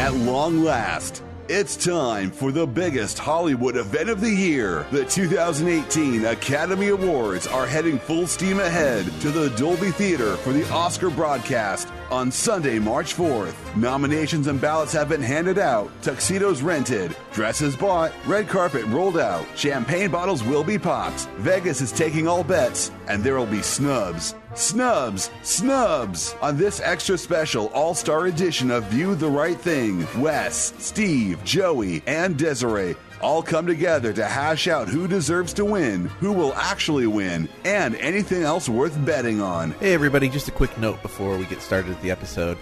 At long last, it's time for the biggest Hollywood event of the year. The 2018 Academy Awards are heading full steam ahead to the Dolby Theater for the Oscar broadcast on Sunday, March 4th. Nominations and ballots have been handed out, tuxedos rented, dresses bought, red carpet rolled out, champagne bottles will be popped, Vegas is taking all bets, and there will be snubs. Snubs! Snubs! On this extra special all-star edition of View the Right Thing, Wes, Steve, Joey, and Desiree all come together to hash out who deserves to win, who will actually win, and anything else worth betting on. Hey everybody, just a quick note before we get started with the episode.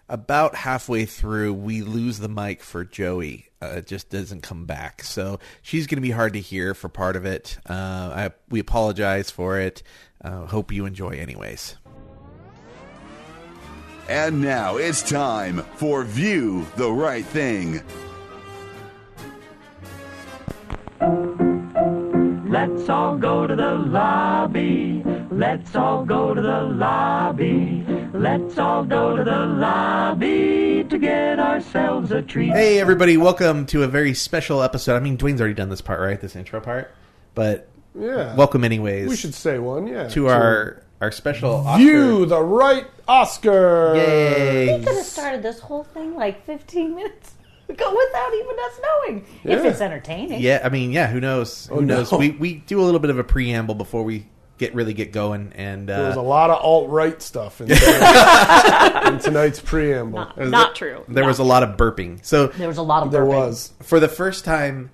About halfway through, we lose the mic for Joey. It just doesn't come back. So she's going to be hard to hear for part of it. We apologize for it. Hope you enjoy anyways. And now it's time for View the Right Thing. Let's all go to the lobby. Let's all go to the lobby. Let's all go to the lobby to get ourselves a treat. Hey everybody, welcome to a very special episode. I mean, Dwayne's already done this part, right? This intro part. But yeah, welcome anyways. We should say one, yeah. To our special Oscar. View the Right Oscar. Yay. We could have started this whole thing like 15 minutes ago without even us knowing. Yeah. If it's entertaining. Yeah, I mean, yeah, who knows? Who knows? We do a little bit of a preamble before we get going, and there was a lot of alt-right stuff in tonight's preamble. Not true. There was a lot of burping. So There was a lot of There burping. was. for the first time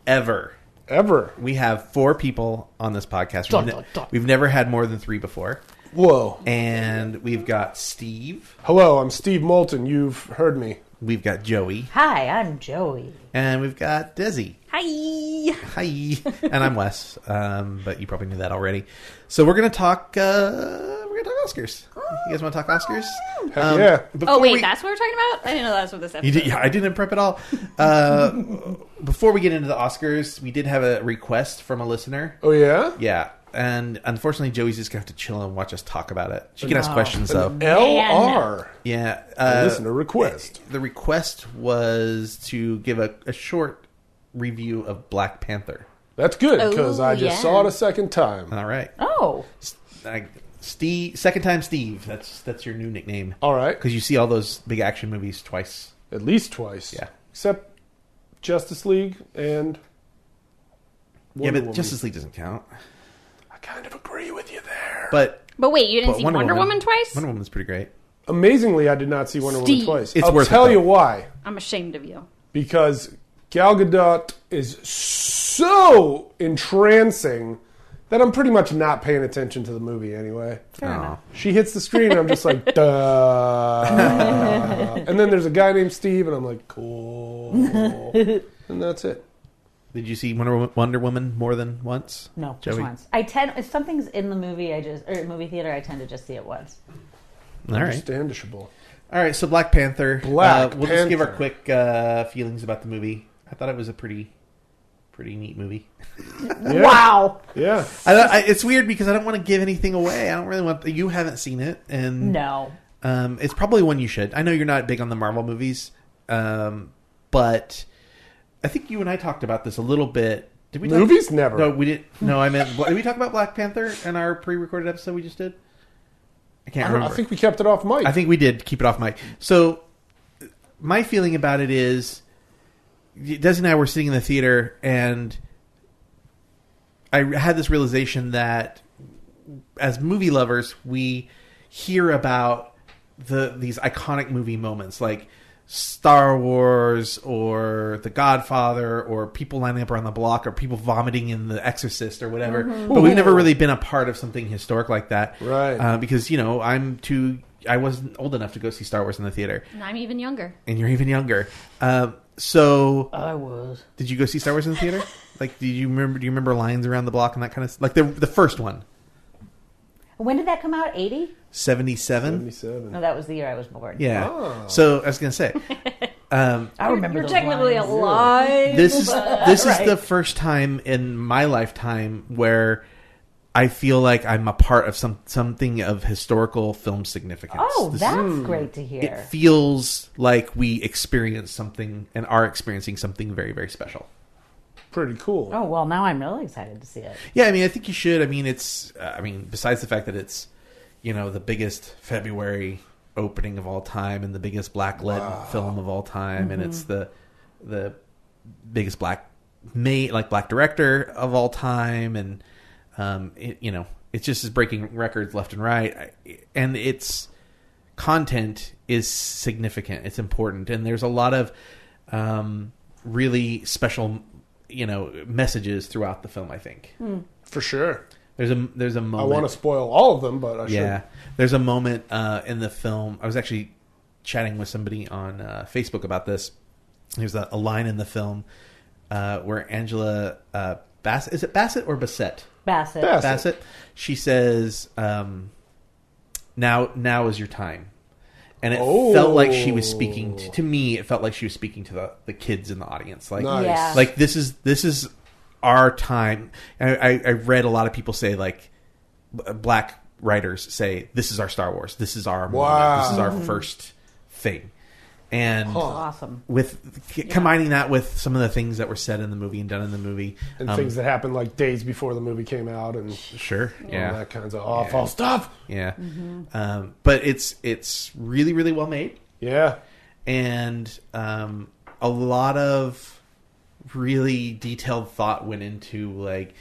ever, we have 4 people on this podcast. Dun, dun, dun. We've never had more than 3 before. Whoa. And we've got Steve. Hello, I'm Steve Moulton. You've heard me. We've got Joey. Hi, I'm Joey. And we've got Desi. Hi. Hi. And I'm Wes. But you probably knew that already. So we're gonna talk. Oscars. You guys want to talk Oscars? Heck yeah. Oh, wait, that's what we're talking about? I didn't know that's what this episode You did, yeah, I didn't prep at all. Before we get into the Oscars, we did have a request from a listener. Oh, yeah? Yeah. And unfortunately, Joey's just going to have to chill and watch us talk about it. She can ask questions, though. LR. Yeah. Listener request. The request was to give a short review of Black Panther. That's good, because I just yeah. saw it a second time. All right. Oh. Steve, second time Steve. That's your new nickname. All right. Because you see all those big action movies twice. At least twice. Yeah. Except Justice League and Wonder Woman. Justice League doesn't count. I kind of agree with you there. But But wait, you didn't see Wonder Woman twice? Wonder Woman's pretty great. Amazingly, I did not see Wonder Woman Steve. twice. It's I'll worth it, tell though. you why. I'm ashamed of you. Because Gal Gadot is so entrancing that I'm pretty much not paying attention to the movie anyway. Fair enough. She hits the screen and I'm just like, duh. And then there's a guy named Steve and I'm like, cool. And that's it. Did you see Wonder Woman more than once? No, Joey? just once. If something's in the movie, or movie theater, I tend to just see it once. All right. Understandable. All right, so Black Panther. Black We'll just give our Panther. quick feelings about the movie. I thought it was a pretty neat movie. Yeah. Wow. Yeah. It's weird because I don't want to give anything away. I don't really want... You haven't seen it. And No. it's probably one you should. I know you're not big on the Marvel movies, but I think you and I talked about this a little bit. Did we Movies? Never. No, we didn't. No, I meant... Did we talk about Black Panther in our pre-recorded episode we just did? I can't I remember. think we kept it off mic. I think we did keep it off mic. So my feeling about it is, Desi and I were sitting in the theater, and I had this realization that as movie lovers, we hear about these iconic movie moments like Star Wars or The Godfather or people lining up around the block or people vomiting in The Exorcist or whatever. Mm-hmm. But we've never really been a part of something historic like that. Right. Because, I wasn't old enough to go see Star Wars in the theater. And I'm even younger. And you're even younger. So I was. did you go see Star Wars in the theater? Like, do you remember lines around the block and that kind of like the first one? When did that come out? 80? 77? 77. No, that was the year I was born. Yeah. Oh. So I was going to say, I remember You're those technically lines. alive. this is Right. the first time in my lifetime where I feel like I'm a part of something of historical film significance. Oh, that's great to hear. It feels like we experience something and are experiencing something very, very special. Pretty cool. Oh, well, now I'm really excited to see it. Yeah, I mean, I think you should. I mean, it's. I mean, besides the fact that it's, the biggest February opening of all time and the biggest black-led film of all time, and it's the biggest black director of all time, and it just is breaking records left and right, and its content is significant. It's important, and there's a lot of really special, messages throughout the film. I think For sure. there's a moment. I want to spoil all of them, but I should. There's a moment in the film. I was actually chatting with somebody on Facebook about this. There's a line in the film where Angela Bassett, is it Bassett or Bassett? Bassett. She says, "Now is your time," and it felt like she was speaking to me. It felt like she was speaking to the kids in the audience. Like, Nice. Yeah. like this is our time. I read a lot of people say, like, black writers say, "This is our Star Wars. This is our moment. This is our first thing." And Awesome. with combining that with some of the things that were said in the movie and done in the movie, And things that happened like days before the movie came out, and sure, all yeah, that kinds of awful stuff. yeah. But it's really, really well made, Yeah. and a lot of really detailed thought went into, like,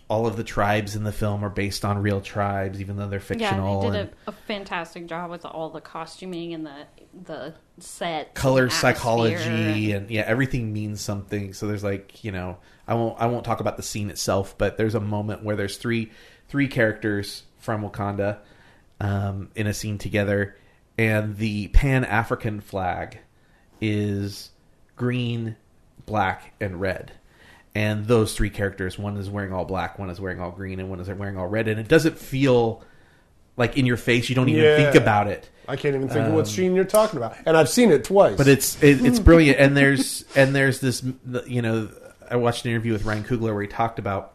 all of the tribes in the film are based on real tribes, even though they're fictional. Yeah, they did a fantastic job with all the costuming and the set, color and psychology, atmosphere. and everything means something. So there's, like, I won't talk about the scene itself, but there's a moment where there's three characters from Wakanda in a scene together, and the Pan-African flag is green, black, and red. And those three characters, one is wearing all black, one is wearing all green, and one is wearing all red. And it doesn't feel like in your face. You don't even think about it. I can't even think of what scene you're talking about, and I've seen it twice. But it's brilliant. And there's this, I watched an interview with Ryan Coogler where he talked about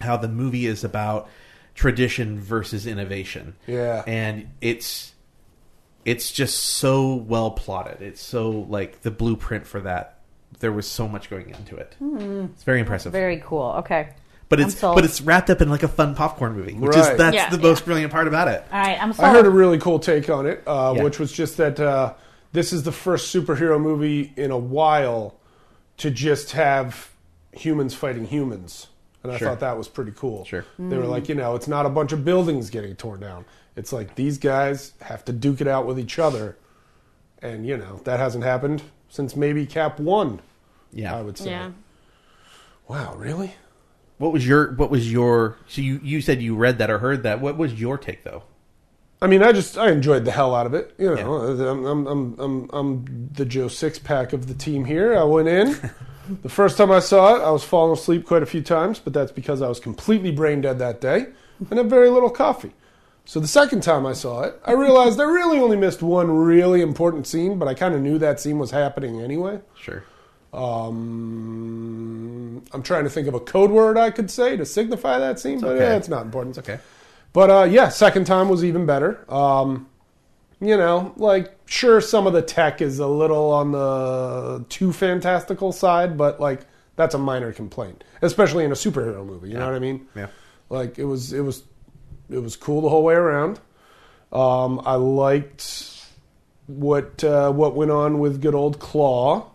how the movie is about tradition versus innovation. Yeah. And it's just so well plotted. It's so, like, the blueprint for that. There was so much going into it. It's very impressive. Very cool. Okay. But I'm sold. it's wrapped up in, like, a fun popcorn movie, which Right. is that's Yeah, the yeah. most brilliant part about it. All right. I'm sold. I heard a really cool take on it, which was just that this is the first superhero movie in a while to just have humans fighting humans. And I Sure. thought that was pretty cool. Sure. They were like, it's not a bunch of buildings getting torn down. It's like these guys have to duke it out with each other. And, that hasn't happened since maybe Cap 1, Yeah. I would say. Yeah. Wow, really? What was your so you said you read that or heard that. What was your take, though? I mean, I enjoyed the hell out of it. Yeah. I'm the Joe Six-Pack of the team here. I went in. The first time I saw it, I was falling asleep quite a few times, but that's because I was completely brain dead that day and had very little coffee. So the second time I saw it, I realized I really only missed one really important scene, but I kind of knew that scene was happening anyway. Sure. I'm trying to think of a code word I could say to signify that scene, but okay. it's not important. It's okay. But second time was even better. Sure, some of the tech is a little on the too fantastical side, but, like, that's a minor complaint, especially in a superhero movie. You know what I mean? Yeah. Like, it was cool the whole way around. I liked what went on with good old Claw.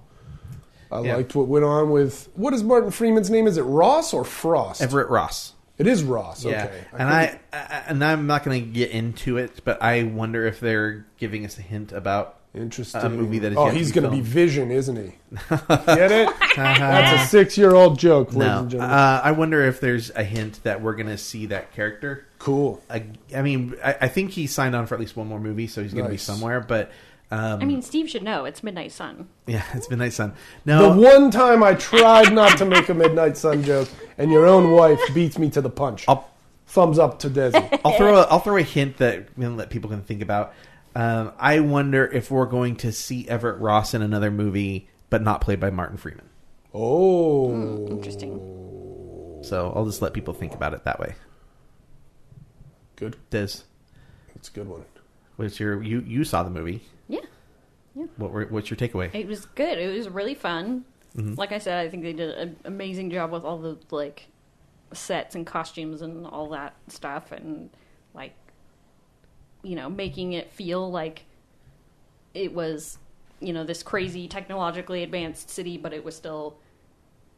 I liked what went on with, what is Martin Freeman's name? Is it Ross or Frost? Everett Ross. It is Ross. Yeah. Okay. And I'm not going to get into it, but I wonder if they're giving us a hint about Interesting. a movie that is oh, yet to he's be going to be filmed. Vision, isn't he? Get it? That's a 6-year-old joke, ladies No, and gentlemen. I wonder if there's a hint that we're going to see that character. Cool. I mean, I think he signed on for at least one more movie, so he's going to be Nice. somewhere. But I mean, Steve should know. It's Midnight Sun. yeah, it's Midnight Sun. The No, one time I tried not to make a Midnight Sun joke, and your own wife beats me to the punch. Thumbs up to Desi. I'll throw a hint that that people can think about. I wonder if we're going to see Everett Ross in another movie, but not played by Martin Freeman. Oh. Interesting. So I'll just let people think about it that way. Good. Des, That's a good one. what's your you saw the movie? Yeah. What's your takeaway? It was good. It was really fun. Mm-hmm. Like I said, I think they did an amazing job with all the like sets and costumes and all that stuff, and like making it feel like it was this crazy technologically advanced city, but it was still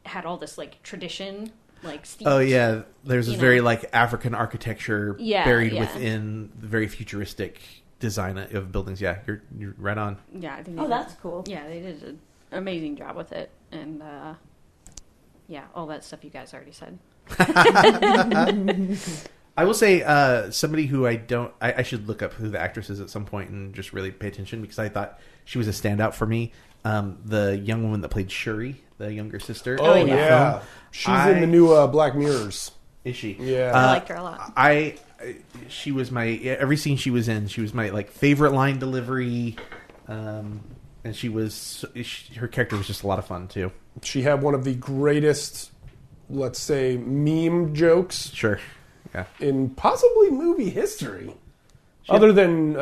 had all this like tradition, like steeped, Oh yeah, there's this you very know. like African architecture Yeah, buried yeah. within the very futuristic design of buildings. Yeah, you're right on. Yeah, I think. Oh, that's cool. Yeah, they did an amazing job with it, and yeah, all that stuff you guys already said. I will say somebody who I should look up who the actress is at some point and just really pay attention, because I thought she was a standout for me. The young woman that played Shuri, the younger sister. Oh, in the yeah. film. She's in the new Black Mirrors. Is she? Yeah. I liked her a lot. She was my every scene she was in. She was my like favorite line delivery, and her character was just a lot of fun too. She had one of the greatest, let's say, meme jokes Sure, yeah. in possibly movie history, other than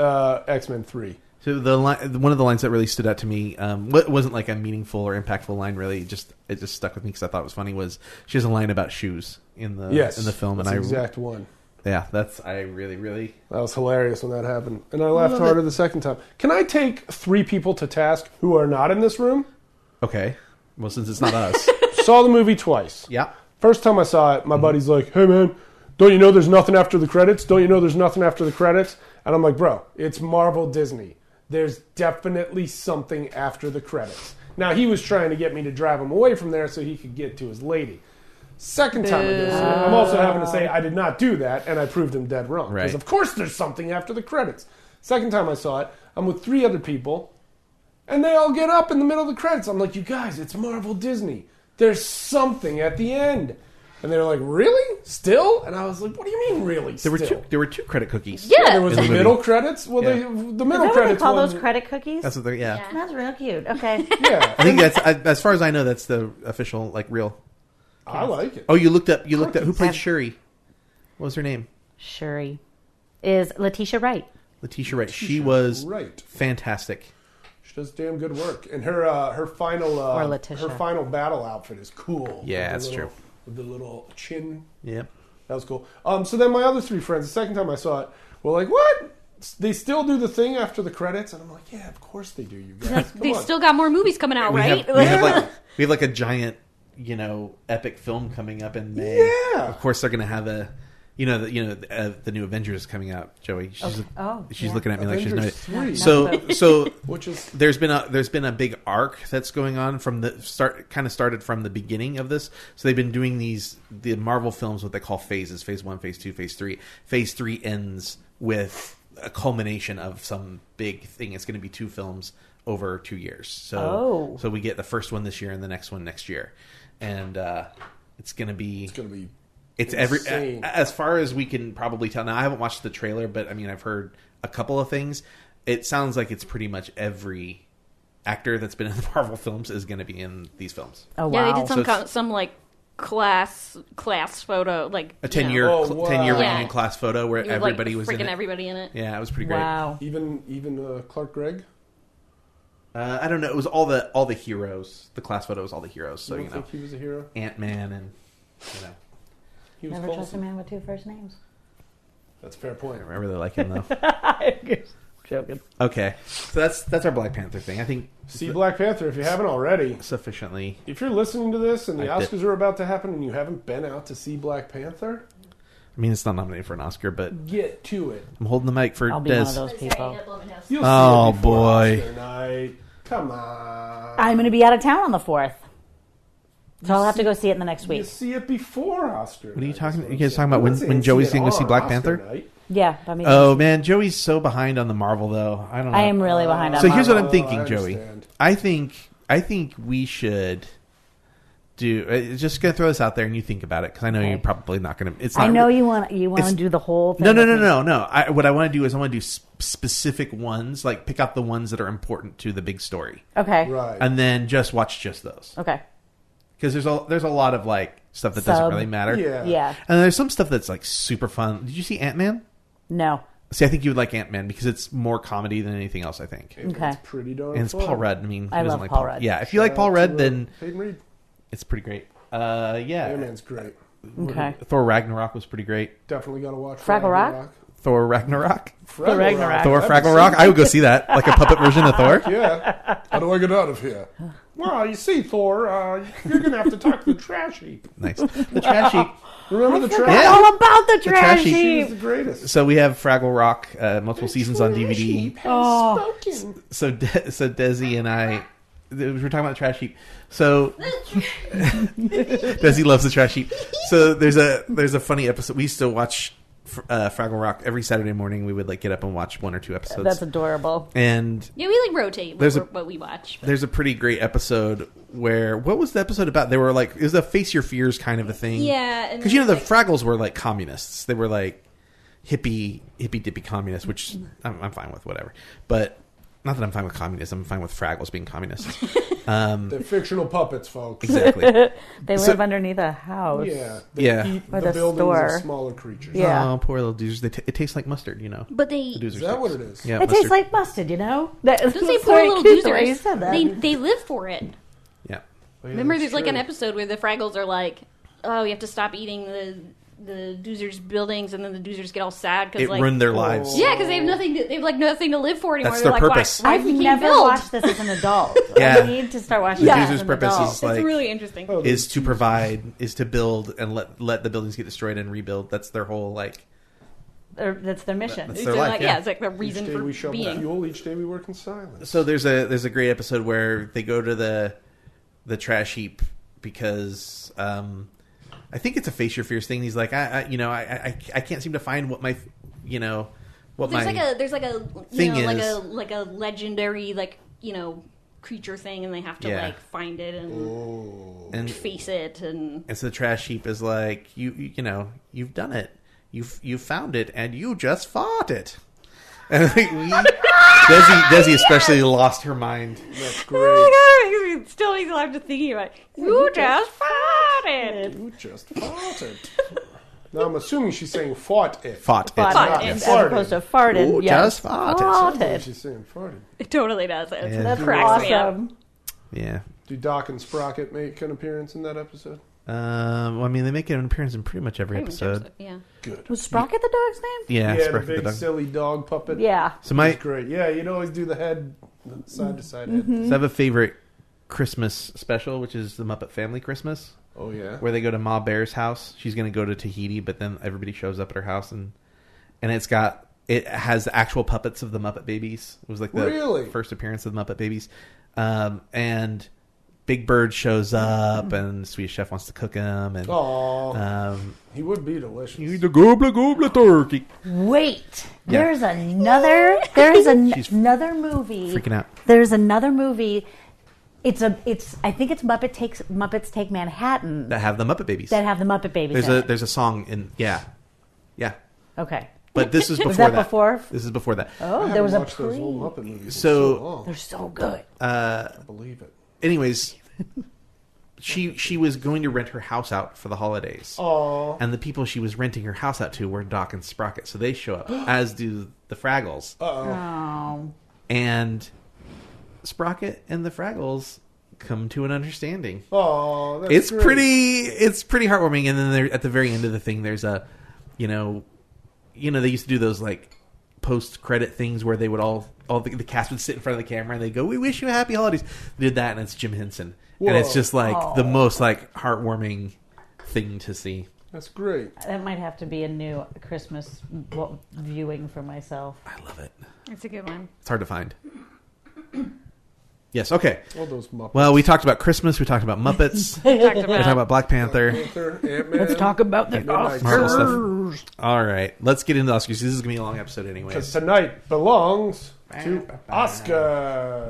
X-Men 3. So one of the lines that really stood out to me, wasn't like a meaningful or impactful line. Really, it just stuck with me because I thought it was funny. Was she has a line about shoes in the film, that's and the exact one. Yeah, I really That was hilarious when that happened, and I laughed harder the second time. Can I take 3 people to task who are not in this room? okay. Well, since it's not us, Saw the movie twice. yeah. First time I saw it, my buddy's like, "Hey man, don't you know there's nothing after the credits? Don't you know there's nothing after the credits?" And I'm like, "Bro, it's Marvel Disney. There's definitely something after the credits." Now he was trying to get me to drive him away from there so he could get to his lady. Second time I go see it, I'm also having to say I did not do that, and I proved him dead wrong. Right. Because of course there's something after the credits. Second time I saw it, I'm with 3 other people, and they all get up in the middle of the credits. I'm like, "You guys, it's Marvel Disney. There's something at the end." And they're like, "Really? Still?" And I was like, "What do you mean, really? There were still?" two credit cookies. Yeah. There was In the the middle movie. credits. Well, Yeah. the Is middle that what they credits call one- those credit cookies? That's what they're. Yeah. That's real cute. Okay. Yeah, I think that's as far as I know. That's the official like real. I like it. Oh, you looked up who played Shuri. What was her name? Shuri is Letitia Wright. Letitia Wright. She was Right. fantastic. She does damn good work, and her final Or Letitia. her final battle outfit is cool. Yeah, With that's the true. little- With the little chin, Yep. that was cool. So then my other 3 friends, the second time I saw it, were like, "What? They still do the thing after the credits?" And I'm like, "Yeah, of course they do. You guys, come They on." still got more movies coming out, right? We have like a giant, epic film coming up in May. Yeah. Of course they're going to have the new Avengers is coming out. Joey, she's yeah. looking at me like she's no. Avengers 3, So which is there's been a big arc that's going on from the start. Kind of started from the beginning of this. So they've been doing the Marvel films, what they call phases: phase 1, phase 2, phase 3. Phase 3 ends with a culmination of some big thing. It's going to be 2 films over 2 years. So we get the first one this year and the next one next year, and it's going to be. It's insane. as far as we can probably tell. Now, I haven't watched the trailer, but I mean, I've heard a couple of things. It sounds like it's pretty much every actor that's been in the Marvel films is going to be in these films. Oh wow. Yeah, they did some So some like class photo, like A 10-year Oh, wow. 10-year Yeah. reunion class photo where It was, everybody like, was in freaking it. everybody in it. Yeah, it was pretty great. Wow. even Clark Gregg. I don't know. It was all the heroes. The class photo was all the heroes. So You don't think he was a hero? Ant-Man and He was Never Coulson. trust a man with 2 first names. That's a fair point. I really like him though. Joking. Okay, so that's our Black Panther thing. I think See Black Panther if you haven't already. sufficiently. If you're listening to this and the I did. Oscars are about to happen and you haven't been out to see Black Panther, I mean, it's not nominated for an Oscar, but get to it. I'm holding the mic for I'll be Des. one of those people. You'll Oh, see it before boy. Oscar night. Come on. I'm going to be out of town on the 4th. So I'll have to go see it in the next You week. see it before Oscar. What are you night, talking? is what You I'm guys saying. talking about I'm not saying when Joey's see it going to see on Black Oscar Panther? night. Yeah. I mean, Oh man, Joey's so behind on the Marvel though. I don't know. I am really behind on So here's what I'm Marvel. thinking, I Joey. understand. I think we should do. Just gonna throw this out there, and you think about it because I know Okay. you're probably not gonna. It's not. I know you want to it's- do the whole thing. No. with me. What I want to do is I want to do specific ones, like pick out the ones that are important to the big story, Okay. Right. and then just watch just those. Okay. Because there's a lot of like stuff that doesn't Sub. really matter. Yeah. Yeah. And there's some stuff that's like super fun. Did you see Ant-Man? No. See, I think you would like Ant-Man because it's more comedy than anything else, I think. Okay. It's pretty darn And it's fun. Paul Rudd. I mean, I who doesn't love like Paul Rudd. Yeah, if you like Paul Rudd, then Peyton Reed. it's pretty great. Yeah. Ant-Man's great. Okay. Thor Ragnarok was pretty great. Definitely got to watch Fraggle Rock? Thor Ragnarok? Fraggle Ragnarok. Thor I've Fraggle seen Rock? that. I would go see that. Like a puppet version of Thor. Yeah. How do I get out of here? Well, you see, Thor, you're going to have to talk to the trash heap. Nice. The trash heap. Remember the trash Yeah. heap? All about the trash trash heap. She's heap. the greatest. So we have Fraggle Rock, multiple seasons on DVD. Oh. Spoken. So Desi and I, we're talking about the trash heap. So Desi loves the trash heap. So there's a funny episode. We used to watch Fraggle Rock every Saturday morning. We would like get up and watch 1 or 2 episodes. That's adorable. And Yeah, we like rotate what we watch. there's a pretty great episode where, what was the episode about? They were like, it was a face your fears kind of a thing. Yeah, Because the Fraggles were like communists. They were like hippie dippy communists, which I'm fine with, whatever. But not that I'm fine with communism. I'm fine with Fraggles being communists. They're fictional puppets, folks. Exactly. They live underneath a house. Yeah. They Yeah. eat Or the the buildings store. of smaller creatures. Yeah. Oh, poor little dudes. It tastes like mustard, you know. But they The doozers Is that what it is? Yeah, It mustard. tastes like mustard, you know? That's don't say very poor little cute the way you doozers. said that. They live for it. Yeah. Remember, there's like an episode where the Fraggles are like, "Oh, you have to stop eating the doozers' buildings," and then the doozers get all sad because It like, ruined their lives. yeah, because they have nothing. They have like nothing to live for anymore. That's They're their like, purpose. Why I've we can't never build? watched this as an adult. Yeah. I need to start watching The this as doozer's an purpose adult. is like It's really interesting. Oh, is to provide, is to build and let the buildings get destroyed and rebuild. That's their whole like. That's their mission. That's It's their like, life. yeah, it's like the Each reason day for we shovel being. fuel, each day we work in silence. So there's a great episode where they go to the trash heap because I think it's a face your fears thing. He's like, I can't seem to find what my, what There's my like a thing like is. a legendary creature thing, and they have to Yeah. like find it and and face it and. so the trash heap is like, you've done it. You found it and you just fought it. And I think Desi especially lost her mind. That's Oh great. my god! It still makes me laugh just thinking about it. You just fought it. You just fought it. Now I'm assuming she's saying fought it. Fought it. Fought Fought it, it. as Farted. opposed to farted. Ooh, yes. just fought it. Fought Sounds like it. she's saying farted. It totally does. Yeah. That's cracks me up. awesome. Yeah. Do Doc and Sprocket make an appearance in that episode? Well, I mean, they make an appearance in pretty much every episode. Yeah. Good. Was Sprocket the dog's name? Yeah, the Sprocket big the dog. silly dog puppet. Yeah. So He's great. Yeah, you'd always do the head, the side to side head. So I have a favorite Christmas special, which is the Muppet Family Christmas, Oh yeah. where they go to Ma Bear's house. She's going to go to Tahiti, but then everybody shows up at her house, and it has the actual puppets of the Muppet Babies. It was like the Really? first appearance of the Muppet Babies, and Big Bird shows up, and Swedish Chef wants to cook him, and Oh, he would be delicious. you eat the gobla gobla turkey. Wait. Yeah. There's another She's another movie. freaking out. There's another movie. I think it's Muppets Take Manhattan That have the Muppet Babies. that have the Muppet Babies. There's a song in yeah. Okay. But this is before Was that that. before? This is before that. Oh, I there was a watched those old Muppet movies. in So- long. They're so good. I believe it. Anyways, she was going to rent her house out for the holidays. Oh, And the people she was renting her house out to were Doc and Sprocket. So they show up, as do the Fraggles. Oh. And Sprocket and the Fraggles come to an understanding. oh, that's It's great. pretty heartwarming. And then there, at the very end of the thing, there's a, they used to do those like post-credit things where they would all the cast would sit in front of the camera and they go, "We wish you a happy holidays." They did that, and it's Jim Henson, and it's Whoa. just like the most like heartwarming thing to see. That's great. That might have to be a new Christmas viewing for myself. I love it. It's a good one. It's hard to find. Yes. Okay. All those Muppets. Well, we talked about Christmas. We talked about Muppets. we Talked talked about about Black Panther. Panther, Ant-Man. Let's talk about the Midnight Marvel Suns. stuff. All right, let's get into the Oscars. This is gonna be a long episode, anyway. Because tonight belongs to Oscars.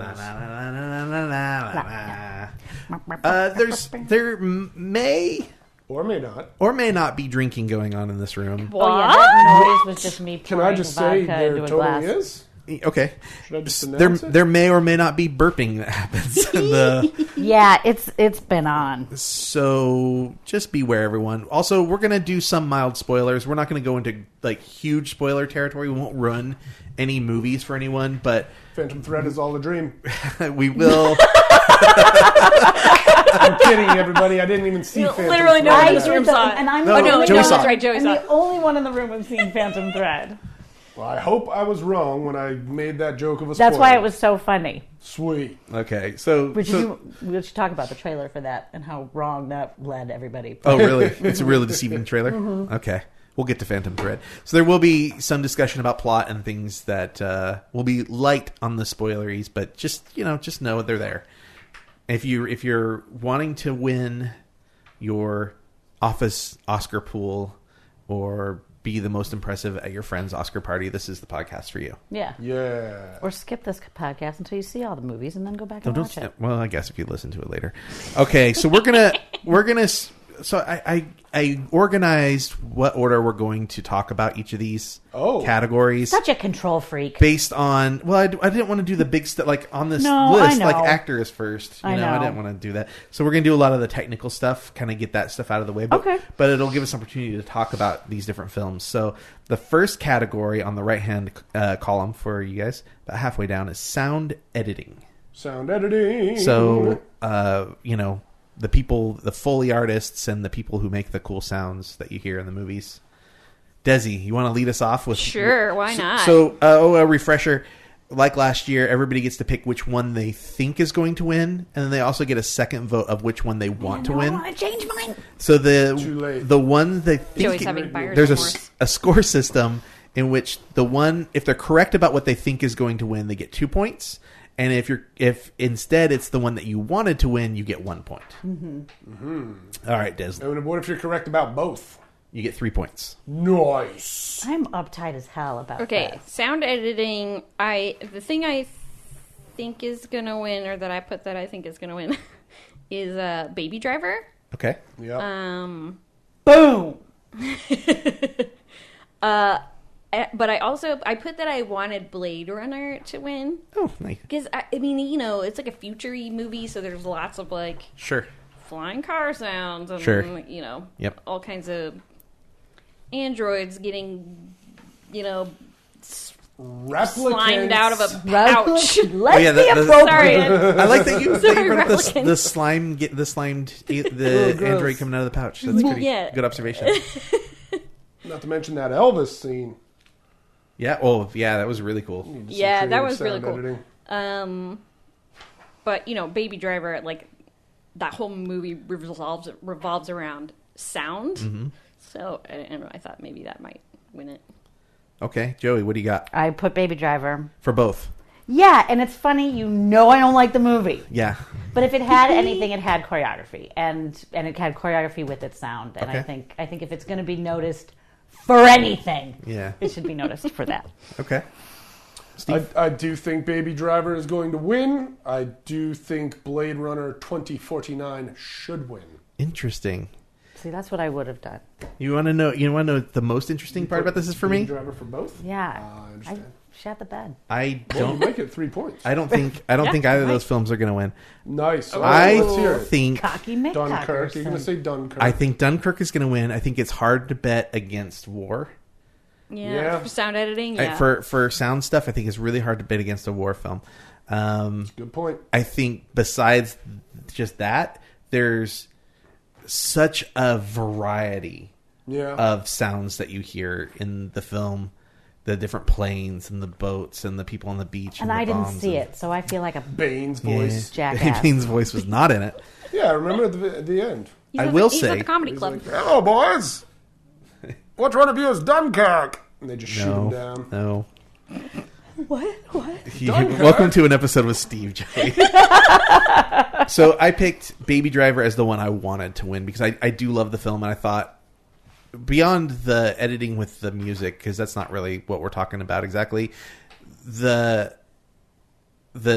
There may Or may not. or may not be drinking going on in this room. Oh yeah, that noise was just me Can pouring I just say vodka there into a totally glass. is? Okay. Should I just There, announce it? there may or may not be burping that happens in the. Yeah, it's been on. So just beware, everyone. Also, we're gonna do some mild spoilers. We're not gonna go into like huge spoiler territory. We won't ruin any movies for anyone, but Phantom Thread is all a dream. we will. I'm kidding, everybody. I didn't even see Phantom Literally Thread. no one in I this did room the- saw it. and I'm No, the no, only Joey one- saw it. That's right, Joey I'm saw the it. only one in the room who's seen Phantom Thread. Well, I hope I was wrong when I made that joke of a spoiler. That's why it was so funny. Sweet. Okay, so. We should talk about the trailer for that and how wrong that led everybody. Oh, really? It's a really deceiving trailer? Okay. We'll get to Phantom Thread. So there will be some discussion about plot and things that will be light on the spoileries, but just know they're there. If you're wanting to win your office Oscar pool or be the most impressive at your friend's Oscar party, this is the podcast for you. Yeah. Yeah. Or skip this podcast until you see all the movies and then go back No, and watch it. well, I guess if you listen to it later. Okay, so we're gonna. So I organized what order we're going to talk about each of these categories. Such a control freak. Based on, well, I didn't want to do the big stuff like on this No, list, I like know. actors first. I I know. didn't want to do that. So we're going to do a lot of the technical stuff, kind of get that stuff out of the way. But, Okay. But it'll give us an opportunity to talk about these different films. So the first category on the right-hand column for you guys, about halfway down, is sound editing. Sound editing. So, the people, the Foley artists and the people who make the cool sounds that you hear in the movies. Desi, you want to lead us off with... Sure, why not? So, a refresher. Like last year, everybody gets to pick which one they think is going to win, and then they also get a second vote of which one they want to win. I want to change mine. So Too late. the one they think... Joey's having buyer's there's remorse. a score system in which the one, if they're correct about what they think is going to win, they get 2 points. And if instead it's the one that you wanted to win, you get 1 point. Mm-hmm. All right, Des, And what if you're correct about both? you get 3 points. Nice. I'm uptight as hell about Okay, this. sound editing. The thing I think is gonna win, or that I put that I think is gonna win, is Baby Driver. Okay. Yep. Boom. But I put that I wanted Blade Runner to win Oh, nice. because I mean it's like a future-y movie, so there's lots of like Sure. flying car sounds and Sure. Yep. all kinds of androids getting slimed out of a pouch. Let's yeah, be that- appropriate. Sorry, I like that you Sorry, brought up replicants. the slime, the gross. android coming out of the pouch. That's pretty Yeah. good observation. Not to mention that Elvis scene. Yeah. Oh, yeah. That was really cool. Some Yeah, that creative was really sound cool. editing. But Baby Driver, like that whole movie revolves around sound. Mm-hmm. So I don't know. I thought maybe that might win it. Okay, Joey, what do you got I put Baby Driver. for both? Yeah, and it's funny. I don't like the movie. Yeah. But if it had anything, it had choreography, and it had choreography with its sound. And Okay. I think if it's going to be noticed for anything, Yeah. it should be noticed for that. Okay. Steve? I do think Baby Driver is going to win. I do think Blade Runner 2049 should win. Interesting. See, that's what I would have done. You want to know? You want to know what the most interesting part about this is for Baby me? Driver for both? Yeah, I understand. shat the bed. I Well, you don't. might get 3 points. I don't think either of those films are going to win. Nice. All I right, let's hear it. think Cocky Dunkirk. You're going to McCuckerson. say Dunkirk. I think Dunkirk is going to win. I think it's hard to bet against war. Yeah, for sound editing. Yeah, For sound stuff, I think it's really hard to bet against a war film. Good point. I think besides just that, there's such a variety Yeah. of sounds that you hear in the film. The different planes and the boats and the people on the beach. And the I didn't bombs see and- it, so I feel like a Bane's Yeah. voice. jackass. Bane's voice was not in it. Yeah, I remember at the end. He's I at will he's say- at the comedy He's club. like, hello, boys. Which one of you is Dunkirk? And they just shoot him down. No. what? Welcome to an episode with Steve, Joey. So I picked Baby Driver as the one I wanted to win because I do love the film, and I thought beyond the editing with the music, because that's not really what we're talking about exactly, the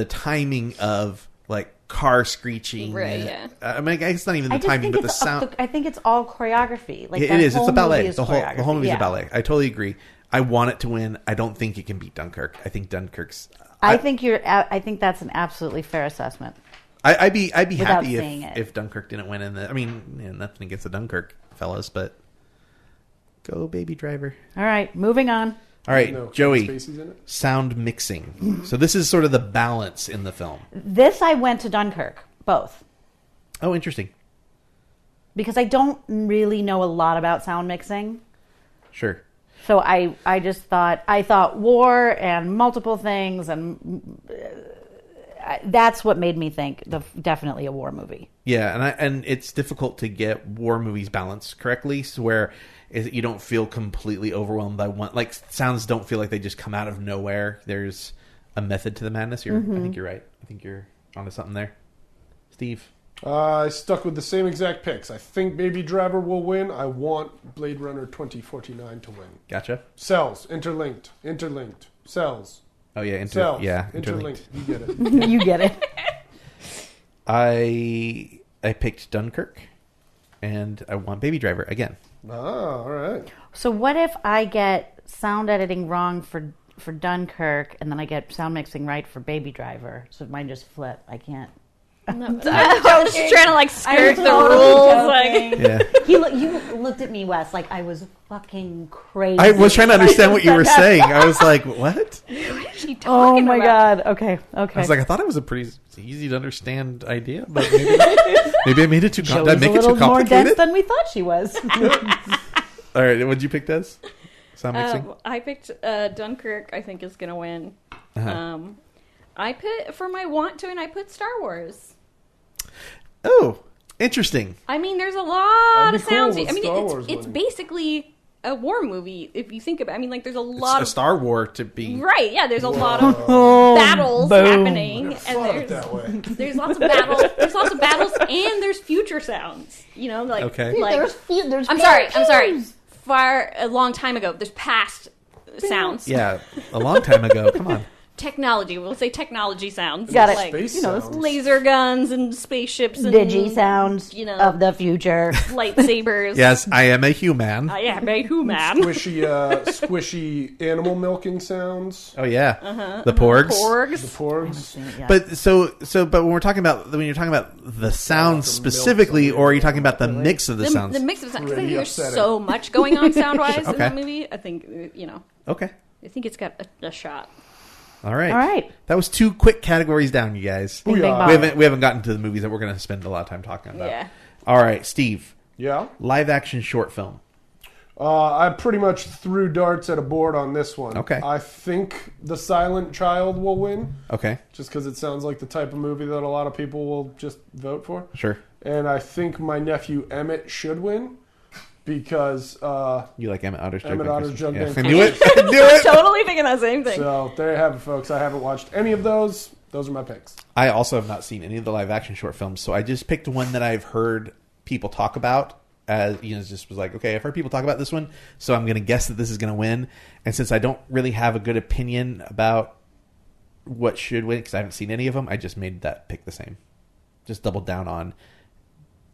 timing of like car screeching, Right, and- yeah. I mean, it's not even the I just timing, think but the sound. I think it's all choreography. Like It that is. It's whole a ballet. movie is The whole movie is choreography. a ballet. I totally agree. I want it to win. I don't think it can beat Dunkirk. I think Dunkirk's. I think that's an absolutely fair assessment. I'd be Without happy saying it. if Dunkirk didn't win. I mean, nothing against the Dunkirk fellas, but go Baby Driver. All right, moving on. All right, No, Joey. Spacey's in it? Sound mixing. So this is sort of the balance in the film. This I went to Dunkirk, both. Oh, interesting. Because I don't really know a lot about sound mixing. Sure. So I just thought war and multiple things, and that's what made me think definitely a war movie. Yeah, and it's difficult to get war movies balanced correctly, so where you don't feel completely overwhelmed by one. Like sounds don't feel like they just come out of nowhere. There's a method to the madness. I think you're right. I think you're onto something there, Steve. I stuck with the same exact picks. I think Baby Driver will win. I want Blade Runner 2049 to win. Gotcha. Cells, interlinked. Cells. Oh yeah, Cells. interlinked. You get it. You get it. I picked Dunkirk, and I want Baby Driver again. All right. So what if I get sound editing wrong for Dunkirk, and then I get sound mixing right for Baby Driver? So mine just flip. I can't. No, I'm just trying to like skirt the totally rules. Like, Yeah. You looked at me, Wes, like I was fucking crazy. I was trying to understand what you were saying. I was like, what? what is she talking Oh my about? god. Okay. I was like, I thought it was a pretty easy to understand idea, but maybe I made it too. Did I Joey's make a it too little more dense complicated? than we thought she was. All right, what'd you pick, Des? Sound mixing. I picked Dunkirk. I think is gonna win. Uh-huh. I put for my want to, and I put Star Wars. Oh, interesting. I mean, there's a That'd lot be of sounds. cool with I mean, Star Wars it's winning. basically a war movie if you think about it. I mean, like there's a It's lot a of Star War to be. right. Yeah, there's a lot of battles happening, and Thought it there's that way. there's lots of battles. There's lots of battles, and there's future sounds. You know, like Okay. like there's I'm sorry. Far a long time ago, there's past sounds. Yeah, a long time ago. Come on. Technology. We'll say technology sounds. Got it. Like Space sounds. laser guns and spaceships and Digi sounds you know, of the future. lightsabers. Yes, I am a human. Yeah, very human. Squishy animal milking sounds. Oh yeah, the porgs. The Porgs. porgs. But when you're talking about the sounds specifically, or are you talking about the mix of the sounds? The mix of sounds. Because I think Pretty there's upsetting. so much going on sound-wise in Okay. that movie. I think, Okay. I think it's got a shot. All right. All right. That was 2 quick categories down, you guys. Bing, bing, Booyah. bong. We haven't gotten to the movies that we're going to spend a lot of time talking about. Yeah. All right, Steve. Yeah. Live action short film. I pretty much threw darts at a board on this one. Okay. I think The Silent Child will win, Okay. just because it sounds like the type of movie that a lot of people will just vote for. Sure. And I think My Nephew Emmett should win, because You like Emmett Otter's joke? Emmett Otter's joke. Yeah, Bank I knew it. I knew it. Totally thinking that same thing. So there you have it, folks. I haven't watched any of those. Those are my picks. I also have not seen any of the live action short films, so I just picked one that I've heard people talk about. As just was like, okay, I've heard people talk about this one, so I'm going to guess that this is going to win. And since I don't really have a good opinion about what should win, because I haven't seen any of them, I just made that pick the same. Just doubled down on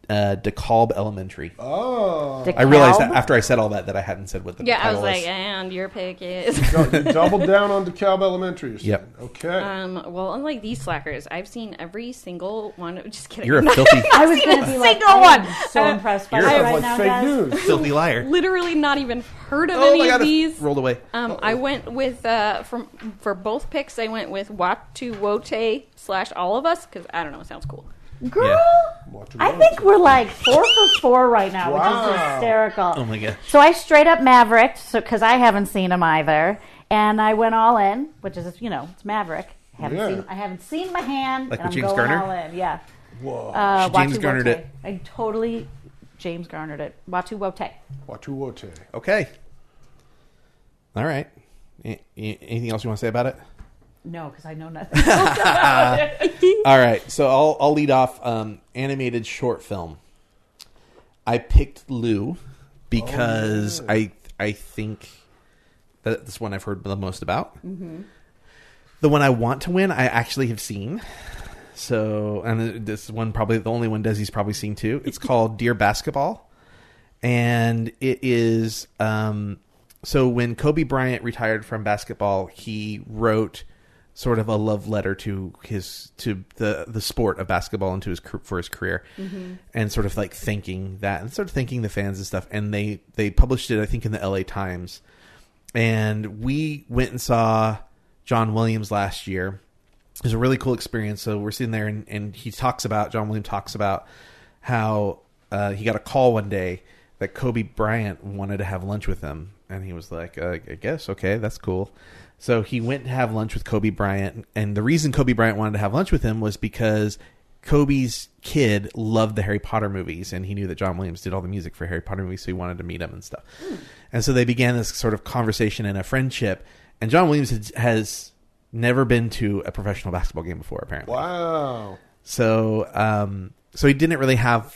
DeKalb Elementary. Oh. I realized that after I said all that I hadn't said what the Yeah, I title was like, was. and your pick is. You doubled down on DeKalb Elementary. you're saying. Yep. Okay. Well, unlike these slackers, I've seen every single one. Just kidding. You're a filthy, I was going to be like, single one. I'm so impressed by You're you Sounds right like now, fake guys. news. filthy liar. Literally not even heard of Oh any my of God, these. rolled away. I went with for both picks. I went with Watu Wote / All of Us because I don't know. It sounds cool. Girl, Watch your I mouth. think we're like 4 for 4 right now, which is Wow. hysterical. Oh my god. So I straight up Maverick, because I haven't seen him either, and I went all in, which is it's Maverick. I haven't seen my hand, Like and with I'm James going Garner? all in. Yeah. Whoa. James Watu Garnered Wote. it. I totally James Garnered it. Watu Wote. Watu Wote. Okay. All right. Anything else you want to say about it? No, because I know nothing. All right. So I'll lead off. Animated short film. I picked Lou because I think that's one I've heard the most about. Mm-hmm. The one I want to win, I actually have seen. So, and this is one probably the only one Desi's probably seen too. It's called Dear Basketball, and it is So when Kobe Bryant retired from basketball, he wrote sort of a love letter to the sport of basketball and for his career, and sort of like thanking that and sort of thanking the fans and stuff. And they published it, I think, in the LA Times. And we went and saw John Williams last year. It was a really cool experience. So we're sitting there, and John Williams talks about how he got a call one day that Kobe Bryant wanted to have lunch with him. And he was like, I guess, okay, that's cool. So he went to have lunch with Kobe Bryant. And the reason Kobe Bryant wanted to have lunch with him was because Kobe's kid loved the Harry Potter movies. And he knew that John Williams did all the music for Harry Potter movies, so he wanted to meet him and stuff. And so they began this sort of conversation and a friendship. And John Williams has never been to a professional basketball game before, apparently. Wow. So he didn't really have,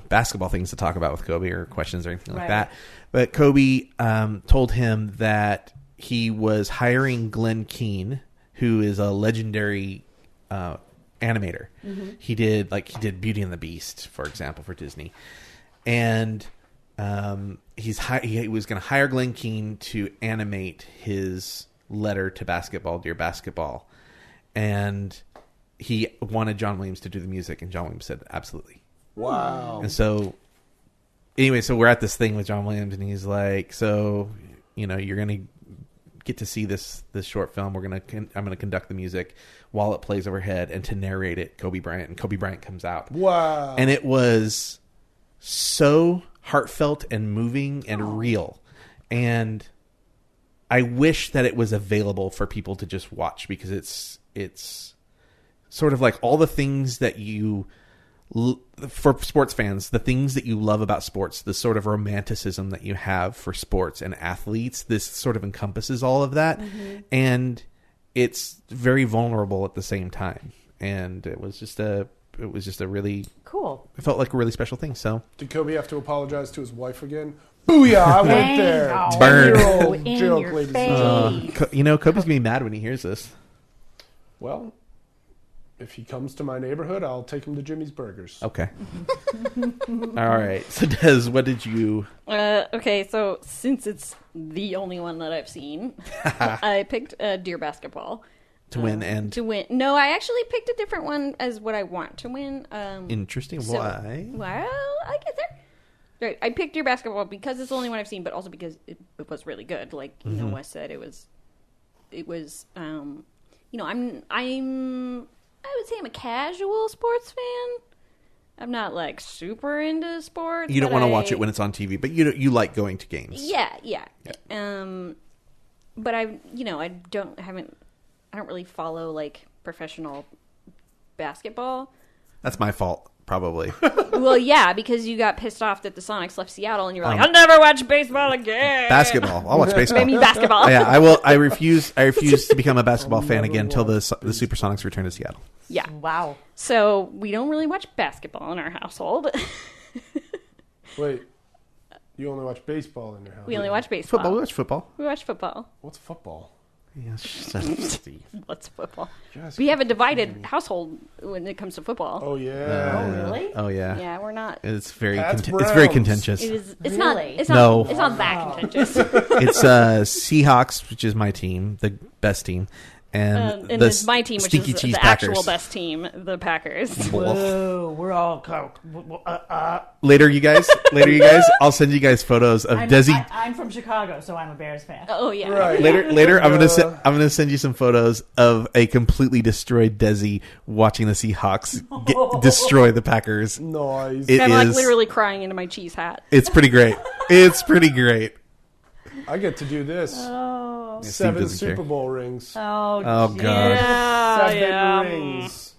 basketball things to talk about with Kobe or questions or anything like that. But Kobe told him that he was hiring Glenn Keane, who is a legendary animator. He did Beauty and the Beast, for example, for Disney. And he was going to hire Glenn Keane to animate his letter to basketball, Dear Basketball. And he wanted John Williams to do the music, and John Williams said absolutely. Wow. And so anyway, so we're at this thing with John Williams, and he's like, so you're gonna get to see this short film. I'm gonna conduct the music while it plays overhead, and to narrate it, Kobe Bryant. And Kobe Bryant comes out. Wow. And it was so heartfelt and moving and real. And I wish that it was available for people to just watch, because it's sort of like all the things that for sports fans, the things that you love about sports, the sort of romanticism that you have for sports and athletes, this sort of encompasses all of that. And it's very vulnerable at the same time. And it was just a really Cool. It felt like a really special thing. So Did Kobe have to apologize to his wife again? Booyah! I went there. Bang. 10-year-old In joke, your ladies face. and gentlemen. Kobe's gonna be mad when he hears this. Well, if he comes to my neighborhood, I'll take him to Jimmy's Burgers. Okay. All right. So Des, what did you? Okay, so since it's the only one that I've seen, I picked Dear Basketball. To win and To win. No, I actually picked a different one as what I want to win. Interesting. Why? Well, I get there. Right, I picked Dear Basketball because it's the only one I've seen, but also because it was really good. Like Wes said, it was. I would say I'm a casual sports fan. I'm not like super into sports. You don't want to watch it when it's on TV, but you like going to games. Yeah. But I don't really follow like professional basketball. That's my fault, probably. Well, yeah, because you got pissed off that the Sonics left Seattle, and you're like, I'll never watch baseball again. Basketball. I'll watch baseball. Maybe basketball. Yeah, I will. I refuse to become a basketball fan again until the Supersonics return to Seattle. Yeah. Wow. So we don't really watch basketball in our household. Wait, you only watch baseball in your house? We only watch baseball. Football. We watch football. We watch football. What's football? Yeah, Steve. What's football? Yes. We have a divided household when it comes to football. Oh yeah. Oh, really? Oh yeah. Yeah, we're not. It's very Pats it's very Browns. contentious. It is. It's Really? not. It's No. not. It's not that contentious. It's Seahawks, which is my team, the best team, and And it's my team, which Stinky is Cheese the Packers. actual best team, the Packers. Whoa, we're all. Later, you guys, I'll send you guys photos of Desi. I'm from Chicago, so I'm a Bears fan. Oh yeah. Right. Later, I'm gonna send you some photos of a completely destroyed Desi watching the Seahawks destroy the Packers. Nice. It I'm like is- literally crying into my cheese hat. It's pretty great. It's pretty great. I get to do this. Oh. Steve 7 doesn't care. Super Bowl rings. Oh, Oh, geez. God. Yeah, 7 yeah. rings.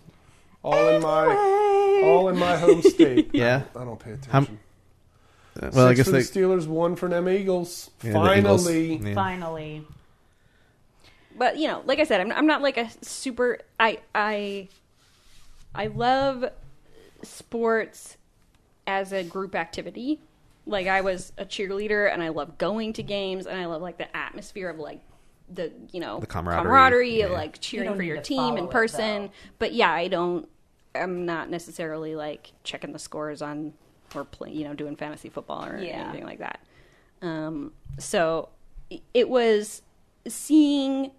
All in my home state. Yeah. I don't pay attention. Well, 6 I guess for they. the Steelers, 1 for them Eagles. Yeah, the Eagles. Finally. Yeah. Finally. But like I said, I'm not like a super. I love sports as a group activity. Like I was a cheerleader, and I love going to games, and I love like the atmosphere of like the camaraderie of yeah. like cheering don't for need your to team follow in it, person. though. But yeah, I'm not necessarily like checking the scores on or doing fantasy football or Yeah. anything like that. So it was seeing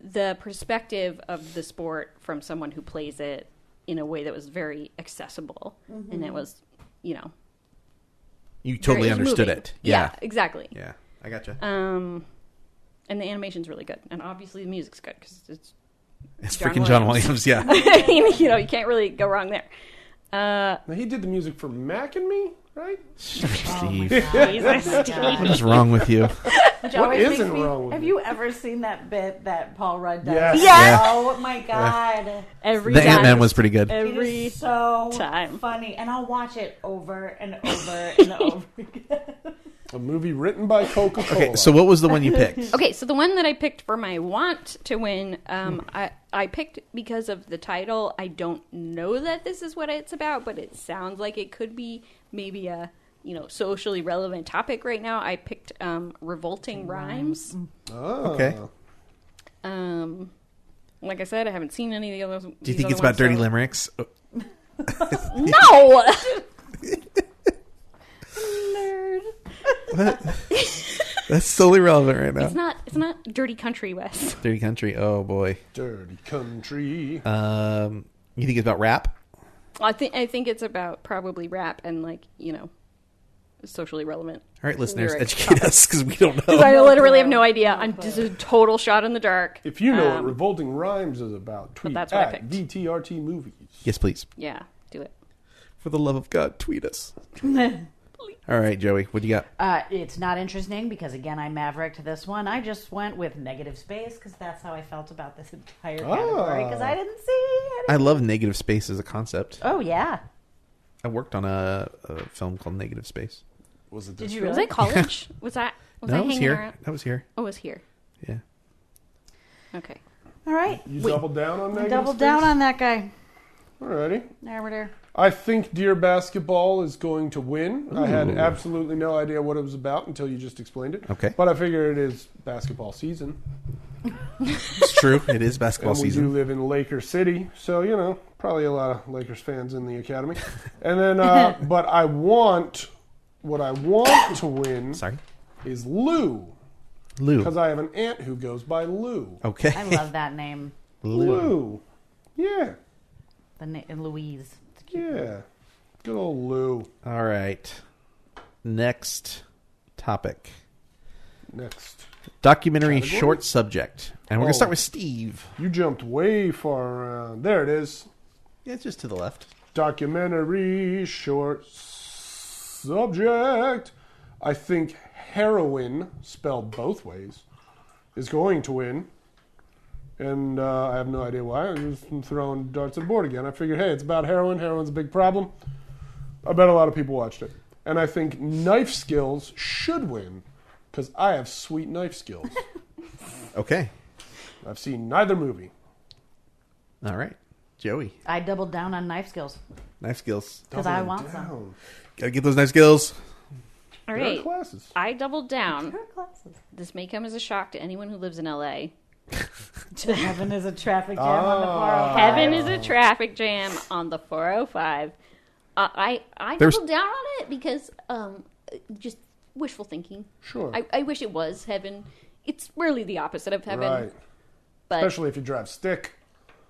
the perspective of the sport from someone who plays it in a way that was very accessible, and it was, you totally understood moving. it. Yeah, exactly. Yeah, I gotcha. And the animation's really good, and obviously the music's good because it's freaking John Williams. Yeah. I mean, you can't really go wrong there. Now, he did the music for Mac and Me, right? Steve, Jesus, what is wrong with you? Which What always makes isn't me- wrong with Have me? you ever seen that bit that Paul Rudd does? Yes. Yes. Oh my god. Every The time. Ant-Man was pretty good. It Every is so time. funny, and I'll watch it over and over and over again. A movie written by Coca-Cola. Okay, so what was the one you picked? Okay, so the one that I picked for my want to win, I picked because of the title. I don't know that this is what it's about, but it sounds like it could be maybe a socially relevant topic right now. I picked Revolting Rhymes. Oh. Okay. Like I said, I haven't seen any of the others. Do you think it's about dirty limericks? No. That's totally relevant right now. It's not dirty country, Wes. Dirty country. Oh boy. Dirty country. You think it's about rap? I think it's about probably rap and socially relevant. All right, listeners, lyrics. educate us because we don't Because know. I literally have no idea. I'm just a total shot in the dark. If you know what Revolting Rhymes is about, tweet that's what I at picked. VTRT Movies. Yes, please. Yeah, do it. For the love of God, tweet us. All right, Joey, what do you got? It's not interesting because, again, I mavericked this one. I just went with negative space because that's how I felt about this entire category because I didn't see any. I love negative space as a concept. Oh, yeah. I worked on a film called Negative Space. Was it Did this you film? Was really? it college? Was that No, it was hanging here. around? That was here. Oh, it was here. Yeah. Okay. All right. You doubled down on negative Double space? down on that guy. Alrighty. There, there. I think Dear Basketball is going to win. I had absolutely no idea what it was about until you just explained it. Okay. But I figure it is basketball season. It's true. It is basketball And we season. do live in Laker City, so, probably a lot of Lakers fans in the academy. And then, but what I want to win Sorry. is Lou. Lou. Because I have an aunt who goes by Lou. Okay. I love that name. Lou. Yeah. Louise. Yeah. Good old Lou. All right. Next topic. Next. Documentary Category? short subject. And we're going to Oh. start with Steve. You jumped way far around. There it is. Yeah, it's just to the left. Documentary short subject. I think heroin, spelled both ways, is going to win. And I have no idea why. I'm just throwing darts at the board again. I figured, hey, it's about heroin. Heroin's a big problem. I bet a lot of people watched it. And I think knife skills should win because I have sweet knife skills. Okay. I've seen neither movie. All right. Joey. I doubled down on knife skills Knife skills. because I Doubling want some. down. Got to get those knife skills. All There are right. classes. I doubled down. Her glasses. This may come as a shock to anyone who lives in LA. Heaven is a traffic jam on the 405. Heaven is a traffic jam on the 405. I There's- doubled down on it because just wishful thinking. Sure. I wish it was heaven. It's really the opposite of heaven. Right. But Especially if you drive stick.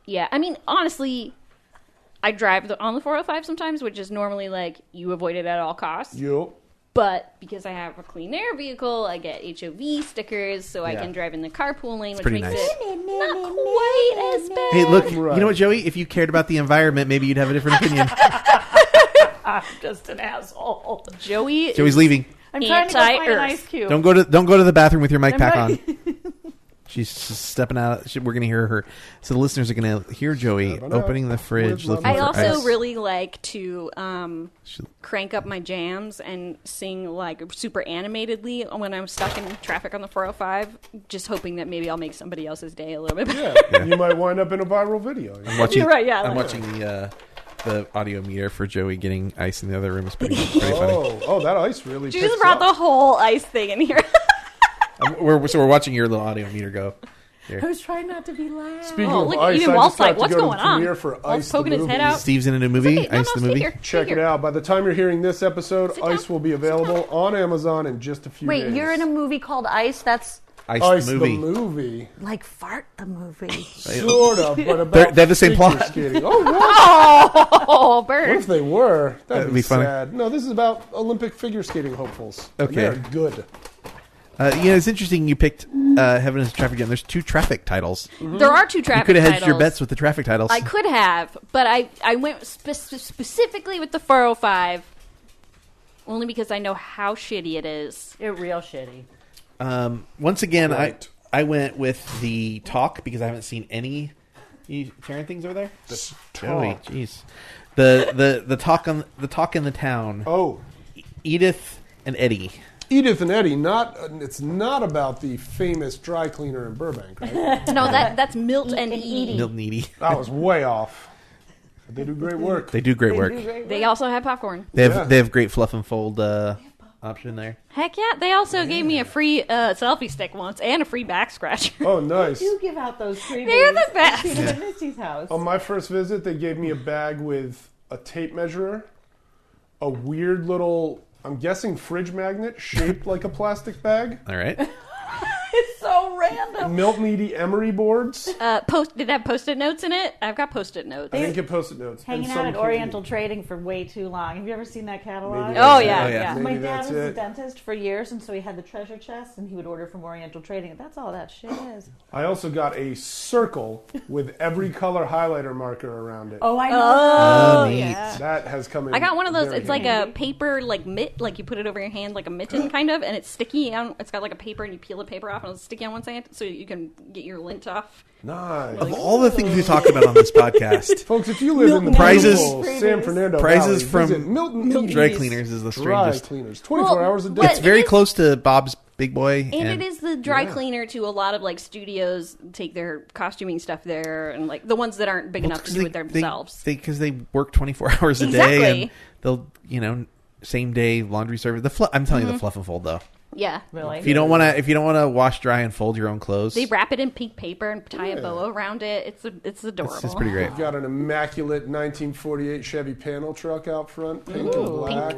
yeah, I mean, honestly, I drive on the 405 sometimes, which is normally like you avoid it at all costs. Yup. But because I have a clean air vehicle, I get HOV stickers, so I Yeah. can drive in the carpool lane, which pretty makes nice. it not quite as bad. Hey, look. Right. You know what, Joey? If you cared about the environment, maybe you'd have a different opinion. I'm just an asshole. Joey, Joey's leaving. I'm trying to go find an Anti-Earth. ice cube. Don't go to the bathroom with your mic I'm pack not- on. She's just stepping out. We're going to hear her. So the listeners are going to hear Joey Stepping opening out the fridge, with looking my I for also ice. really like to She- crank up my jams and sing like super animatedly when I'm stuck in traffic on the 405, just hoping that maybe I'll make somebody else's day a little bit better. Yeah. You might wind up in a viral video. I'm watching, You're right, yeah. I'm watching the audio meter for Joey getting ice in the other room. It's pretty funny. Oh, that ice really She picks just brought up. the whole ice thing in here. We're watching your little audio meter go. I was trying not to be loud. Speaking Oh, of look, Ice, even I Walt's just got like, to "What's go to going the on?" premiere for Walt's Ice the poking his movie. head out. Steve's in a new movie. Okay, no, Ice no, the sit movie. here. Check Sit it here. out. By the time you're hearing this episode, Sit Ice down. will be available on Amazon in just a few days. Wait, you're in a movie called Ice? That's Ice the movie. the movie. like Fart the movie. Sort of, but about They have the same figure plot. skating. Oh, what? Oh, What bird. if they were? That'd be funny. sad. No, this is about Olympic figure skating hopefuls. And Okay. They're good. It's interesting you picked Heaven is a Traffic Jam. There's 2 traffic titles. There are 2 traffic You could have hedged titles. your bets with the traffic titles. I could have, but I went specifically with the 405 only because I know how shitty it is. It's real shitty. Once again, Right. I went with the Talk because I haven't seen any. You sharing things over there? Joey, Talk. jeez. The talk in the town. Oh, Edith and Eddie. Edith and Eddie. It's not about the famous dry cleaner in Burbank, right? No, that's Milt and Edie. Milton Edie. I was way off. But they do great work. They do great work. They also have popcorn. They have Yeah. they have great fluff and fold option there. Heck yeah! They also gave me a free selfie stick once and a free back scratcher. Oh, nice. You give out those freebies. They're the best. I've seen them at Misty's house. On my first visit, they gave me a bag with a tape measure, a weird little, I'm guessing, fridge magnet shaped like a plastic bag, All right. It's so random. Milton Edie emery boards. Did it have Post-it notes in it? I've got Post-it notes. I didn't get post-it notes. Hanging and out some at candy. Oriental Trading for way too long. Have you ever seen that catalog? Maybe Oh that's yeah, Oh, yeah. yeah. Maybe My dad that's was a it. dentist for years, and so he had the treasure chest, and he would order from Oriental Trading. That's all that shit is. I also got a circle with every color highlighter marker around it. Oh, I know. Oh neat. yeah. That has come in. I got one of those. very It's like handy. a paper, like mitt, like you put it over your hand, like a mitten, kind of, and it's sticky. It's got like a paper, and you peel the paper off, and it's sticky on one side, so you can get your lint off. Nice. Of all the things we talked about on this podcast, Folks, if you live in the Prizes- beautiful San Fernando prizes Valley, from visit Milton dry Edie's cleaners is the Dry strangest. cleaners, 24 Well, hours a day. but- It's very It is- close to Bob's Big Boy, And it is the dry Yeah. cleaner to a lot of like studios take their costuming stuff there, and like the ones that aren't big enough to do it themselves. Because they work 24 hours a day, Exactly. and they'll same day laundry service. I'm telling you, the fluff and fold though. Yeah, Really? If you don't want to wash, dry, and fold your own clothes, they wrap it in pink paper and tie a bow around it. It's adorable. it's pretty great. Got an immaculate 1948 Chevy panel truck out front, pink and black.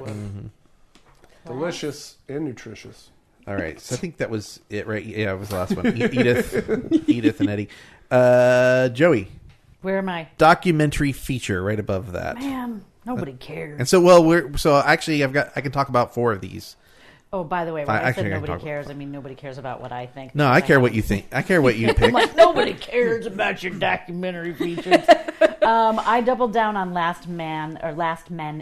Delicious and nutritious. All right, so I think that was it, right? Yeah, it was the last one. Edith and Eddie. Joey, Where am I? documentary feature right above that. Man, nobody cares. And so actually I can talk about 4 of these. Oh, by the way, when I I actually said can nobody talk- cares, I mean nobody cares about what I think. No, I care what you think. I care what you pick. Nobody cares about your documentary features. I doubled down on Last Men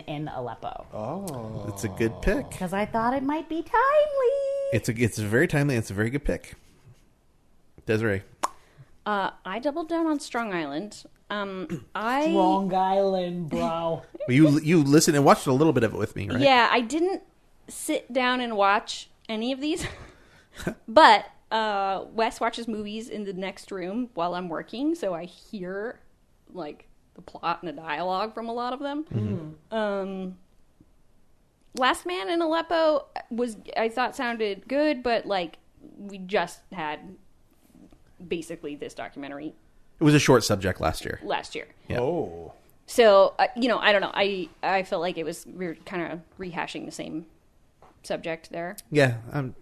in Aleppo Oh. It's a good pick. because I thought it might be timely. It's very timely. It's a very good pick. Desiree. I doubled down on Strong Island. I Long Island, bro. Well, you listened and watched a little bit of it with me, right? Yeah, I didn't sit down and watch any of these, but Wes watches movies in the next room while I'm working, so I hear like the plot and the dialogue from a lot of them. Last Man in Aleppo I thought sounded good, but like we just had basically this documentary It was a short subject last year. Yeah. Oh. So I don't know. I felt like we were kind of rehashing the same subject there. Yeah,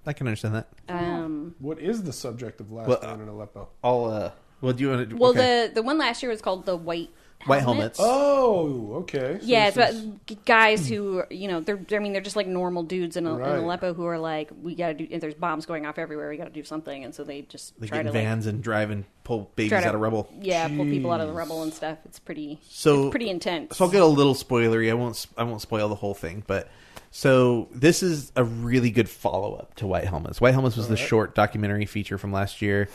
I can understand that. What is the subject of Last Well, Man in Aleppo? Well, do you want to? Well, okay. the one last year was called the White Helmets. Oh, okay. So Yeah, it's this about guys who they're just like normal dudes in Right. Aleppo who are like, we got to do. And there's bombs going off everywhere. We got to do something, and so they just They try get to in vans and drive and pull babies try to- out of rubble. pull people out of the Jeez. rubble and stuff. It's pretty intense. So I'll get a little spoilery. I won't spoil the whole thing, but so this is a really good follow up to White Helmets. White Helmets was the short documentary feature from last year.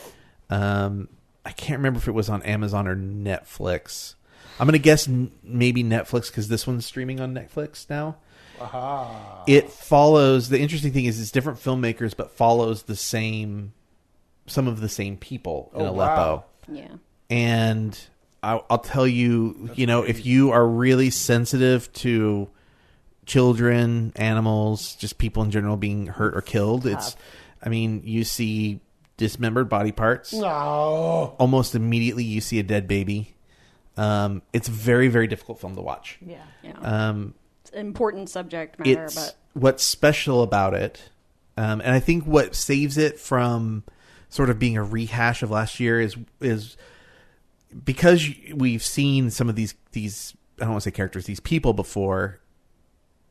I can't remember if it was on Amazon or Netflix. I'm gonna guess maybe Netflix because this one's streaming on Netflix now. Aha. It follows. The interesting thing is it's different filmmakers, but follows some of the same people in Oh, Aleppo. wow. Yeah. And I'll tell you, if you are really sensitive to children, animals, just people in general being hurt or killed, you see dismembered body parts. No. Almost immediately you see a dead baby. It's a very, very difficult film to watch. Yeah. It's an important subject matter, It's but what's special about it, and I think what saves it from sort of being a rehash of last year is because we've seen some of these I don't want to say characters, these people before.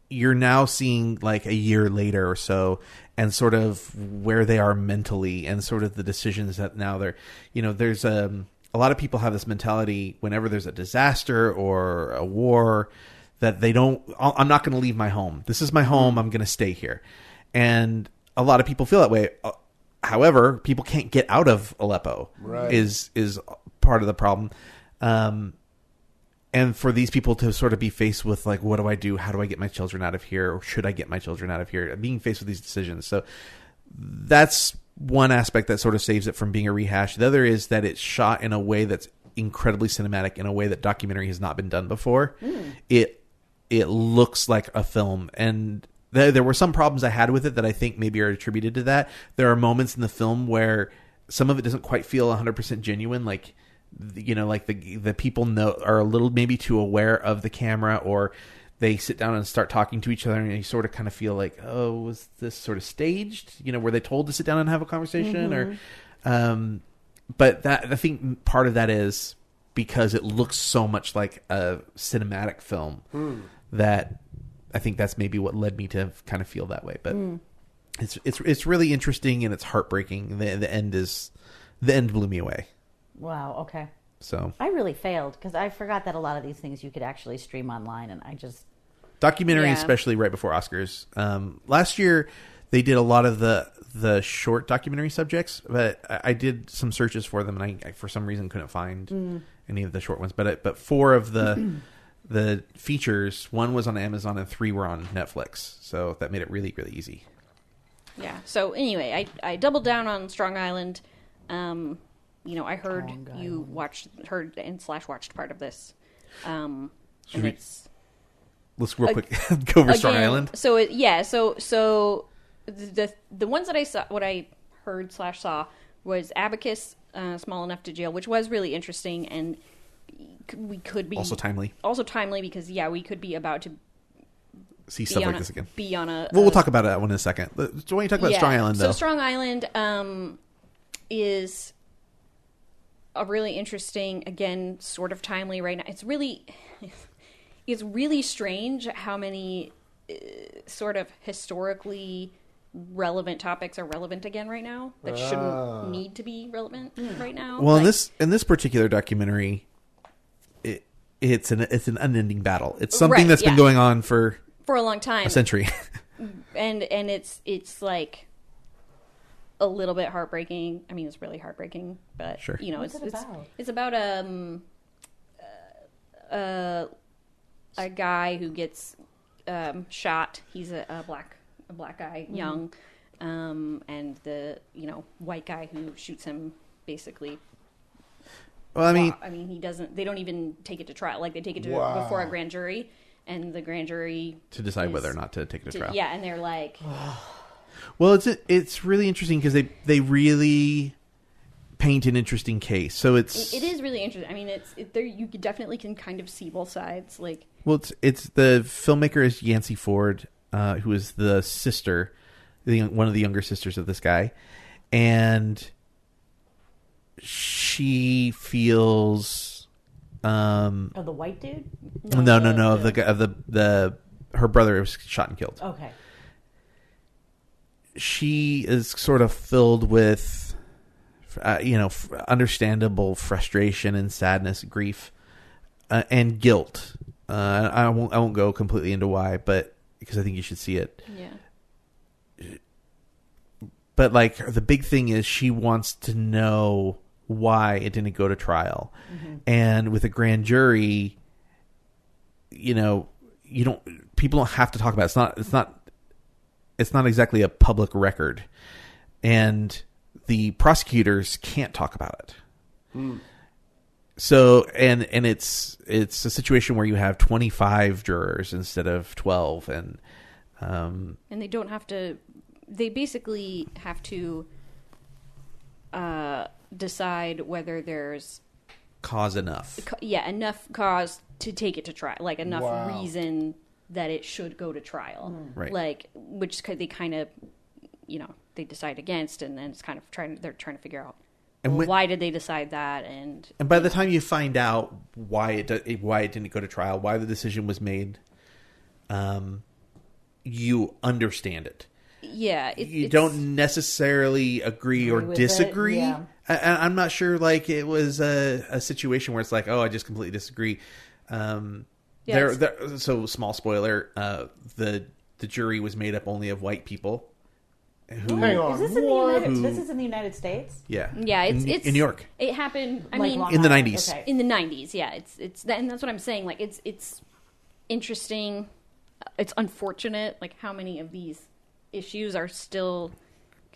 You're now seeing like a year later or so, and sort of where they are mentally, and sort of the decisions that now they're, there's a lot of people have this mentality whenever there's a disaster or a war that I'm not going to leave my home. This is my home. I'm going to stay here. And a lot of people feel that way. However, people can't get out of Aleppo is part of the problem. And for these people to sort of be faced with like, what do I do? How do I get my children out of here? Or should I get my children out of here? Being faced with these decisions. So that's one aspect that sort of saves it from being a rehash. The other is that it's shot in a way that's incredibly cinematic, in a way that documentary has not been done before. It looks like a film. And there were some problems I had with it that I think maybe are attributed to that. There are moments in the film where some of it doesn't quite feel 100% genuine. Like, like the people are a little maybe too aware of the camera, or they sit down and start talking to each other, and you sort of kind of feel like, oh, was this sort of staged? Were they told to sit down and have a conversation? Or, but that, I think part of that is because it looks so much like a cinematic film that I think that's maybe what led me to kind of feel that way. But it's really interesting, and it's heartbreaking. The end blew me away. Wow. Okay. So I really failed because I forgot that a lot of these things you could actually stream online, and I just documentary, especially right before Oscars. Last year they did a lot of the short documentary subjects, but I did some searches for them, and I for some reason couldn't find any of the short ones. But 4 of the features, 1 was on Amazon and 3 were on Netflix, so that made it really, really easy. yeah. So anyway, I doubled down on Strong Island. I heard you heard and / watched part of this. And it's let's real quick go over Strong Island. So so the ones that I saw, what I heard / saw was Abacus, Small Enough to Jail, which was really interesting, and we could be also timely because we could be about to see stuff like this again. Be on a we'll talk about that one in a second. So why don't you talk about Strong Island, though? So Strong Island is a really interesting, again, sort of timely right now. It's really strange how many sort of historically relevant topics are relevant again right now that shouldn't need to be relevant right now. Well, in this particular documentary, it's an unending battle. It's something that's been going on for a long time, a century, and it's like a little bit heartbreaking. I mean, it's really heartbreaking, but sure. It's about a guy who gets shot. He's a black guy, young, and the white guy who shoots him basically. Well, I mean, he doesn't. They don't even take it to trial. Like, they take it to before a grand jury, and the grand jury to decide whether or not to take it to trial. Yeah, and they're like. Well, it's really interesting because they really paint an interesting case. So it is really interesting. I mean, you definitely can kind of see both sides. Like, well, it's the filmmaker is Yancey Ford, who is the sister, one of the younger sisters of this guy, and she feels the white dude. No. Of the her brother was shot and killed. Okay. She is sort of filled with, understandable frustration and sadness, grief, and guilt. I won't go completely into why, but because I think you should see it. Yeah. But like the big thing is she wants to know why it didn't go to trial, and with a grand jury, people don't have to talk about it. It's not exactly a public record, and the prosecutors can't talk about it. So, and it's a situation where you have 25 jurors instead of 12, and they don't have to. They basically have to decide whether there's Cause enough. enough cause to take it to trial, like enough Wow. reason that it should go to trial, Right. like which they kind of, they decide against, and then it's kind of they're trying to figure out And when- why did they decide that, and by the time you find out why it didn't go to trial, why the decision was made, you understand it. yeah, You don't necessarily agree or with it, disagree. yeah. I'm not sure. Like it was a situation where it's like, oh, I just completely disagree. So small spoiler. The jury was made up only of white people. Who? Hang on. Is this in the what? United? This is in the United States. Yeah. Yeah, it's in New York. It happened. I Like mean, Long in the Island? 90s. Okay. in the 90s. Yeah, it's that, and that's what I'm saying. Like it's interesting. It's unfortunate, like how many of these issues are still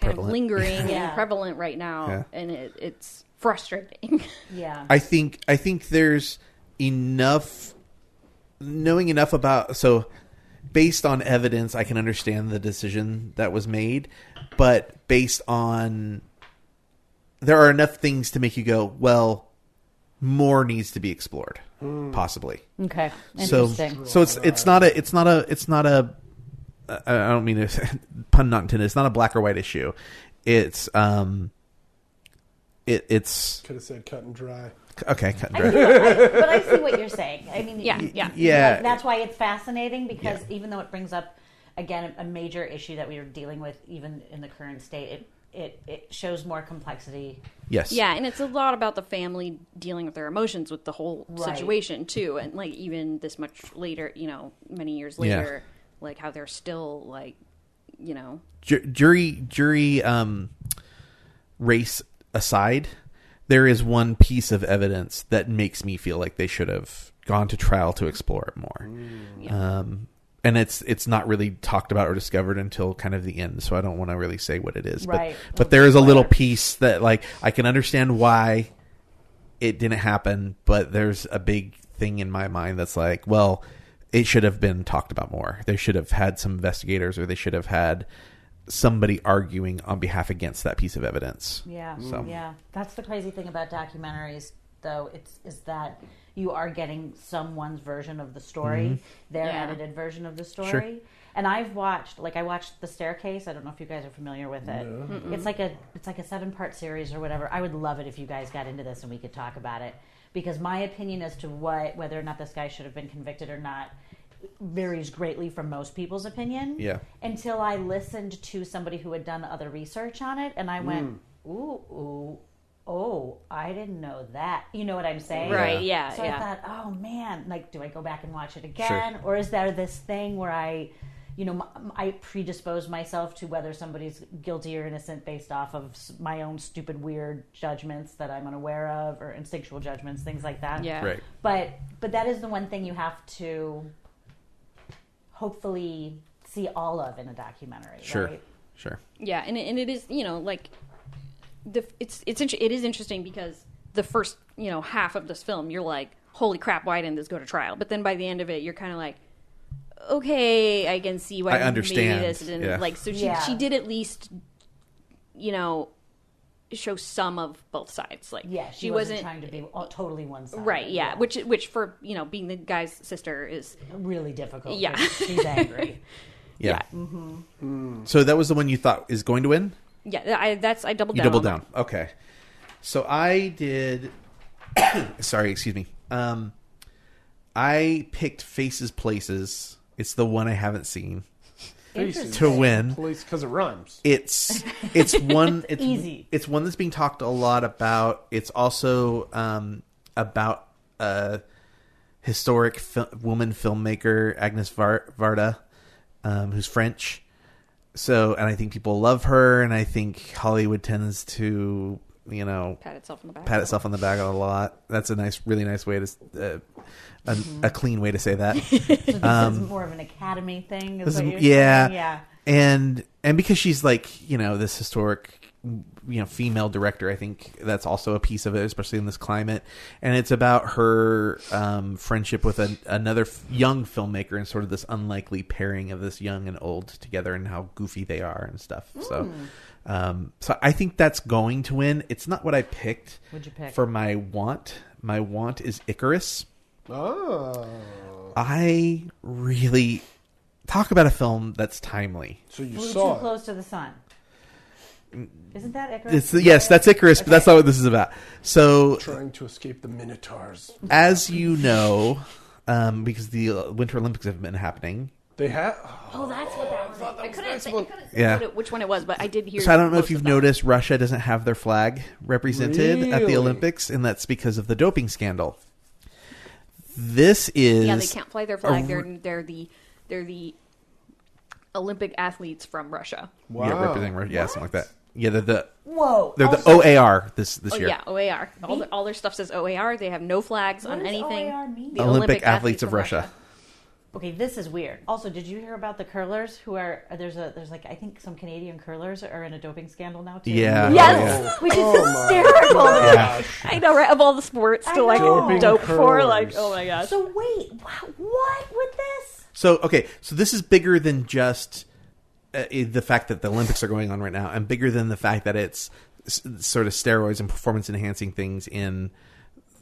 kind Prevalent. of lingering Yeah. and prevalent right now, Yeah. and it's frustrating. Yeah. I think there's enough knowing enough about based on evidence I can understand the decision that was made, but based on there are enough things to make you go, well, more needs to be explored, possibly. Okay. So Interesting. it's not a I don't mean to pun not intended. It's not a black or white issue. It's it's Could have said cut and dry. okay. Cut and I dry. see but I see what you're saying. I mean, Yeah. Yeah. That's why it's fascinating because Yeah. even though it brings up again a major issue that we are dealing with, even in the current state, it shows more complexity. Yes. Yeah, and it's a lot about the family dealing with their emotions with the whole Right. situation too, and like even this much later, many years Yeah. later, like how they're still like, Jury race aside, there is one piece of evidence that makes me feel like they should have gone to trial to explore it more. And it's not really talked about or discovered until kind of the end, so I don't want to really say what it is. Right. But there is a little piece that like I can understand why it didn't happen, but there's a big thing in my mind that's like, well, it should have been talked about more. They should have had some investigators, or they should have had somebody arguing on behalf against that piece of evidence. Yeah, So- yeah. That's the crazy thing about documentaries, though. Is that you are getting someone's version of the story, their Yeah. edited version of the story. Sure. And I watched The Staircase. I don't know if you guys are familiar with it. It's like a 7-part series or whatever. I would love it if you guys got into this and we could talk about it, because my opinion as to whether or not this guy should have been convicted or not varies greatly from most people's opinion. Yeah. Until I listened to somebody who had done other research on it, and I went, ooh, oh, I didn't know that. You know what I'm saying? right, yeah, So yeah. I thought, oh man, like, do I go back and watch it again, or is there this thing where I predispose myself to whether somebody's guilty or innocent based off of my own stupid, weird judgments that I'm unaware of, or instinctual judgments, things like that. Yeah. Right. But that is the one thing you have to hopefully see all of in a documentary. Sure. Right? Yeah, and it is, like it is interesting because the first half of this film you're like, holy crap, why didn't this go to trial? But then by the end of it you're kind of like, okay, I can see why I understand. maybe this didn't Yeah. like. So she did at least show some of both sides. Like Yeah, she wasn't trying to be totally one side. right. Yeah, which for for being the guy's sister is really difficult. Yeah. 'cause she's angry. Yeah. So that was the one you thought is going to win? yeah. I doubled You down. doubled on down. Okay. So I did. Sorry, excuse me. I picked Faces Places. It's the one I haven't seen Interesting. to win. Police, because it rhymes. It's one. It's Easy. It's one that's being talked a lot about. It's also about historic woman filmmaker Agnes Varda, who's French. So, and I think people love her, and I think Hollywood tends to, Pat itself on the back. pat itself on the back a lot. That's a really nice way to, a clean way to say that. So this is more of an academy thing. Is what you're yeah, saying? Yeah. and because she's like this historic female director, I think that's also a piece of it, especially in this climate. And it's about her friendship with another young filmmaker and sort of this unlikely pairing of this young and old together and how goofy they are and stuff. So So I think that's going to win. It's not what I picked. What'd you pick? For my want? My want is Icarus. Oh. I really talk about a film that's timely. So you Flew saw too it. close to the sun. Isn't that Icarus? Yes, that's Icarus, but that's not what this is about. So, Trying to escape the Minotaurs. as you know, because the Winter Olympics have been happening. They have. Oh, that's what that was. I couldn't say Yeah. which one it was, but I did hear. So I don't know most if you've of that. noticed Russia doesn't have their flag represented at the Really? Olympics, and that's because of the doping scandal. This is Yeah, they can't fly their flag. They're the Olympic athletes from Russia. Wow. Yeah, representing Russia. Yeah, something like that. Yeah, they're Whoa. the Also, OAR this Oh year. yeah, OAR. All their stuff says OAR. They have no flags What on does anything. OAR mean? The Olympic Athletes of from Russia. Okay, this is weird. Also, did you hear about the curlers who are there's like I think some Canadian curlers are in a doping scandal now too. Yeah. Yes, Oh, which is Oh, my hysterical. Yeah. I know, right? Of all the sports I to like know. dope for, Curlers. like, oh my gosh. So wait, what with this? So this is bigger than just the fact that the Olympics are going on right now, and bigger than the fact that it's sort of steroids and performance enhancing things in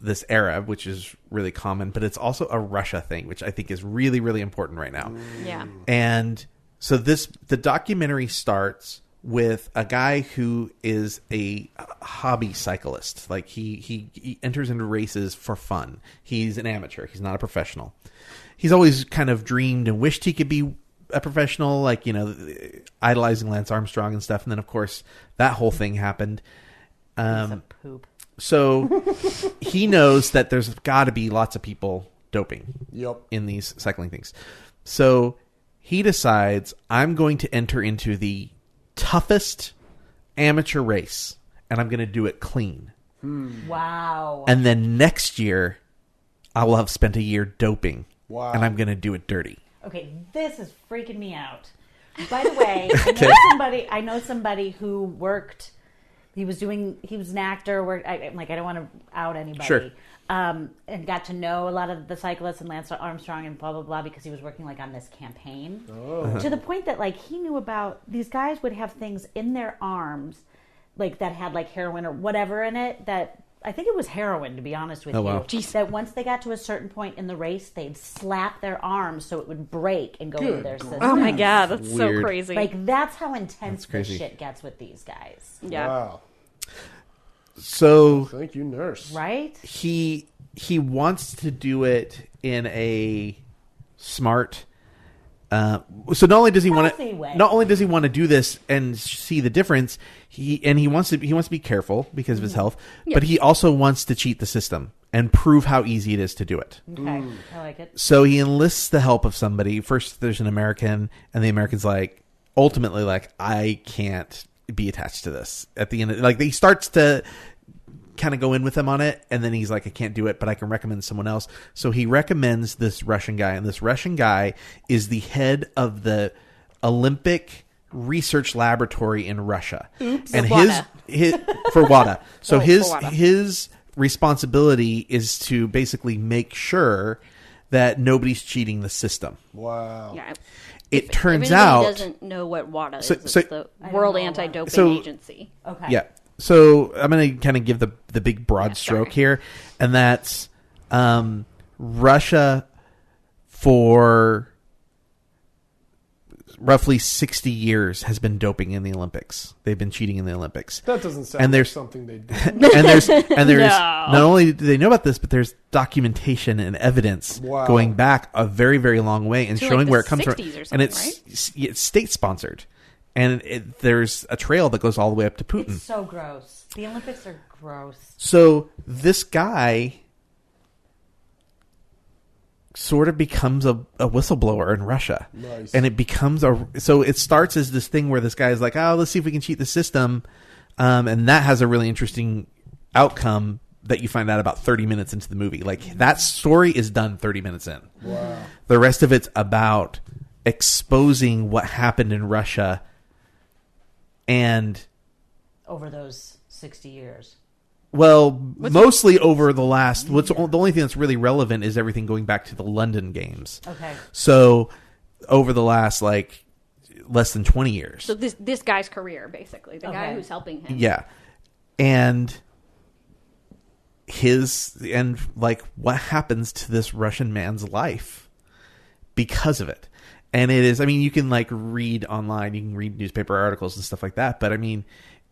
this era, which is really common, but it's also a Russia thing, which I think is really, really important right now. Yeah. And so the documentary starts with a guy who is a hobby cyclist. Like he enters into races for fun. He's an amateur. He's not a professional. He's always kind of dreamed and wished he could be a professional, like, idolizing Lance Armstrong and stuff. And then, of course, that whole thing happened. Piece of poop. So he knows that there's got to be lots of people doping Yep. in these cycling things. So he decides, I'm going to enter into the toughest amateur race, and I'm going to do it clean. Wow. And then next year, I will have spent a year doping, Wow. and I'm going to do it dirty. Okay, this is freaking me out. By the way, I know somebody who worked. He was an actor. I don't want to out anybody. Sure. And got to know a lot of the cyclists and Lance Armstrong and blah blah blah because he was working like on this campaign. Oh. To the point that like he knew about these guys would have things in their arms, like that had like heroin or whatever in it. That I think it was heroin, to be honest with Oh, you. wow. Jeez. That once they got to a certain point in the race, they'd slap their arms so it would break and go into Good their system. Oh my god, that's so Weird. crazy. Like that's how intense That's this crazy. shit gets with these guys, yeah. Wow. So Thank you, nurse. right? he wants to do it in a smart. So not only does he want Healthy way. to, not only does he want to do this and see the difference, he wants to be careful because of his health, but he also wants to cheat the system and prove how easy it is to do it. Okay, I like it. So he enlists the help of somebody. First, there's an American, and the American's like, ultimately, like, I can't be attached to this. At the end, like, he starts to kind of go in with him on it, and then he's like, I can't do it, but I can recommend someone else. So he recommends this Russian guy, and this Russian guy is the head of the Olympic research laboratory in Russia. Oops. And For his for WADA. So Oh, his for WADA. his responsibility is to basically make sure that nobody's cheating the system. Wow. Yeah. It turns if anybody out, doesn't know what WADA So- is, it's so- the I don't World know Anti-Doping So- Agency. Okay. yeah. So I'm going to kind of give the big broad stroke sorry. here, and that's Russia for roughly 60 years has been doping in the Olympics. They've been cheating in the Olympics. That doesn't sound And like there's- something they do. and there's No. not only do they know about this, but there's documentation and evidence Wow. going back a very, very long way and To, like, showing the where it comes 60s from. or And something, it's state sponsored, and there's a trail that goes all the way up to Putin. It's so gross. The Olympics are gross. So this guy sort of becomes a whistleblower in Russia. Nice. And it becomes so it starts as this thing where this guy is like, oh, let's see if we can cheat the system. And that has a really interesting outcome that you find out about 30 minutes into the movie. Like, that story is done 30 minutes in. Wow. The rest of it's about exposing what happened in Russia and, Over those 60 years. well, mostly over the last... the only thing that's really relevant is everything going back to the London Games. Okay. So over the last, like less than 20 years. So this guy's career, basically, the guy Okay. who's helping him. Yeah. And what happens to this Russian man's life because of it. And it is, I mean, you can like read online, you can read newspaper articles and stuff like that, but I mean,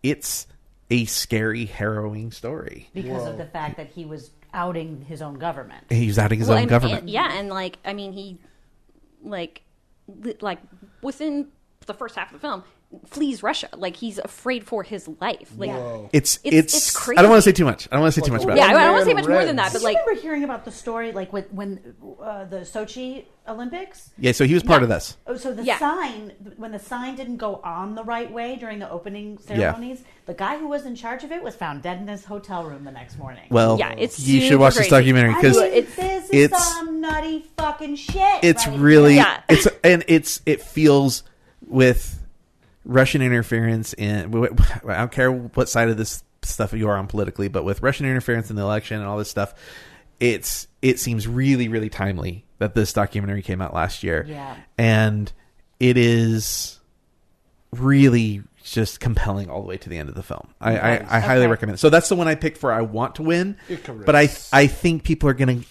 it's a scary, harrowing story. Because of the fact that he was outing his own government. He's outing his own government. And like, I mean, he like within the first half of the film flees Russia. Like, he's afraid for his life. Like, Whoa. It's crazy. I don't want to say too much. I don't want to say too much about yeah, it. I don't want to say much more Reds. than that, but I like, remember hearing about the story, like when the Sochi Olympics. Yeah, so he was part of this. Oh, so the Yeah. sign, when the sign didn't go on the right way during the opening ceremonies, the guy who was in charge of it was found dead in his hotel room the next morning. Well, Yeah, it's you should super watch this crazy. documentary I because mean, this is it's- some nutty fucking shit. it's right really here. Yeah. it feels with Russian interference in, I don't care what side of this stuff you are on politically, but with Russian interference in the election and all this stuff, it seems really, really timely that this documentary came out last year. Yeah. And it is really just compelling all the way to the end of the film. I highly Okay. recommend it. So that's the one I picked for I want to win. Icarus. But I think I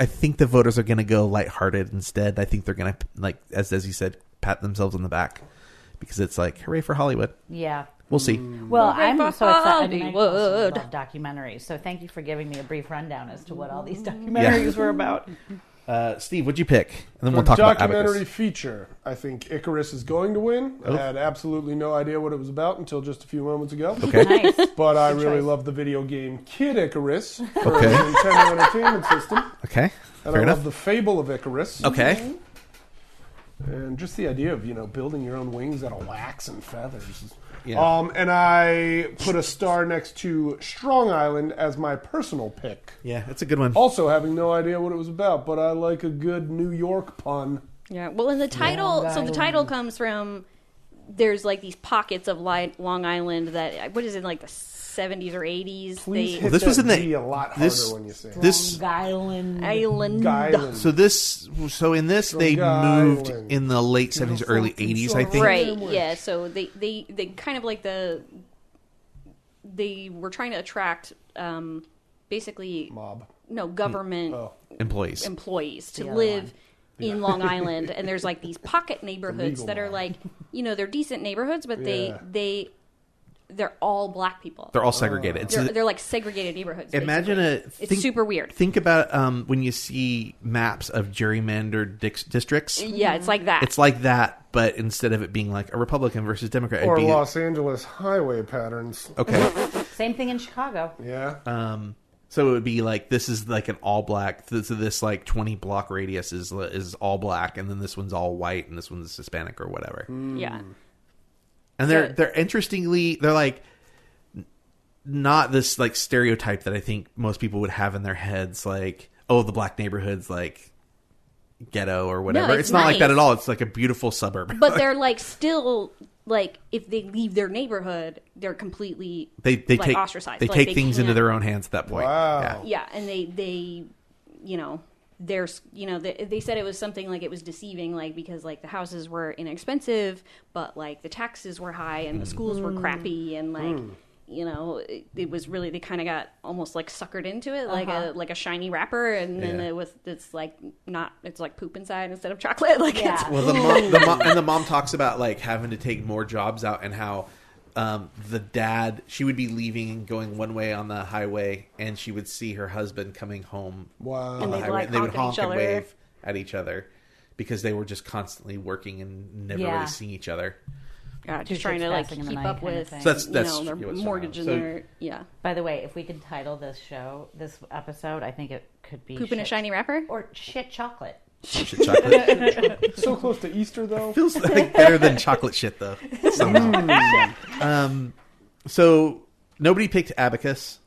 think the voters are gonna go lighthearted instead. I think they're gonna, like as you said, pat themselves on the back because it's like, hooray for Hollywood. Yeah. We'll see. Well, Hooray I'm for so excited. I mean, I also Hollywood. love documentaries, so thank you for giving me a brief rundown as to what all these documentaries were about. Steve, what'd you pick? And then For we'll talk about documentary Abacus. feature, I think Icarus is going to win. I had absolutely no idea what it was about until just a few moments ago. Okay. Nice. But I Good really choice. love the video game Kid Icarus for Okay. the Nintendo Entertainment System. Okay. And Fair I enough. love the Fable of Icarus. Okay. And just the idea of, building your own wings out of wax and feathers. Yeah. And I put a star next to Strong Island as my personal pick. Yeah, it's a good one. Also having no idea what it was about, but I like a good New York pun. yeah. Well, in the title, so the title comes from there's like these pockets of Long Island that what is it, like the 70s or 80s? Please They hit this was that in the- G a lot harder this- when you say it. This Island. island. Guiland. So in this they Long moved Island. in the late 70s, early 80s, I think. Right, Sandwich. yeah. So they kind of like they were trying to attract basically Mob. government Oh. Employees. employees to The other live one. in Long Island, and there's like these pocket neighborhoods legal that are one. like, they're decent neighborhoods, but Yeah. they're all black people. They're all segregated. It's They're like segregated neighborhoods. imagine basically. It's super weird. Think about when you see maps of gerrymandered districts. Yeah, it's like that. It's like that, but instead of it being like a Republican versus Democrat, it'd Or be Los Angeles highway patterns. okay. Same thing in Chicago. Yeah. So it would be like this is like an all black. So this like 20 block radius is all black, and then this one's all white, and this one's Hispanic or whatever. yeah. And they're interestingly they're like not this like stereotype that I think most people would have in their heads, like, oh, the black neighborhood's like ghetto or whatever. it's It's not like nice. that at all. It's like a beautiful suburb. But they're like still like if they leave their neighborhood, they're completely they like, take ostracized. They Like, take they things into can't- their own hands at that point. Wow. Yeah, and they there's they said it was something like it was deceiving, like because like the houses were inexpensive, but like the taxes were high and the schools were crappy, and like it was really, they kind of got almost like suckered into it, like a shiny wrapper, and then Yeah. it's like poop inside instead of chocolate. Like Yeah. it's, Well, the mom talks about like having to take more jobs out and how the dad, she would be leaving and going one way on the highway, and she would see her husband coming home Wow. on And the they'd, highway. like, And they would honk honk at and each other. wave at each other because they were just constantly working and never Yeah. really seeing each other. just Two trying to ships like passing in the keep night up kind of with thing. So that's their what's mortgage and going on. their By the way, if we could title this episode, I think it could be poop in a shit- shiny wrapper. or shit chocolate. Shit chocolate. So close to Easter, though. Feels like better than chocolate shit though. Somehow. So nobody picked Abacus.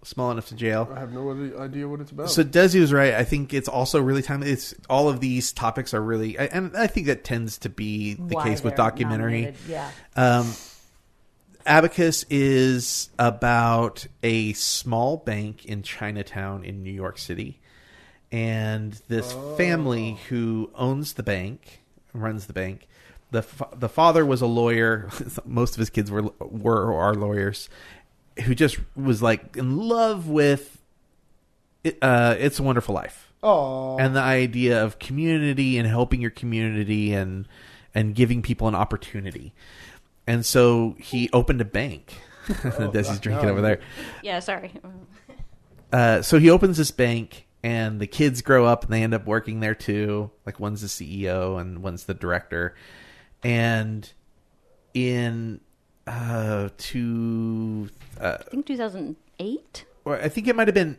Small enough to jail. I have no idea what it's about. So Desi was right. I think it's also really timely. It's all of these topics are really, and I think that tends to be the Why case with they're documentary. nominated. Yeah. Abacus is about a small bank in Chinatown in New York City, and this family who owns the bank, runs the bank, the father was a lawyer. Most of his kids were or are lawyers, who just was like in love with It's a Wonderful Life. Oh, And the idea of community and helping your community and giving people an opportunity. And so he opened a bank. Desi's drinking over there. Yeah, sorry. So he opens this bank, and the kids grow up and they end up working there too. Like one's the CEO and one's the director. And in I think 2008. Or I think it might have been.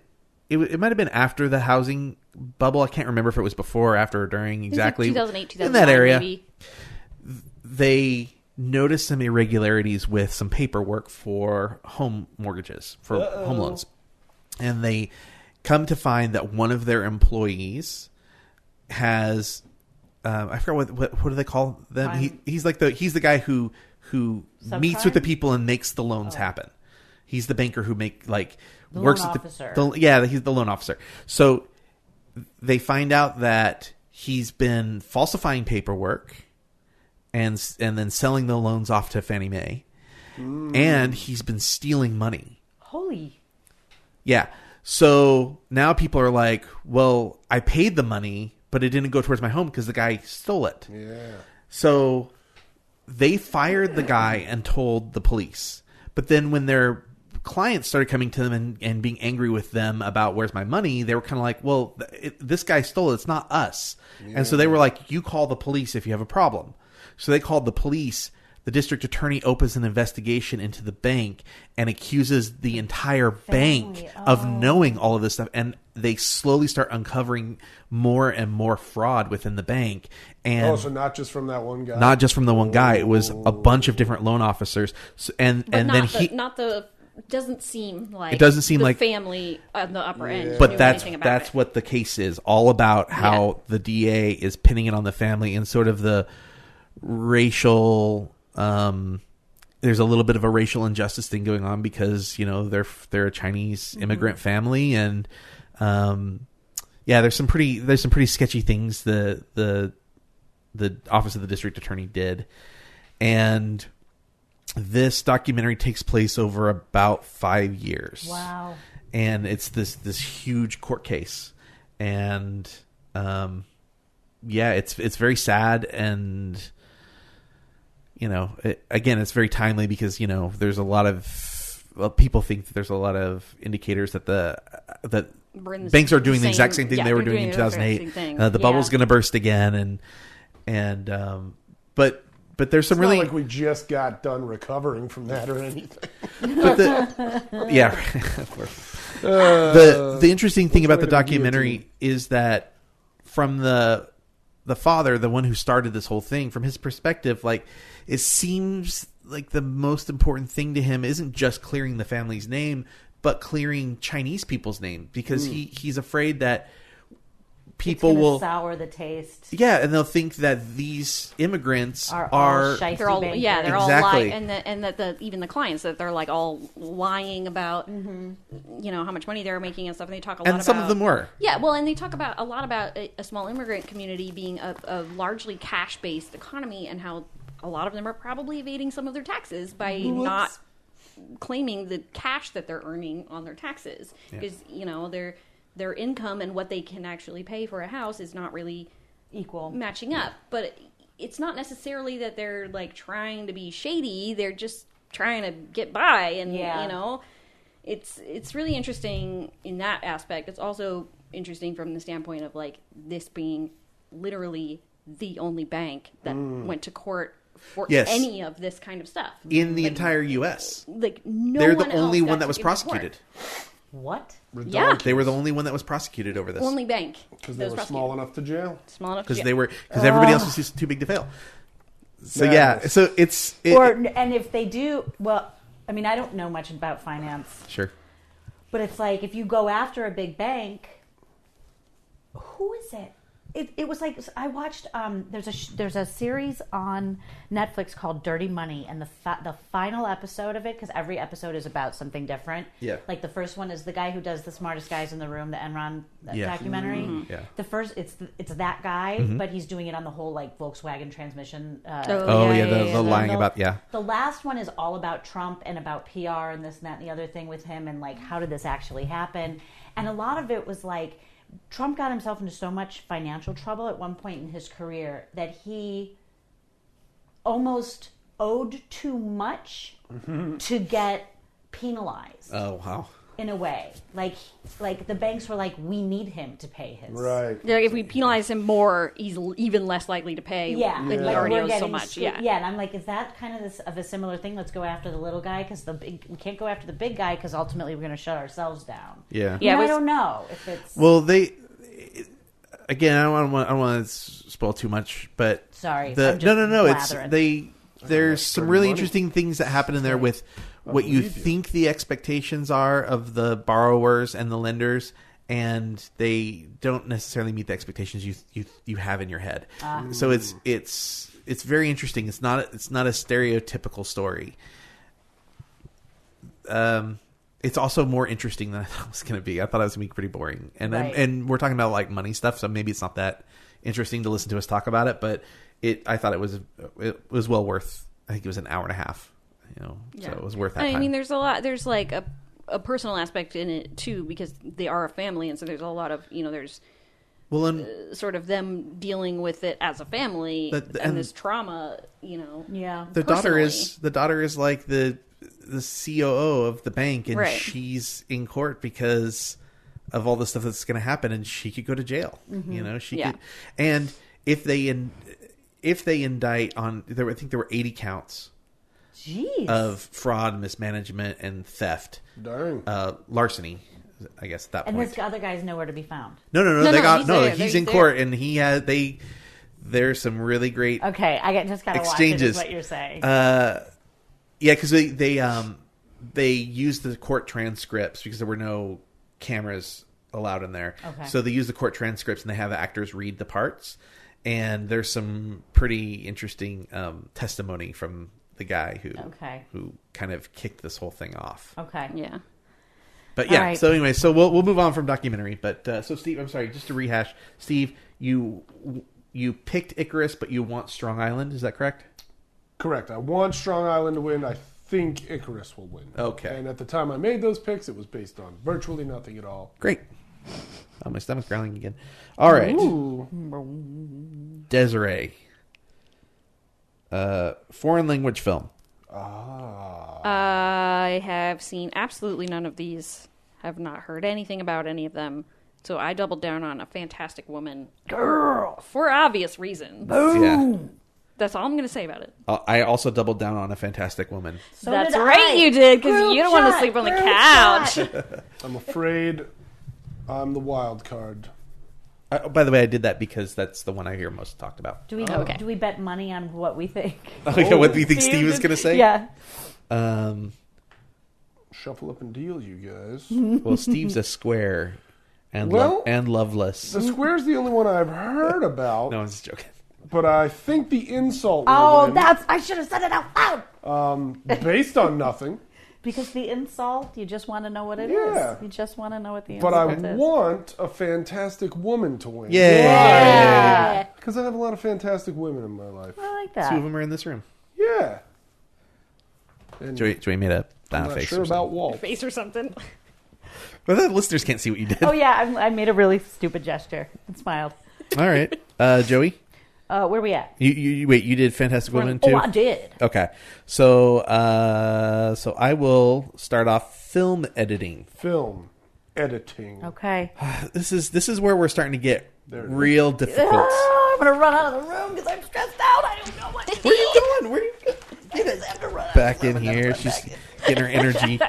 It might have been after the housing bubble. I can't remember if it was before, or after, or during exactly. 2008, 2009, in that area. Maybe. They noticed some irregularities with some paperwork for home mortgages, for home loans. And they come to find that one of their employees has, I forgot what do they call them? He's the guy who meets with the people and makes the loans happen. He's the banker who works at he's the loan officer. So they find out that he's been falsifying paperwork and then selling the loans off to Fannie Mae, and he's been stealing money. Holy. Yeah. So now people are like, well, I paid the money, but it didn't go towards my home because the guy stole it. yeah. So they fired the guy and told the police. But then when their clients started coming to them and being angry with them about where's my money, they were kind of like, well, this guy stole it. It's not us. Yeah. And so they were like, you call the police if you have a problem. So they called the police. The district attorney opens an investigation into the bank and accuses the entire bank of knowing all of this stuff. And they slowly start uncovering more and more fraud within the bank. And so not just from that one guy? Not just from the one guy. It was a bunch of different loan officers. So, Doesn't seem like the family on the upper end. But that's what the case is all about. How the DA is pinning it on the family and sort of the racial. There's a little bit of a racial injustice thing going on because they're a Chinese immigrant family, and there's some pretty sketchy things the office of the district attorney did, and this documentary takes place over about 5 years. Wow. And it's this huge court case, and it's very sad, and it's very timely because there's a lot of people think that there's a lot of indicators that that banks are doing the exact same thing they were doing in 2008. The bubble's going to burst again, but there's some it's really not like we just got done recovering from that or anything. But of course. The interesting thing about the documentary is that from the father, the one who started this whole thing, from his perspective, like it seems like the most important thing to him isn't just clearing the family's name, but clearing Chinese people's name, because he's afraid that people will sour the taste. Yeah, and they'll think that these immigrants are they're all exactly. all lying, and that even the clients, that they're like all lying about how much money they're making and stuff. And they talk a lot about, and some of them were. Yeah, well, and they talk about a lot about a small immigrant community being a largely cash based economy, and how a lot of them are probably evading some of their taxes by not claiming the cash that they're earning on their taxes, because their income and what they can actually pay for a house is not really equal, matching up. But it's not necessarily that they're like trying to be shady. They're just trying to get by, and it's really interesting in that aspect. It's also interesting from the standpoint of like this being literally the only bank that went to court for any of this kind of stuff in the entire U.S. Like they're the only one that was prosecuted. What? Yeah, they were the only one that was prosecuted over this. Only bank because they were small enough to jail. Small enough because to they were everybody else was just too big to fail. So so and if they do, well, I mean, I don't know much about finance. Sure, but it's like if you go after a big bank, who is it? It was like I watched. There's a series on Netflix called Dirty Money, and the final episode of it, because every episode is about something different. Yeah. Like the first one is the guy who does The Smartest Guys in the Room, the Enron documentary. Yeah. The first it's that guy, but he's doing it on the whole like Volkswagen transmission. The lying about The last one is all about Trump and about PR and this and that and the other thing with him and like how did this actually happen? And a lot of it was like. Trump got himself into so much financial trouble at one point in his career that he almost owed too much to get penalized. Oh, wow. In a way. Like the banks were like, we need him to pay his. Right. Like if we penalize him more, he's even less likely to pay. Yeah. Like he Like already we're owes so getting much. Yeah, and I'm like, is that kind of a similar thing? Let's go after the little guy because we can't go after the big guy because ultimately we're going to shut ourselves down. Yeah. Yeah, I don't know if it's. Well, again, I don't want to spoil too much, but Sorry. I'm just no. blathering. There's some really interesting things that happen in there with what you think the expectations are of the borrowers and the lenders, and they don't necessarily meet the expectations you have in your head. So it's very interesting. It's not a stereotypical story. It's also more interesting than I thought it was going to be. I thought it was going to be pretty boring, and Right. and we're talking about like money stuff, so maybe it's not that interesting to listen to us talk about it. But I thought it was well worth. I think it was an hour and a half. So it was worth that time. I mean, there's a lot. There's like a personal aspect in it too because they are a family, and so there's a lot of there's sort of them dealing with it as a family and this trauma. Yeah. The daughter is like the COO of the bank, and Right. she's in court because of all the stuff that's going to happen, and she could go to jail. She could. And if they indict on, I think there were 80 counts. Jeez. Of fraud, mismanagement, and theft. Darn. Larceny, I guess at that And point. this other guy's nowhere to be found. No. He's in there. court, and there's some really great Okay, I just gotta watch it. exchanges. Is what you're saying? Yeah, because they used the court transcripts because there were no cameras allowed in there. Okay. So they use the court transcripts and they have the actors read the parts. And there's some pretty interesting testimony from the guy who kind of kicked this whole thing off. Okay. Yeah. But yeah, right. so anyway, so we'll move on from documentary. But so Steve, I'm sorry, just to rehash, Steve, you picked Icarus, but you want Strong Island. Is that correct? Correct. I want Strong Island to win. I think Icarus will win. Okay. And at the time I made those picks, it was based on virtually nothing at all. Great. Oh, my stomach's growling again. All right. Ooh. Desiree. Foreign language film. I have seen absolutely none of these. Have not heard anything about any of them. So I doubled down on A Fantastic Woman. Girl! For obvious reasons. Yeah. That's all I'm going to say about it. I also doubled down on A Fantastic Woman. So That's did right, I. you did, because Group you don't want to shot, sleep on the group couch. shot. I'm afraid I'm the wild card. By the way, I did that because that's the one I hear most talked about. Do we Okay. do we bet money on what we think? Oh, yeah, what do you think Steve is going to say? Yeah. Shuffle up and deal, you guys. Well, Steve's a square and and loveless. The square's the only one I've heard about, No, I'm just joking. but I think the insult will Oh, win, I should have said it out loud. based on nothing. Because the insult, you just want to know what it is. Yeah. You just want to know what the But insult I is. want A Fantastic Woman to win. Yeah. Because I have a lot of fantastic women in my life. I like Two of that. them are in this room. Yeah. And Joey made a I'm not face. sure or something. about Walt. Face or something. But the listeners can't see what you did. Oh, yeah, I made a really stupid gesture and smiled. All right. Joey, Where we at? you wait. You did Fantastic Woman too. Oh, I did. Okay. So I will start off film editing. Film editing. Okay. This is where we're starting to get There it is. real difficult. Oh, I'm going to run out of the room because I'm stressed out. I don't know what to do. Where are you going? Where are you going? I just have to run. Back in here. She's getting her energy.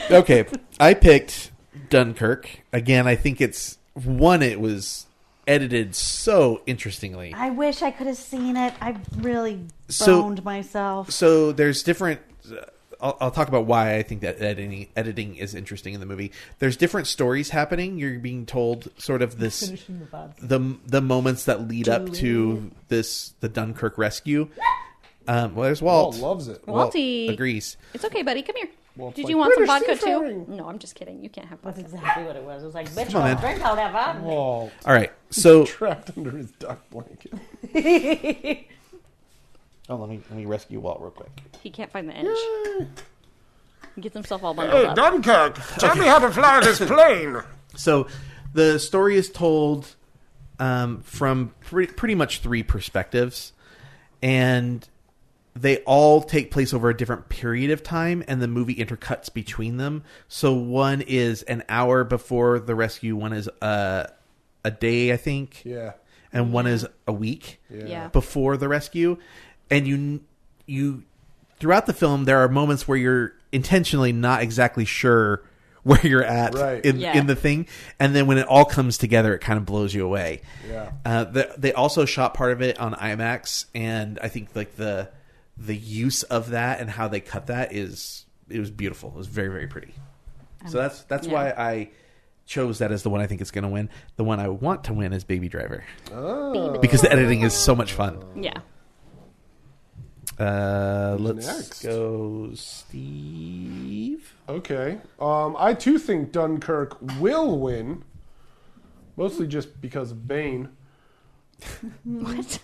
Okay. I picked Dunkirk. Again, I think it was edited so interestingly. I wish I could have seen it. I really So- boned myself. So there's different I'll talk about why I think that editing is interesting in the movie. There's different stories happening. You're being told sort of this the moments that lead up to the Dunkirk rescue. Well, there's Walt. Walt loves it. Walt Walty agrees. It's okay, buddy. Come here. Walt's Did like, you want some "British vodka too? seafaring." No, I'm just kidding. You can't have That's vodka. exactly what it was. It was like, bitch, Come on, I'll man. drink all that vodka. Walt All right, so trapped under his duck blanket. let me rescue Walt real quick. He can't find the edge. He gets himself all bundled Hey, up. Dunkirk, tell me how to fly this plane. So the story is told from pretty much three perspectives, and they all take place over a different period of time, and the movie intercuts between them. So one is an hour before the rescue, one is a day, I think, Yeah. and one is a week Yeah. before the rescue. And you throughout the film, there are moments where you're intentionally not exactly sure where you're at Right. in the thing, and then when it all comes together, it kind of blows you away. Yeah. They also shot part of it on IMAX, and I think like the use of that and how they cut that it was beautiful. It was very, very pretty. So that's why I chose that as the one I think is going to win. The one I want to win is Baby Driver, because the editing is so much fun. Yeah. Let's next? go, Steve. Okay. I too think Dunkirk will win, mostly just because of Bane. What?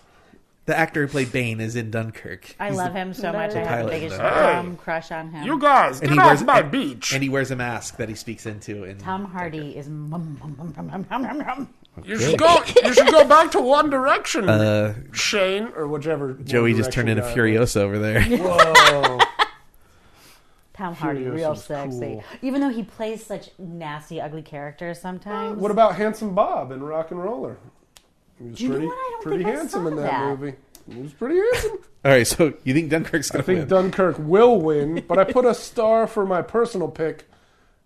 The actor who played Bane is in Dunkirk. I love him so much. I have the pilot biggest in that. dumb crush on him. You guys, And get he off wears my beach. and he wears a mask that he speaks into. In Tom Hardy is You should go back to One Direction, Shane, or whichever. Joey One just turned into Direction guy Furiosa over there. was. Whoa. Tom Hardy, Furiosa's real sexy. cool. Even though he plays such nasty, ugly characters sometimes. What about Handsome Bob in Rock and Roller? He was You know pretty, what? I don't pretty think I handsome saw in that, that. movie. He was pretty handsome. All right, so you think Dunkirk's I going to think win? Dunkirk will win, but I put a star for my personal pick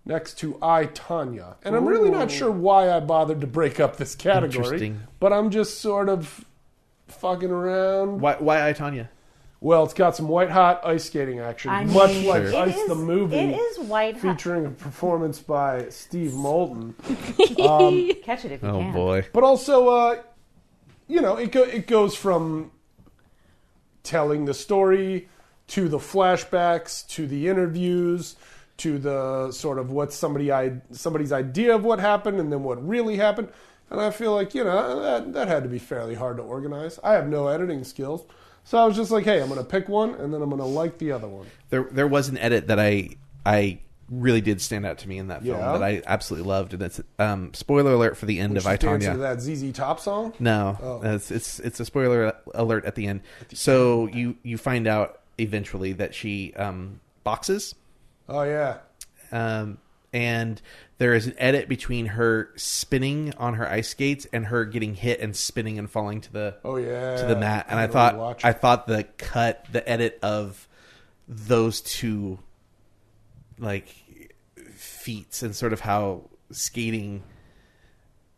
next to I, Tanya. And I'm really not sure why I bothered to break up this category, Interesting. but I'm just sort of fucking around. Why I, Tanya? Well, it's got some white-hot ice skating action, I much mean, like it Ice is- the Movie, It is white hot. featuring a performance by Steve Moulton. Catch it if you Oh can. boy. But also, it goes from telling the story to the flashbacks to the interviews to the sort of what somebody's idea of what happened and then what really happened. And I feel like that had to be fairly hard to organize. I have no editing skills, so I was just like, hey, I'm going to pick one and then I'm going to like the other one. There was an edit that I really did stand out to me in that film Yeah? that I absolutely loved, and it's spoiler alert for the end of I, Just dance Tanya. to that ZZ Top song. No, Oh. it's a spoiler alert at the end. So you find out eventually that she boxes, Oh yeah, and there is an edit between her spinning on her ice skates and her getting hit and spinning and falling to the oh yeah, to the mat. And I gotta watch it. thought the edit of those two like feats and sort of how skating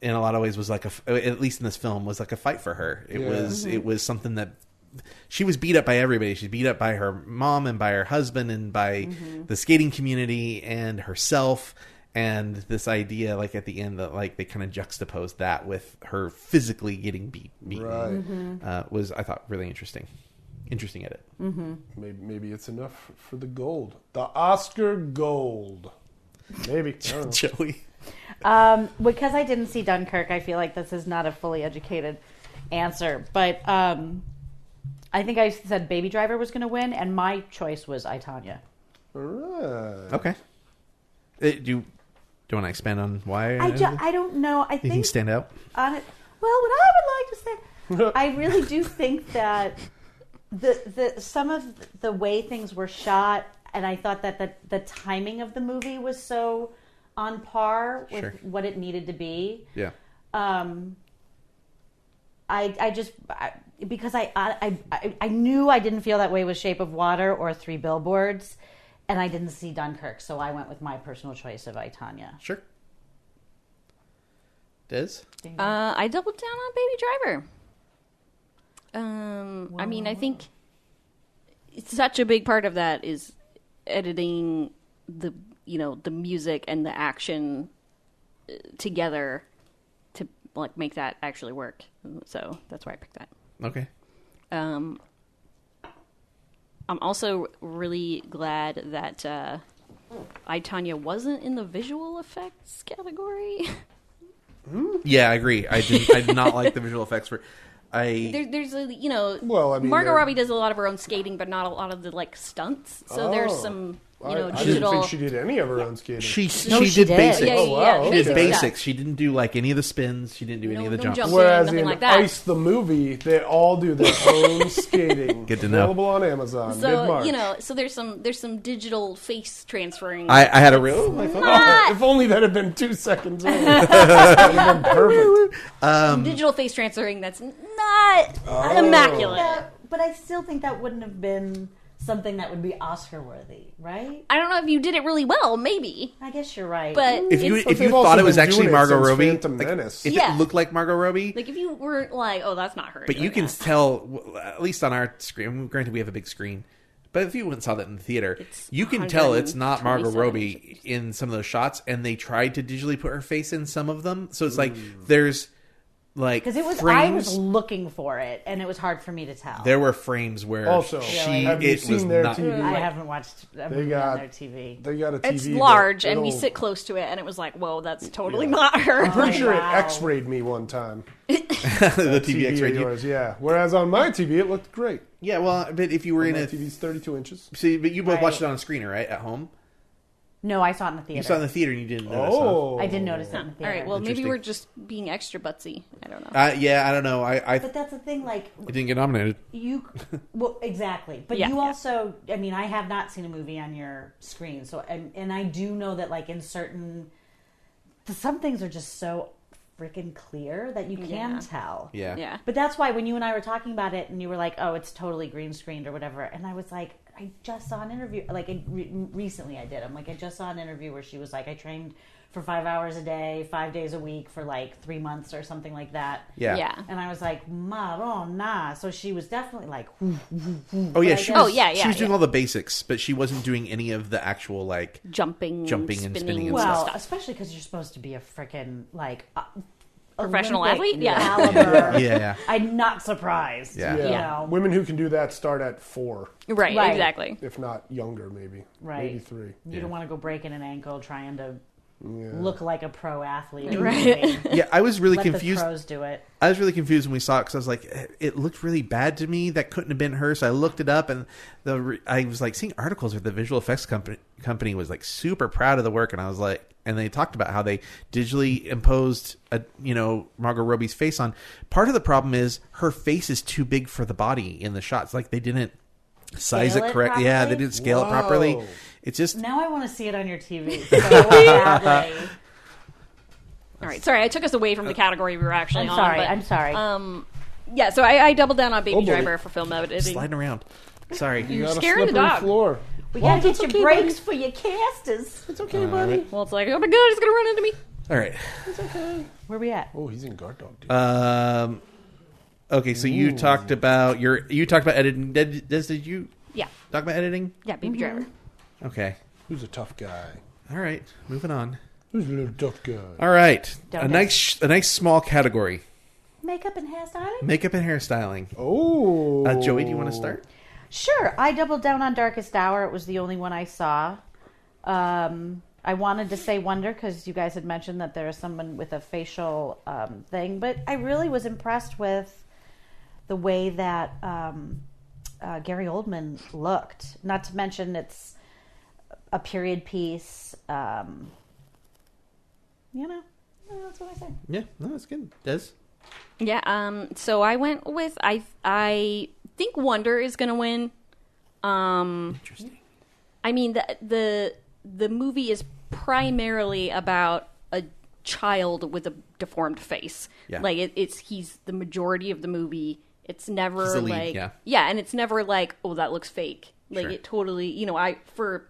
in a lot of ways was like at least in this film was like a fight for her. It was something that she was beat up by everybody. She's beat up by her mom and by her husband and by the skating community and herself. And this idea, like at the end, that like they kind of juxtaposed that with her physically getting beaten, Right. was I thought really interesting. Interesting edit. Maybe it's enough for the gold, the Oscar gold. Maybe. I don't know. Joey. Because I didn't see Dunkirk, I feel like this is not a fully educated answer. But I think I said Baby Driver was going to win, and my choice was I, Tanya. All right. Okay. Do you want to expand on why? I don't know. I Anything think stand out? on it. Well, what I would like to say, I really do think that the some of the way things were shot, and I thought that the timing of the movie was so on par with Sure. what it needed to be. Yeah. Because I knew I didn't feel that way with Shape of Water or Three Billboards, and I didn't see Dunkirk, so I went with my personal choice of I, Tanya. Sure. Des? I doubled down on Baby Driver. I mean, I think it's such a big part of that is editing the music and the action together to like make that actually work. So that's why I picked that. Okay. I'm also really glad that I, Tonya wasn't in the visual effects category. Yeah, I agree. I did not like the visual effects for. There's a, Well, I mean, Margot Robbie does a lot of her own skating, but not a lot of the like stunts. So there's some I didn't digital. think she did any of her own skating. She she did did. basics. Yeah, Oh, wow, yeah, okay. She did basic basics. stuff. She didn't do like any of the spins. She didn't do any of the No jumps. jumping. Whereas nothing in like that. Ice the movie, they all do their own skating. Good to know. Available on Amazon So mid-March. so there's some digital face transferring. I had a real. My phone. Oh, if only that had been 2 seconds early. That would have been perfect. Digital face transferring that's not immaculate. Yeah, but I still think that wouldn't have been something that would be Oscar worthy, right? I don't know if you did it really well, maybe, I guess you're right. but If you it's- they've thought also it was been actually doing it Margot since Robbie, Phantom like, Menace. if Yeah. it looked like Margot Robbie, like if you weren't like, oh, that's not her. but you doing can that. tell, at least on our screen. Granted, we have a big screen, but if you went and saw that in the theater, It's you can tell it's not Margot 127 Robbie in some of those shots, and they tried to digitally put her face in some of them. So it's like there's like because it was, frames. I was looking for it, and it was hard for me to tell. There were frames where Also, have you it was seen their not. TV? I haven't watched a movie got- on their TV. They got a TV. It's large, and we that'll- sit close to it, and it was like, whoa, that's totally not her. I'm pretty sure wow. it X-rayed me one time. the TV of X-ray. yours, yeah. Whereas on my TV, it looked great. Yeah, well, but if you were in My a TV's 32 inches. see, but you both Right. watched it on a screener, right, at home. No, I saw it in the theater. You saw it in the theater, and you didn't notice. Oh, I didn't notice it in the All theater. right, well, maybe Interesting. we're just being extra butsy. I don't know. Yeah, I don't know. I But that's the thing, like, it didn't get nominated. you, well, exactly. But Yeah, you yeah. also, I mean, I have not seen a movie on your screen, so, and I do know that, like, in certain, some things are just so freaking clear that you can Yeah. tell. Yeah. Yeah. But that's why when you and I were talking about it, and you were like, "Oh, it's totally green screened or whatever," and I was like, "I just saw an interview. Like recently, I did. I'm like, I just saw an interview where she was like, I trained for 5 hours a day, 5 days a week for like 3 months or something like that." Yeah. Yeah. And I was like, "Ma, oh nah." So she was definitely like, Oh yeah, But I she guess- was. Oh, yeah, She was yeah, doing yeah. all the basics, but she wasn't doing any of the actual like. Jumping and spinning and well, stuff. especially because you're supposed to be a freaking like Professional Olympic athlete? Yeah. caliber. Yeah. I'm not surprised. Yeah. Yeah. You know. Women who can do that start at 4, Right, Right. exactly. if not younger, maybe. Right. Maybe 3. You don't want to go breaking an ankle trying to Yeah. look like a pro athlete. Right. Yeah, I was really Let confused. the pros do it. I was really confused when we saw it because I was like, it looked really bad to me. That couldn't have been her. So I looked it up, and I was like seeing articles where the visual effects company was like super proud of the work, and I was like, and they talked about how they digitally imposed Margot Robbie's face on. Part of the problem is her face is too big for the body in the shots. Like they didn't size Scale it it correct. Yeah, they properly? didn't scale it properly. Whoa. It's just Now I want to see it on your TV. So badly. All right, sorry, I took us away from the category we were actually I'm on. sorry. but, I'm sorry. Yeah, so I doubled down on Baby Oh, boy. Driver for film editing. sliding around. Sorry. You got a scaring the slippery dog. floor. we Well, gotta get that's your okay, breaks for your casters. It's okay, buddy. Well, it's like, oh my god, it's gonna run into me. All right. Where we at? Oh, he's in guard dog, dude. Okay, so you talked about editing. Did you Yeah, talk about editing? yeah, Baby Driver. Okay. Who's a tough guy? All right. Moving on. Who's a little tough guy? All right. Don't A nice small category. Makeup and hairstyling? Makeup and hairstyling. Oh. Joey, do you want to start? Sure. I doubled down on Darkest Hour. It was the only one I saw. I wanted to say Wonder because you guys had mentioned that there is someone with a facial thing, but I really was impressed with the way that Gary Oldman looked. Not to mention it's a period piece. That's what I say. Yeah. No, that's good. Des? Yeah. So I went with I think Wonder is gonna win. Interesting. I mean the movie is primarily about a child with a deformed face. Yeah. Like he's the majority of the movie. It's never He's the like lead, yeah. and it's never like, oh, that looks fake. Like Sure. it totally, for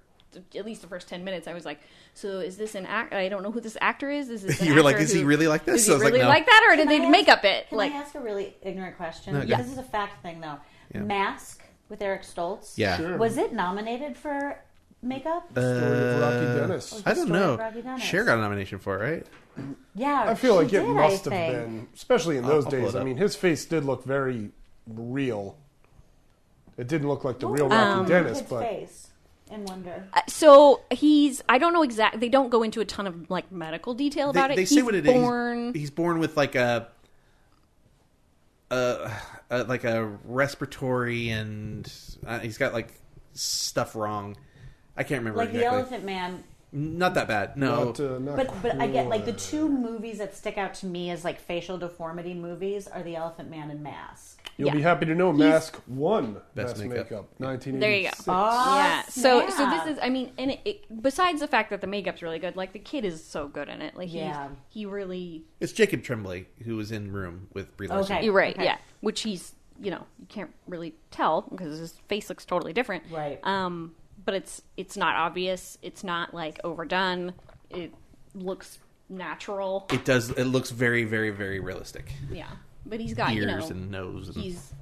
at least the first 10 minutes I was like, so is this an act? I don't know who this actor is. Is this an You were like, actor is he who- really like this? Is he I was like, really no. like that, or did Can they I make ask- up it? Can Like, I ask a really ignorant question? No, go. This is a fact thing, though. Yeah. Mask with Eric Stoltz. Yeah. Sure. Was it nominated for makeup? Story of Rocky Dennis. I don't Story know. of Rocky Dennis. Cher got a nomination for it, right? Yeah, I feel like she it did, must I have think. been, especially in those I'll pull days. it I up. mean, his face did look very real. It didn't look like the real Rocky Dennis, Kid's but face in Wonder. So I don't know exactly. They don't go into a ton of like medical detail about it. They say what it born... is. He's born with like a respiratory, and he's got like stuff wrong. I can't remember Like exactly. the Elephant Man. Not that bad. No. not But I get like the quite. two movies that stick out to me as like facial deformity movies are the Elephant Man and Mask. You'll be happy to know Mask won Best Makeup. 1986. There you go. Oh, Yeah. So snap. this is. I mean, and besides the fact that the makeup's really good, like the kid is so good in it. Like he really. It's Jacob Tremblay who was in Room with Brie Larson. Okay. You're right. Okay. Yeah. Which you can't really tell because his face looks totally different. Right. But it's not obvious. It's not like overdone. It looks natural. It does. It looks very, very, very realistic. Yeah. But he's got Ears and nose. And... He's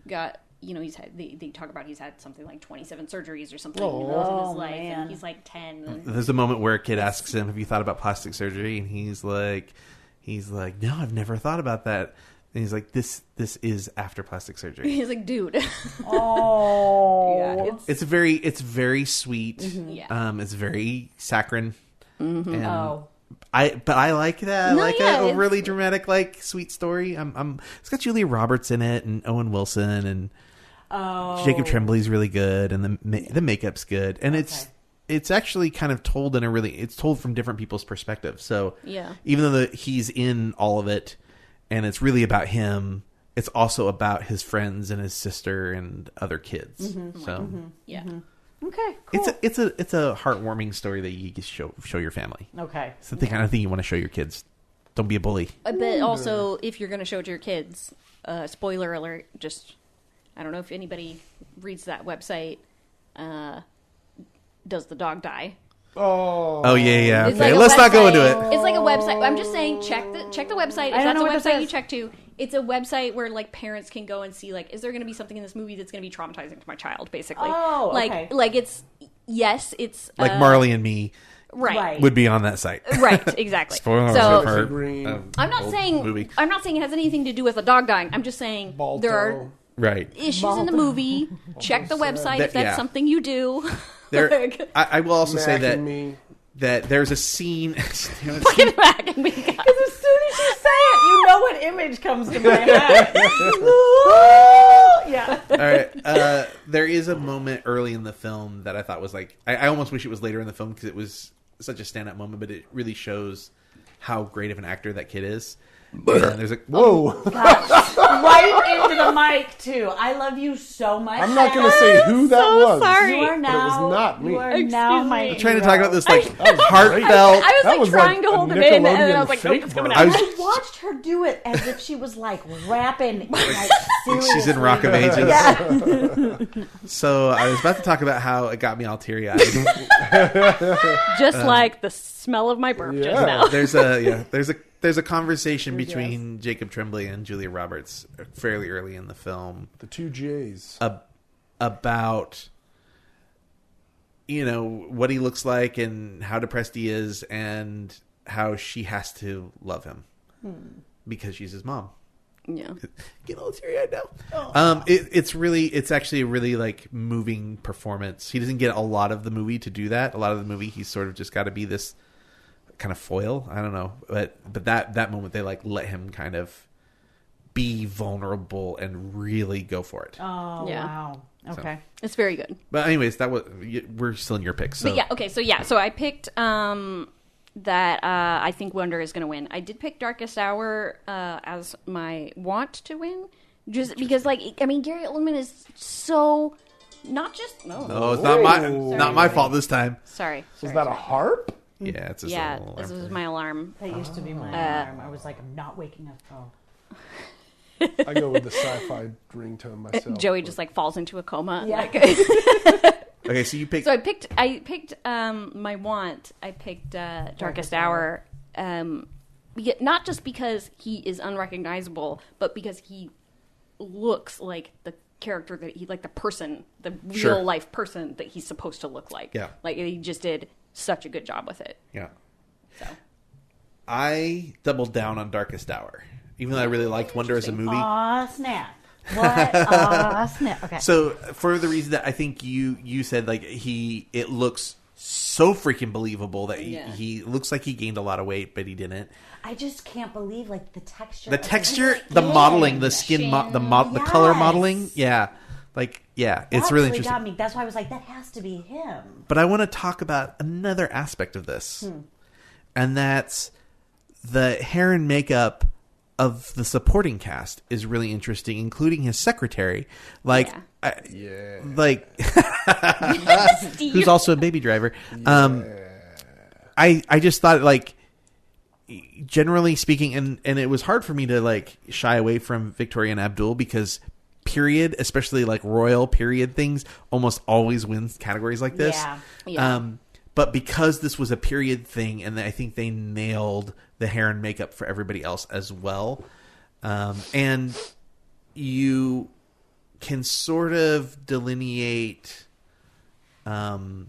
got he's had they talk about he's had something like 27 surgeries or something Oh. in his life, man. and he's like 10. And There's a moment where a kid asks him, "Have you thought about plastic surgery?" And he's like, "No, I've never thought about that." And he's like, "This is after plastic surgery." he's like, dude. Oh. Yeah. It's very sweet. Yeah. It's very saccharine. And Oh. I like that. No, I like yeah, a it's- really dramatic, like sweet story. It's got Julia Roberts in it and Owen Wilson and Jacob Tremblay's really good and the makeup's good and it's actually kind of told in it's told from different people's perspectives. So Yeah. even though he's in all of it and it's really about him, it's also about his friends and his sister and other kids. So Yeah. Okay. Cool. it's a heartwarming story that you can show your family. Okay. It's the kind of thing you want to show your kids. Don't be a bully. But also, if you're going to show it to your kids, spoiler alert, just, I don't know if anybody reads that website, Does the Dog Die? Oh yeah. It's Okay, like a let's not go into website- it. It's like a website. I'm just saying, check the website. If I don't that's know a what this website you is. check to, it's a website where like parents can go and see like, is there going to be something in this movie that's going to be traumatizing to my child? Basically, Oh, okay. like it's Like Marley and Me right, would be on that site. right, exactly. Spoiler So alert for, Green. I'm not old saying movie. I'm not saying it has anything to do with a dog dying. I'm just saying Balto. there are Right. issues in the movie. Check the website if that's Yeah. something you do. There, Like, I will also say Mac that and Me. there's a scene. get back and be As soon as you say it, you know what image comes to my head. Yeah. All right. There is a moment early in the film that I thought was like, I almost wish it was later in the film because it was such a stand-up moment, but it really shows how great of an actor that kid is. And there's a Whoa. Right into the mic too. I love you so much. I'm not going to say who that was. sorry. You are now. But it was not me. You are Excuse now me. my. I'm trying to talk about this like That was heartfelt. I was That like was trying like to a hold it in, and then I Nickelodeon was like, nope, fake it's coming version. out. I was- I watched her do it as if she was like rapping. Like, She's in Rock of Ages. Yeah. So I was about to talk about how it got me all teary-eyed. Just like the smell of my burp just Yeah. now. There's a conversation between Jacob Tremblay and Julia Roberts fairly early in the film The two J's. about what he looks like and how depressed he is and how she has to love him because she's his mom. Yeah. Get a little teary-eyed now. It's actually a really like moving performance. He doesn't get a lot of the movie to do that. A lot of the movie he's sort of just got to be this kind of foil. I don't know, but that moment they like let him kind of be vulnerable and really go for it. Oh Yeah. wow. Okay. It's very good. But anyways, we're still in your picks. So But yeah, okay, so I picked that I think Wonder is going to win. I did pick Darkest Hour as my want to win, just because, like, I mean, Gary Oldman is so not just no, it's not my fault this time. Sorry, Was that a harp? Yeah, it's just yeah, a little this was my alarm. That used to be my alarm. I was like, I'm not waking up. Oh. I go with the sci-fi ringtone myself. Joey but- just like falls into a coma. Yeah. Like, Okay, so you picked. so I picked my want. I picked Darkest Hour. Not just because he is unrecognizable, but because he looks like the character that he, like the person, the Sure. real life person that he's supposed to look like. Yeah. Like he just did such a good job with it. Yeah. So I doubled down on Darkest Hour, even though I really liked Wonder as a movie. Aw, snap. What? Aw, snap. Okay. So for the reason that I think you said, like it looks so freaking believable that he looks like he gained a lot of weight, but he didn't. I just can't believe like the texture. The of texture, his the skin. modeling, the skin, the color Yes. modeling. Yeah. Like, yeah, it's That really actually interesting. got me. That's why I was like, that has to be him. But I want to talk about another aspect of this. And that's the hair and makeup of the supporting cast is really interesting, including his secretary. Like, who's also a baby driver. I just thought, like, generally speaking, and it was hard for me to, like, shy away from Victoria and Abdul because period, especially, like, royal period things, almost always wins categories like this. Yeah. But because this was a period thing, and I think they nailed the hair and makeup for everybody else as well. And you can sort of delineate kind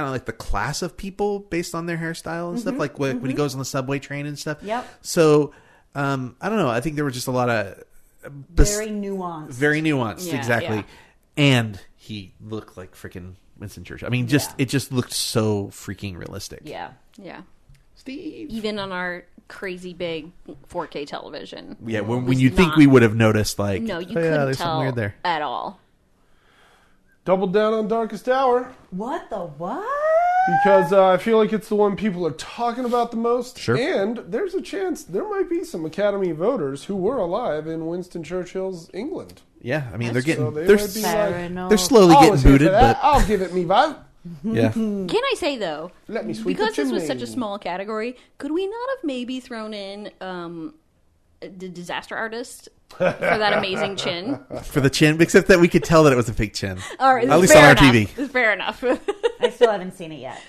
of like the class of people based on their hairstyle and stuff, like when he goes on the subway train and stuff. Yep. So I don't know. I think there were just a lot of Very nuanced. very nuanced, Yeah, exactly. yeah. And he looked like freaking Winston Churchill. I mean, it just looked so freaking realistic. Yeah. yeah, Steve. even on our crazy big 4K television. Yeah, it when was you think not- we would have noticed, like, No, you oh, couldn't yeah, there's something tell weird there. at all. Doubled down on Darkest Hour What the what? because I feel like it's the one people are talking about the most. Sure. And there's a chance there might be some Academy voters who were alive in Winston Churchill's England. Yeah, I mean, That's they're So getting they might be Fair like, enough. they're slowly I getting was here for booted, that. but I'll give it me vote. yeah, Can I say though, Let me sweep because the this was chimney. such a small category, could we not have maybe thrown in the disaster artist for that amazing chin? for the chin, except that we could tell that it was a fake chin. All right, At least fair on our enough. TV. It's fair enough. I still haven't seen it yet.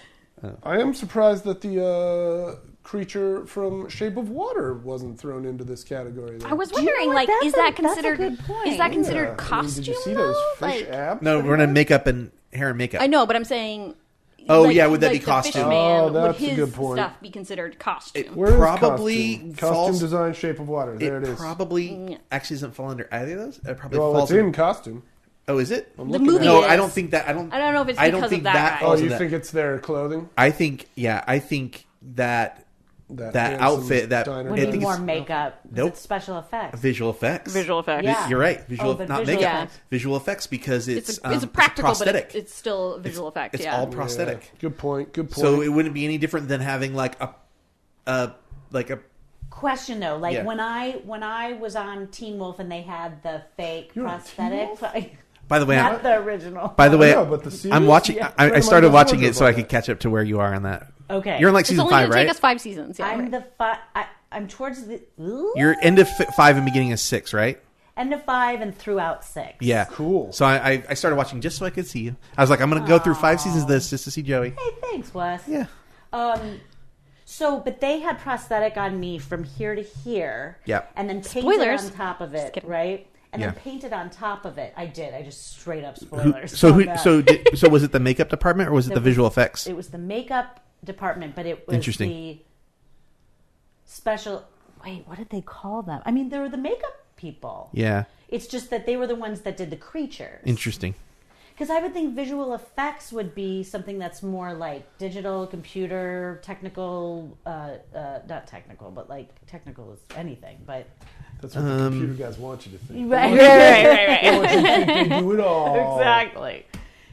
I am surprised that the creature from Shape of Water wasn't thrown into this category. Though. I was you know wondering, what? like, That's is a- that that's a considered? good point. Is that considered I mean, costume? did you see those though? fish Like, abs? No, that he we're gonna had? makeup and hair and makeup. I know, but I'm saying. Oh, like, yeah, would that be the costume? Fishman, Oh, would that's a his good point. stuff be considered costume? It- Where is Probably costume? falls- Costume design, Shape of Water. There it is. Probably actually doesn't fall under either of those. It probably Well, falls it's in costume. Oh, is it? I'm The looking movie at it. No, is. I don't think that. I don't know if it's I don't because think of that guy. Oh, falls you into that. think it's their clothing? I think, yeah, I think that that handsome outfit, that diner We I need think more it's makeup. Nope. It's special effects. visual effects. Visual effects. Yeah. You're right. Visual, but not visual makeup. effects. Visual effects because It's it's a practical, but prosthetic. it's still visual effect. It's Yeah. all prosthetic. Yeah. Good point. Good point. So it wouldn't be any different than having like a Question though, like Yeah. when I was on Teen Wolf and they had the fake You're on prosthetic, By the way, not the original. by the way, know, but the series? I'm watching. Yeah. I Friend of started mine watching does it so I wonder could about catch up to where you are on that. Okay, You're in like It's season only 5, going to take right? us 5 seasons. Yeah. I'm I'm towards the You're end of 5 and beginning of 6, right? end of 5 and throughout 6. Yeah, Cool. So I started watching just so I could see you. I was like, I'm going to go through 5 seasons of this just to see Joey. Hey, thanks, Wes. Yeah. So, but they had prosthetic on me from here to here. Yeah. And then painted Spoilers. on top of Just it, kidding. right? And Yeah. then painted on top of it. I did. I just straight up Who, spoilers. so Calm down. so was it the makeup department or was it the It was- visual effects? It was the makeup department, but it was Interesting. the special. Wait, what did they call them? I mean, they were the makeup people. Yeah, It's just that they were the ones that did the creatures. interesting. Because I would think visual effects would be something that's more like digital, computer, technical, not technical, but like technical is anything. But That's what the computer guys want you to think. right. They want you to think they do it all. Exactly.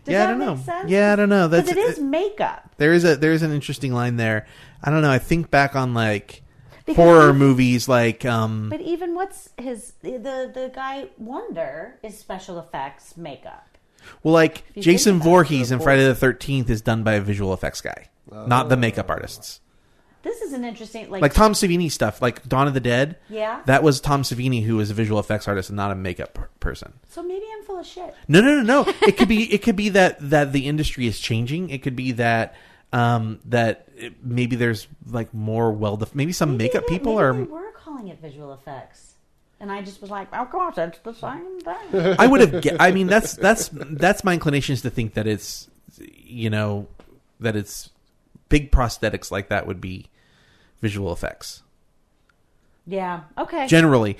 Does Yeah, I that don't know. make sense? Yeah, I don't know. Because That's it is makeup. there is an interesting line there. I don't know. I think back on like Because horror if- movies, like But even what's the guy Wonder is special effects makeup. well, like you Jason think about Voorhees in Friday the 13th is done by a visual effects guy, not the makeup artists. This is an interesting Like Tom Savini stuff, like Dawn of the Dead. Yeah. That was Tom Savini, who was a visual effects artist and not a makeup person. So maybe I'm full of shit. No. It could be that the industry is changing. It could be that maybe there's like more maybe some makeup people maybe are. they were calling it visual effects. And I just was like, "Oh gosh, that's the same thing." I would have. I mean, that's my inclination is to think that it's, that it's big prosthetics like that would be visual effects. Yeah. Okay. Generally,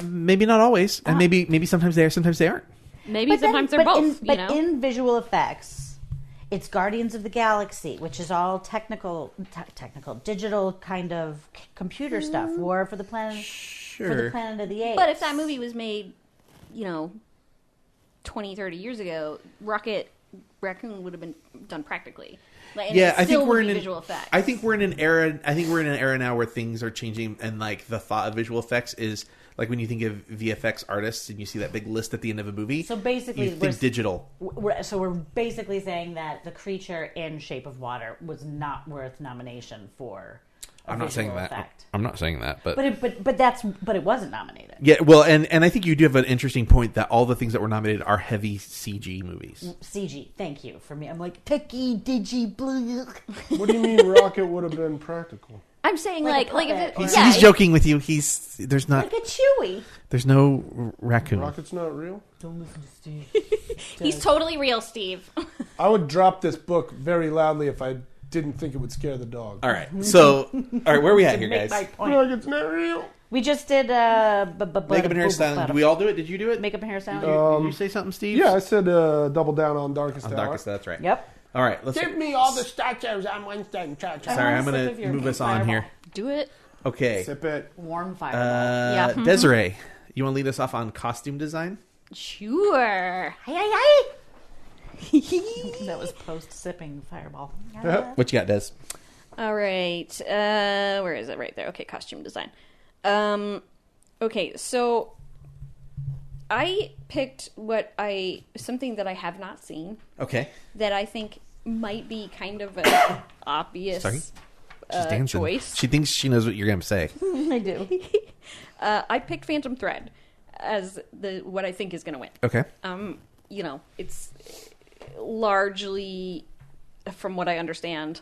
maybe not always, and maybe sometimes they are, sometimes they aren't. Maybe sometimes they're both. In visual effects, it's Guardians of the Galaxy, which is all technical, digital kind of computer stuff. War for the Planet. For the Planet of the Apes. But if that movie was made, 20, 30 years ago, Rocket Raccoon would have been done practically. I think we're in visual effects. I think we're in an era now where things are changing, and like the thought of visual effects is like when you think of VFX artists and you see that big list at the end of a movie. So basically, you think digital. We're basically saying that the creature in Shape of Water was not worth nomination for. I'm not saying that. Effect. I'm not saying that, but it wasn't nominated. Yeah, well, and I think you do have an interesting point that all the things that were nominated are heavy CG movies. CG, thank you for me. I'm like techie, digi, blue. What do you mean Rocket would have been practical? I'm saying He's joking with you. There's not like a Chewie. There's no raccoon. Rocket's not real. Don't listen to Steve. He's totally real, Steve. I would drop this book very loudly if I didn't think it would scare the dog. All right. So, where are we at here, guys? Rocket's not real. We just did makeup and hairstyling. Did we all do it? Did you do it? Makeup and hairstyling. Did you say something, Steve? Yeah, I said double down on Darkest Hour. Darkest, that's right. Yep. All right. Give me all the statues on Wednesday and church. Sorry, I'm going to move us on here. Do it. Okay. Sip it. Warm fireball. Desiree, you want to lead us off on costume design? Sure. That was post-sipping fireball. What you got, Des? All right. Where is it? Right there. Okay, costume design. Okay, so I picked something that I have not seen. Okay. That I think might be kind of an obvious choice. She thinks she knows what you're going to say. I do. I picked Phantom Thread as what I think is going to win. Okay. It's largely, from what I understand,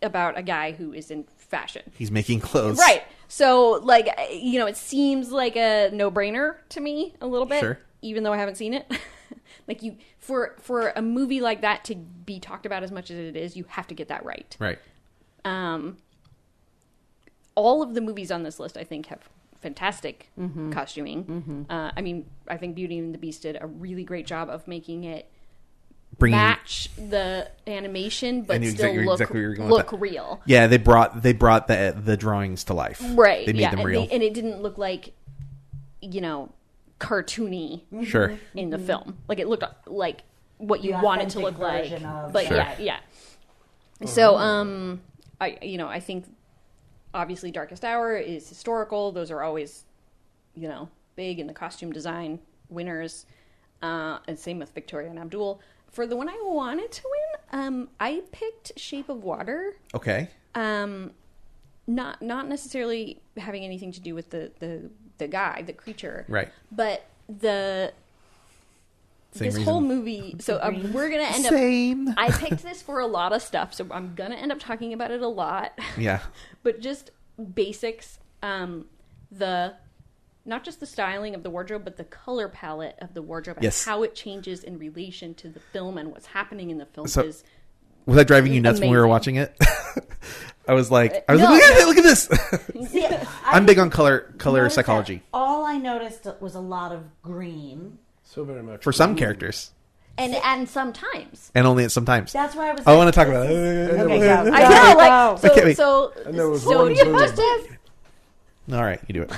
about a guy who is in fashion. He's making clothes. Right. So, it seems like a no-brainer to me a little bit, Sure. Even though I haven't seen it. For a movie like that to be talked about as much as it is, you have to get that right. Right. All of the movies on this list, I think, have fantastic costuming. I think Beauty and the Beast did a really great job of making it match the animation, but still look real. Yeah, they brought the drawings to life. Right. They made them real, and it didn't look like, cartoony. Sure. In the film, it looked like what you want it to look like. But sure. yeah. So I think obviously Darkest Hour is historical. Those are always big in the costume design winners. And same with Victoria and Abdul. For the one I wanted to win, I picked Shape of Water. Okay. Not necessarily having anything to do with the guy, the creature. Right. But this whole movie. So we're gonna end up. I picked this for a lot of stuff, so I'm gonna end up talking about it a lot. Yeah. But just basics. Not just the styling of the wardrobe, but the color palette of the wardrobe and how it changes in relation to the film and what's happening in the film was that driving you nuts when we were watching it? I was like, look at this. I'm big on color psychology. All I noticed was a lot of green. So very much. For some characters. And sometimes. And only sometimes. That's why I was I want to talk about it. Okay, go. I know, Okay, so you must have. All right, you do it.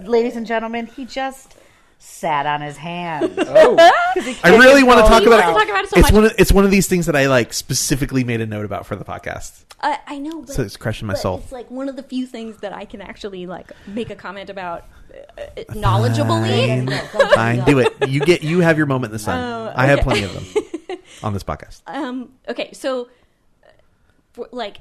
Ladies and gentlemen, he just sat on his hands. I really want to talk about it. It's one of these things that I specifically made a note about for the podcast. I know, but, so it's crushing my soul. It's one of the few things that I can actually make a comment about knowledgeably. Fine, do it. You have your moment in the sun. I have plenty of them on this podcast. Okay, so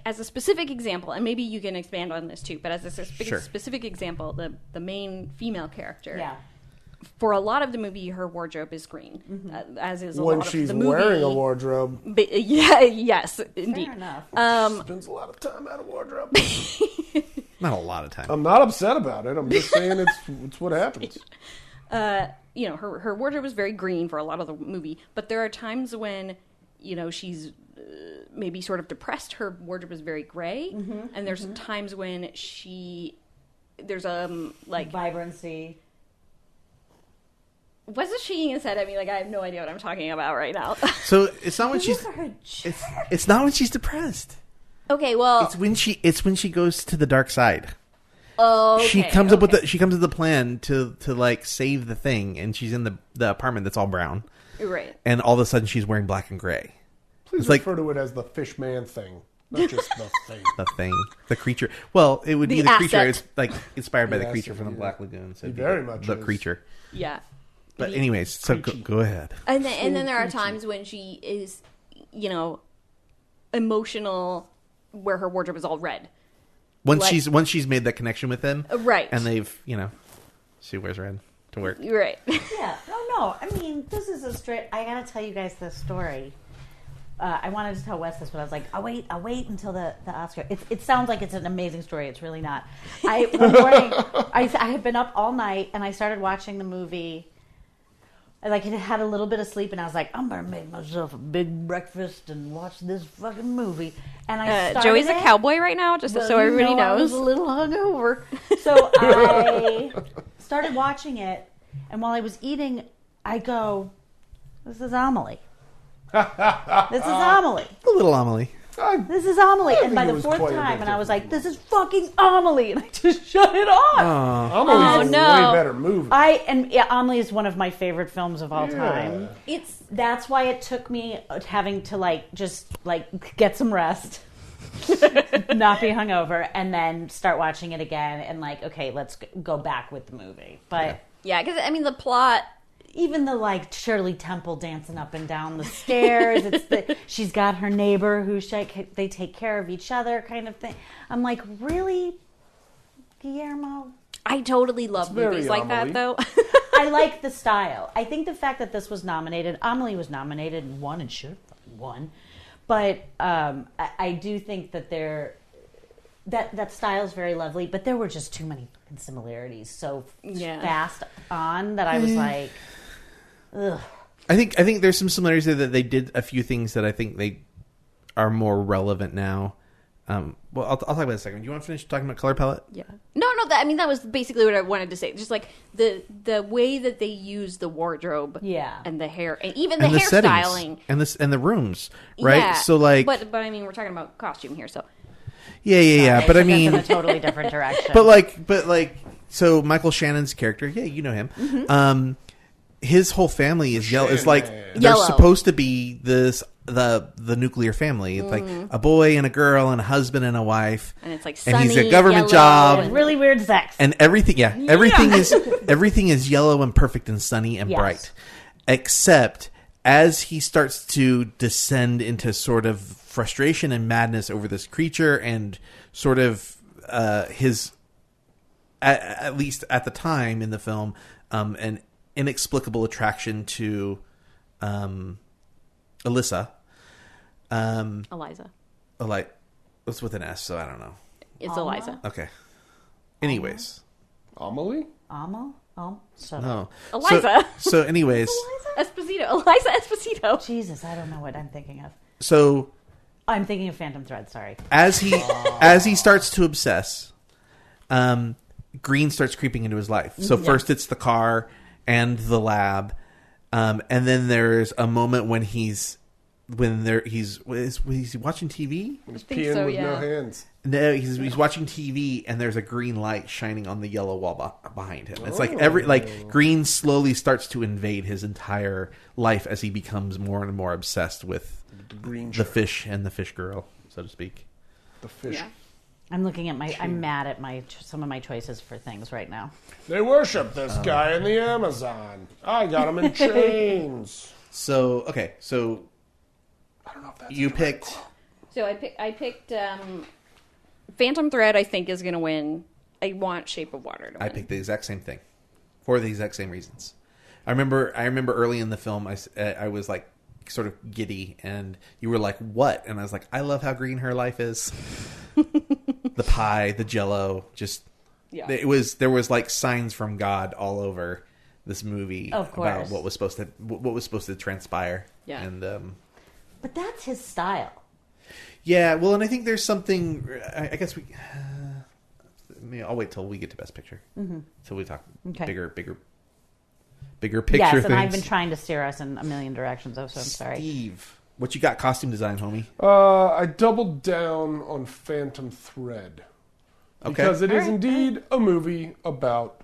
as a specific example, and maybe you can expand on this too, but as a specific example, the main female character. Yeah. For a lot of the movie, her wardrobe is green, as is a when lot of the movie. When she's wearing a wardrobe. Yes, indeed. Fair enough. Spends a lot of time out of wardrobe. Not a lot of time. I'm not upset about it. I'm just saying it's what happens. You know, her wardrobe is very green for a lot of the movie, but there are times when, you know, she's maybe sort of depressed. Her wardrobe is very gray, and there's times when there's like vibrancy. What's the she said at me? Like, I have no idea what I'm talking about right now. So it's not when it's not when she's depressed. Okay, well, It's when she goes to the dark side. Oh, okay, she comes up with the plan to like save the thing, and she's in the apartment that's all brown, right? And all of a sudden she's wearing black and gray. Please refer to it as the fish man thing, not just the thing. The thing, the creature. Well, it would be the creature. asset. It's like inspired by the The creature asset, from the yeah. Black Lagoon. So He it'd be very much the is. creature. Yeah. But anyways, so go ahead. And then there are times when she is, you know, emotional, where her wardrobe is all red. Once she's made that connection with him, right? And they've, you know, she wears red to work, right? Yeah, no. I mean, this is a straight. I gotta tell you guys this story. I wanted to tell Wes this, but I was like, I'll wait until the Oscar. It sounds like it's an amazing story. It's really not. One morning, I had been up all night and I started watching the movie. I had a little bit of sleep, and I was like, I'm gonna make myself a big breakfast and watch this fucking movie. And I started Joey's a cowboy right now, just so everybody I knows. was a little hungover, so I started watching it. And while I was eating, I go, "This is Amelie. This is Amelie. a little Amelie." This is Amelie." And by think it the was fourth quite a time, bit and I was different like, "This is fucking Amelie," and I just shut it off. Amelie's a no. way better movie. Amelie is one of my favorte films of all time. That's why it took me having to just get some rest, not be hungover, and then start watching it again. And okay, let's go back with the movie. But Yeah, because I mean the plot. even the Shirley Temple dancing up and down the stairs. She's got her neighbor who they take care of each other kind of thing. I'm like, really, Guillermo? I totally love very movies like that, Amelie. though. I like the style. I think the fact that this was nominated, Amelie was nominated and won, and should have won. But I do think that that style is very lovely. But there were just too many fucking similarities so fast on that I was like, ugh. I think there's some similarities there that they did a few things that I think they are more relevant now. Well, I'll talk about it in a second. Do you want to finish talking about color palette? Yeah. No. That was basically what I wanted to say. Just the way that they use the wardrobe, and the hair, and even the hairstyling, and the rooms, right? Yeah. So but I mean, we're talking about costume here, so yeah. But I mean, in a totally different direction. but so Michael Shannon's character, you know him. Mm-hmm. His whole family is yellow. It's like they're Yellow. supposed to be the nuclear family. It's like a boy and a girl and a husband and a wife. and it's like And he's sunny, a government yellow, job. and really weird sex. And everything is yellow and perfect and sunny and bright, except as he starts to descend into sort of frustration and madness over this creature and sort of his, at least at the time in the film, an inexplicable attraction to Alyssa. Eliza. It's with an S, so I don't know. It's Eliza. Okay. Anyways. Amelie? Alma? Shut up. No. Eliza. So anyways. Esposito. Eliza Esposito. Jesus, I don't know what I'm thinking of. So I'm thinking of Phantom Thread, sorry. as he starts to obsess, green starts creeping into his life. So first it's the car and the lab, and then there's a moment when he's watching TV. He's think peeing so, with no yeah. hands. No, he's watching TV, and there's a green light shining on the yellow wall behind him. It's green slowly starts to invade his entire life as he becomes more and more obsessed with the fish and the fish girl, so to speak. The fish. Yeah. I'm looking at I'm mad at some of my choices for things right now. They worship this guy in the Amazon. I got him in chains. So I don't know if that's you picked. So I picked Phantom Thread. I think is going to win. I want Shape of Water to win. I picked the exact same thing for the exact same reasons. I remember early in the film, I was like sort of giddy, and you were like, "What?" And I was like, "I love how green her life is." the pie, the Jello, just there was like signs from God all over this movie about what was supposed to transpire. Yeah. And But that's his style. yeah, well, and I think there's something. I guess we. I'll wait till we get to Best Picture. Till we talk bigger picture Yes, things. and I've been trying to steer us in a million directions, so I'm sorry. Steve, what you got? Costume design, homie. I doubled down on Phantom Thread. Because it is indeed a movie about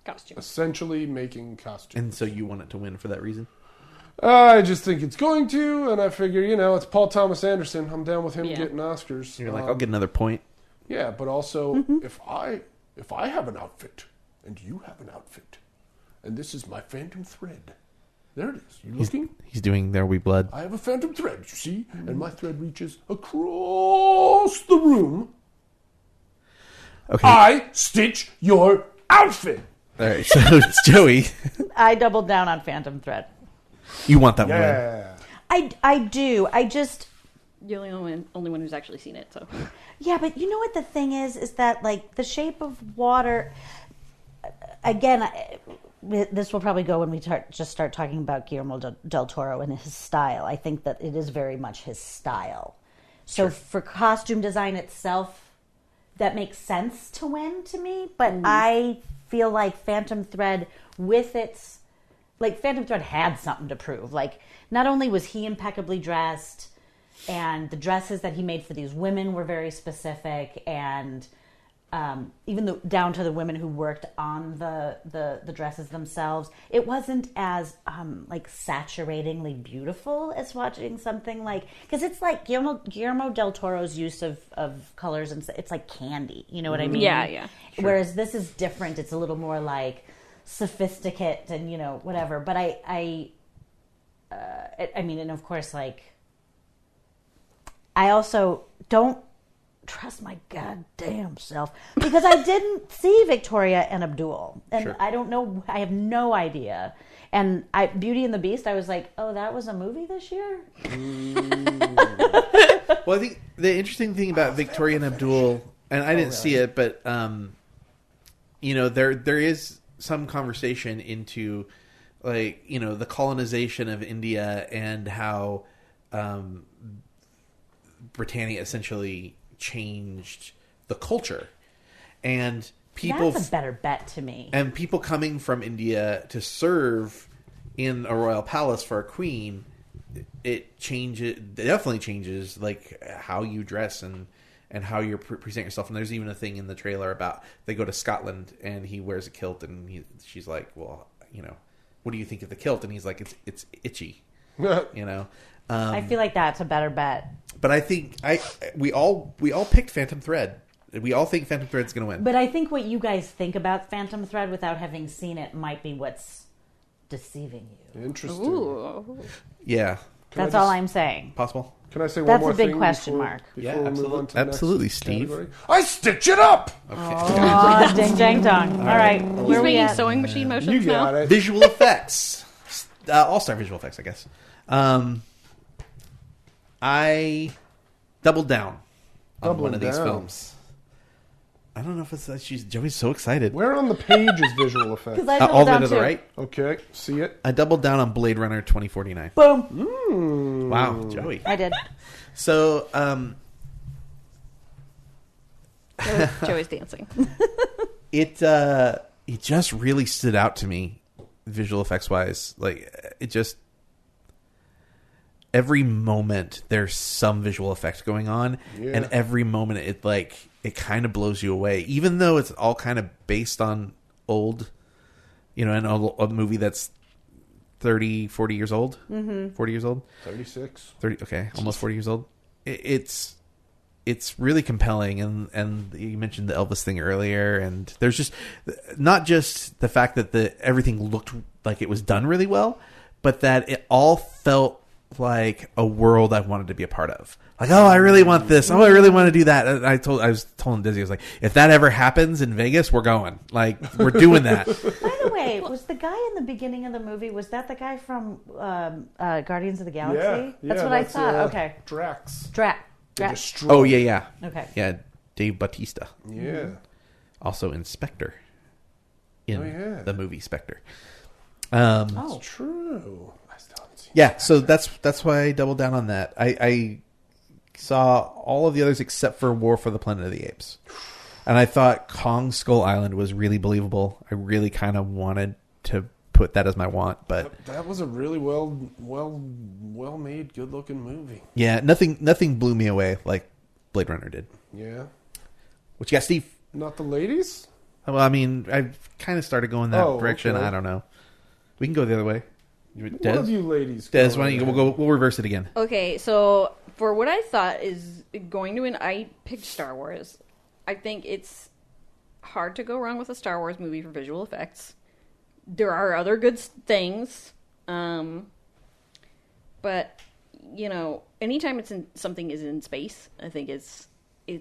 Costume. essentially making costumes. And so you want it to win for that reason? I just think it's going to, and I figure, it's Paul Thomas Anderson. I'm down with him getting Oscars. You're like, I'll get another point. Yeah, but also, if I have an outfit, and you have an outfit, and this is my Phantom Thread. There it is. You looking? He's doing There Will Be Blood. I have a Phantom Thread, you see? And my thread reaches across the room. Okay. I stitch your outfit. All right, so it's Joey. I doubled down on Phantom Thread. You want that one? Yeah. I do. I just... You're the only one who's actually seen it, so. Yeah, but you know what the thing is that, like, The Shape of Water... Again, this will probably go when we start talking about Guillermo del Toro and his style. I think that it is very much his style. So for costume design itself, that makes sense to win to me. But I feel like Phantom Thread Phantom Thread had something to prove. Like, not only was he impeccably dressed, and the dresses that he made for these women were very specific, and even down to the women who worked on the dresses themselves, it wasn't as saturatingly beautiful as watching something like, because it's like Guillermo del Toro's use of colors, and it's like candy. You know what I mean? Yeah. Sure. Whereas this is different. It's a little more like sophisticate and whatever. But I mean, and of course, like, I also don't trust my goddamn self because I didn't see Victoria and Abdul, and I don't know. I have no idea. And Beauty and the Beast, I was like, oh, that was a movie this year. Well, I think the interesting thing about Victoria and Abdul, and I didn't see it, but there is some conversation into the colonization of India and how Britannia essentially changed the culture, and people. That's a better bet to me. And people coming from India to serve in a royal palace for a queen, it definitely changes like how you dress and how you present yourself. And there's even a thing in the trailer about they go to Scotland and he wears a kilt and she's like, well, what do you think of the kilt? And he's like, it's itchy, I feel like that's a better bet. But I think we all picked Phantom Thread. We all think Phantom Thread's going to win. But I think what you guys think about Phantom Thread without having seen it might be what's deceiving you. Interesting. Ooh. Yeah. That's all I'm saying. Possible? Can I say one That's more a big thing question before, mark. before Yeah, we move on to the absolutely, next Steve. category? I stitch it up! Oh, ding dang dong. All right. He's Where we making at? sewing machine motions You now. got it. Visual effects. All-star visual effects, I guess. I doubled down on one of these films. I don't know if it's that Joey's so excited. Where on the page is visual effects? Because I All doubled the way down to the too. right. Okay, see it? I doubled down on Blade Runner 2049. Boom. Wow, Joey. I did. So, Joey's dancing. it just really stood out to me, visual effects wise. Like, it just every moment there's some visual effect going on, and every moment it kind of blows you away, even though it's all kind of based on old, and a movie that's 30, 40 years old. 40 years old. 36. 30. Okay, almost 40 years old. It's really compelling, and you mentioned the Elvis thing earlier, and there's just not just the fact that everything looked like it was done really well, but that it all felt like a world I wanted to be a part of. Like, oh, I really want this. Oh, I really want to do that. And I was telling Dizzy, I was like, if that ever happens in Vegas, we're going. Like, we're doing that. By the way, was the guy in the beginning of the movie, was that the guy from Guardians of the Galaxy? That's what I thought. Okay. Drax. Drax. Destroy. Oh, yeah. Okay. Yeah. Dave Bautista. Yeah. Also in Spectre. In yeah. the movie Spectre. Oh, True. I still haven't seen Yeah, so that's why I doubled down on that. I saw all of the others except for War for the Planet of the Apes. And I thought Kong Skull Island was really believable. I really kind of wanted to put that as my want, but that was a really well made, good looking movie. yeah, nothing blew me away like Blade Runner did. Yeah. What you got, Steve? Not the ladies? Well, I mean, I've kind of started going that direction. Okay. I don't know. We can go the other way. What have you ladies? Des, going why don't you on? we'll reverse it again. Okay, so for what I thought is going to I picked Star Wars. I think it's hard to go wrong with a Star Wars movie for visual effects. There are other good things, but you know, anytime something is in space, I think it's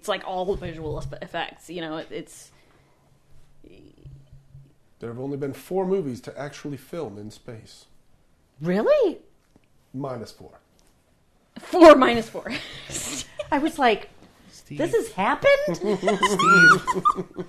like all visual effects. You know, it's. There have only been 4 movies to actually film in space. really? -4. 4 minus 4. I was like, Steve. this has happened? Steve.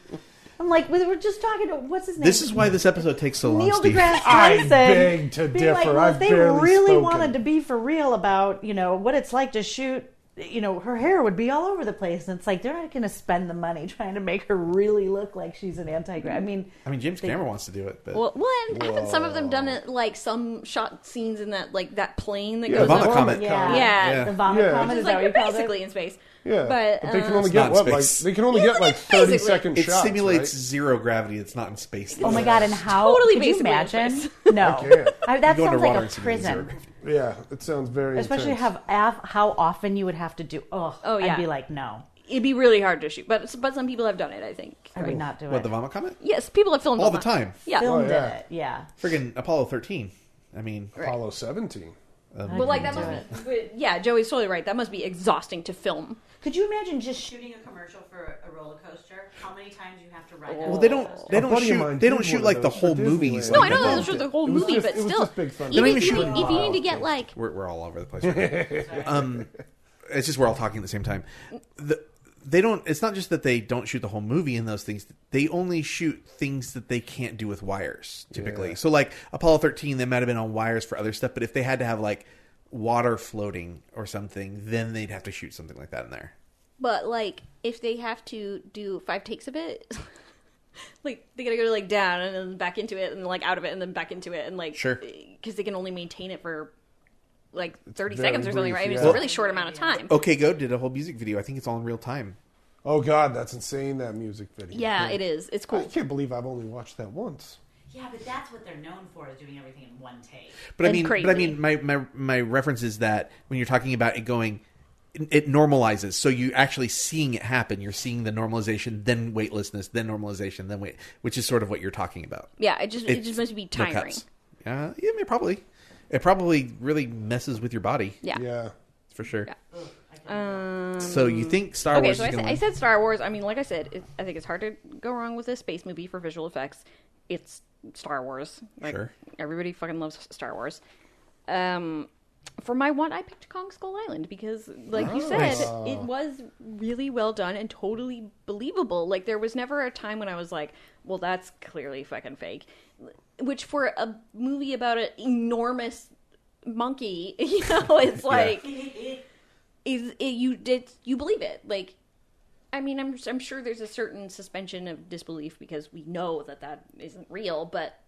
I'm like, we were just talking to, what's his name? This is why this episode takes so long, Neil Steve. deGrasse I Tyson. beg to being differ. Like, well, I've if they barely really spoken. wanted to be for real about, what it's like to shoot, her hair would be all over the place. And it's like, they're not going to spend the money trying to make her really look like she's an anti-grav. I mean, James Cameron wants to do it, but Well, and haven't some of them done it like some shot scenes in that plane that Yeah, goes the vomit up? comet. yeah. Yeah. The vomit Yeah. comet, Which is is that like what you're you called basically it? in space. Yeah, But, they can only It's get not in what? space. They can only Yeah, get like basically. 30-second it shots. simulates right? zero gravity. It's not in space. Oh my God, and how, Totally could you basically in imagine? space. No. I can't. That You go sounds like underwater a and simulate zero prison. gravity. Yeah, it sounds very Especially intense. how often you would have to do, Oh, yeah. I'd be like, no, It'd be really hard to shoot, but some people have done it. I think. I would not do What, it. the vomit comet? Yes, people have filmed All the that. time. Yeah, Filmed Oh, yeah. it, yeah. Friggin' Apollo 13. I mean, Apollo 17. but like that couldn't must. But, yeah, Joey's totally right. That must be exhausting to film. Could you imagine just shooting a commercial for a roller coaster? How many times you have to ride that well, they roller don't coaster? they A don't buddy of mine shoot they did don't shoot one like of the those whole for movies. Disneyland. No, like I know that. that's just the whole It was movie, just- but it was still, just big fun. They don't even even if, shoot if you need to get like, We're all over the place. Right now. It's just we're all talking at the same time. They don't. It's not just that they don't shoot the whole movie in those things. They only shoot things that they can't do with wires typically. Yeah. So like Apollo 13, they might have been on wires for other stuff. But if they had to have like water floating or something, then they'd have to shoot something like that in there. but like if they have to do 5 takes of it, like they gotta go like down and then back into it and then like out of it and then back into it and like Sure. because they can only maintain it for like 30 very seconds or something, brief, right? I mean, yeah. it's a really short amount of time. OK Go did a whole music video. I think it's all in real time. Oh God, that's insane! That music video. Yeah, it is. It's I cool. can't believe I've only watched that once. Yeah, but that's what they're known for, is doing everything in one take. But I It's mean, crazy. my reference is that when you're talking about it going, it normalizes. So you actually seeing it happen. You're seeing the normalization, then weightlessness, then normalization, then weight, which is sort of what you're talking about. Yeah, it just must be No tiring. cuts. Yeah, I mean, probably. It probably really messes with your body. Yeah. Yeah. For sure. Yeah. So you think Star Okay, Wars so is going to I said Star Wars. I mean, like I said, I think it's hard to go wrong with a space movie for visual effects. It's Star Wars. Like, Sure. Everybody fucking loves Star Wars. For my one, I picked Kong Skull Island because, like you said, it was really well done and totally believable. Like, there was never a time when I was like, well, that's clearly fucking fake. Which, for a movie about an enormous monkey, it's like... you believe it. Like, I mean, I'm sure there's a certain suspension of disbelief because we know that isn't real, but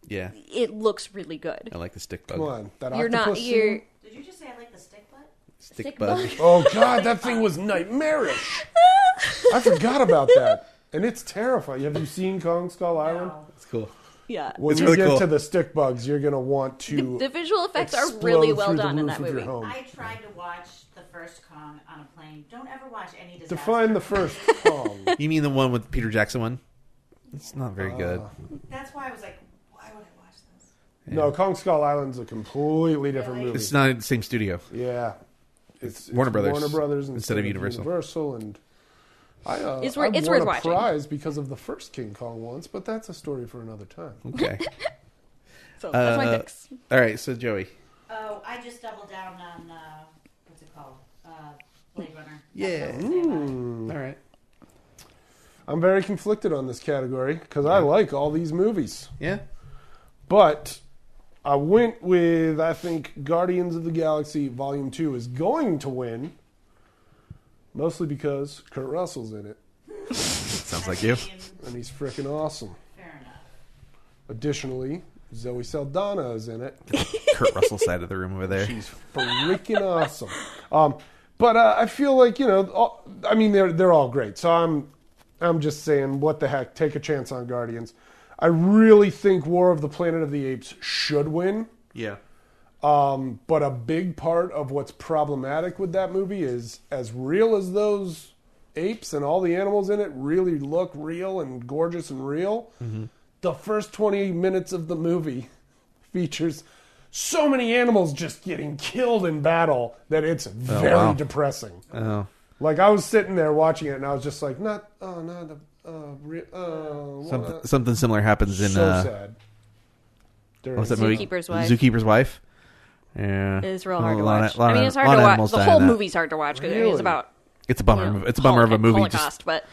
Yeah. it looks really good. I like the stick bug. Come on, that You're octopus not. scene? You're. Did you just say I like the stick butt? Stick bug. Oh God, that thing was nightmarish. I forgot about that, and it's terrifying. Have you seen Kong Skull Island? No. It's cool. Yeah. When It's you really get cool. to the stick bugs, you're gonna want to. The visual effects are explode really well through the done in roof that of your movie. home. I tried to watch the first Kong on a plane. Don't ever watch any disaster. Define the first Kong. You mean the one with Peter Jackson one? It's not very good. That's why I was like, why would I watch this? No, Kong Skull Island's a completely different movie. It's not the same studio. Yeah, it's Warner Brothers Warner Brothers instead of Universal. Universal, and It's I worth won a watching. prize because of the first King Kong once, but that's a story for another time. Okay. So that's my picks. All right, so Joey. Oh, I just doubled down on what's it called? Blade Runner. Yeah. That's all I'll say about it. All right. I'm very conflicted on this category because I like all these movies. Yeah. But I went with, I think, Guardians of the Galaxy Volume 2 is going to win, mostly because Kurt Russell's in it, Sounds like you. and he's freaking awesome. Fair enough. Additionally, Zoe Saldana is in it. Kurt Russell side of the room over there. She's freaking awesome. But I feel like, I mean, they're all great. So I'm just saying, what the heck, take a chance on Guardians. I really think War of the Planet of the Apes should win. Yeah. But a big part of what's problematic with that movie is, as real as those apes and all the animals in it really look real and gorgeous and real, the first 20 minutes of the movie features so many animals just getting killed in battle that it's very depressing. Oh. Like, I was sitting there watching it, and I was just like, Something similar happens in so sad. what's that movie? Zookeeper's Wife. Zookeeper's Wife. Yeah, It is real hard to A lot watch. of- lot I mean, of- it's hard lot to of watch. animals The die whole in that. movie's hard to watch because Really? it's about It's a bummer. you know, It's a bummer of a movie. Holocaust, but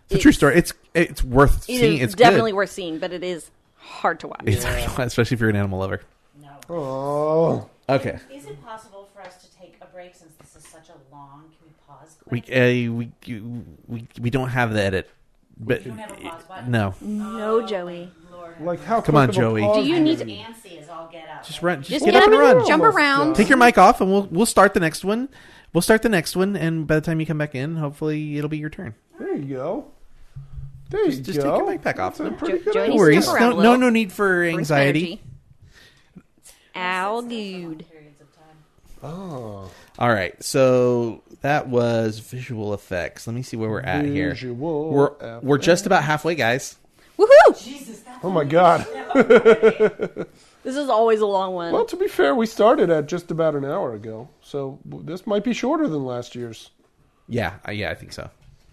It's a true story. It's worth seeing. It's definitely good. worth seeing, but it is hard to watch. It's especially if you're an animal lover. No. Oh. Okay. Is it possible for us to take a break since this is such a long? Can we pause? We don't have the edit, but You don't have a pause button? no. No, Joey. Lord, Like, how Come on, quick of a Joey. pause Do you need to- antsy as all get out. Just run. Just Just get up and run. Jump Almost around. done. Take your mic off, and we'll start the next one. We'll start the next one, and by the time you come back in, hopefully it'll be your turn. There you go. There you Just go. take your mic back off. That's a No pretty good Joey No needs to worries. jump around a No little. need for Burn some anxiety. energy. All good. Periods of time. Oh, All right, so that was visual effects. Let me see where we're at here. Visual We're just about halfway, guys. Woohoo! Jesus, that's Oh my God. This is always a long one. Well, to be fair, we started at just about an hour ago, so this might be shorter than last year's. Yeah, I think so.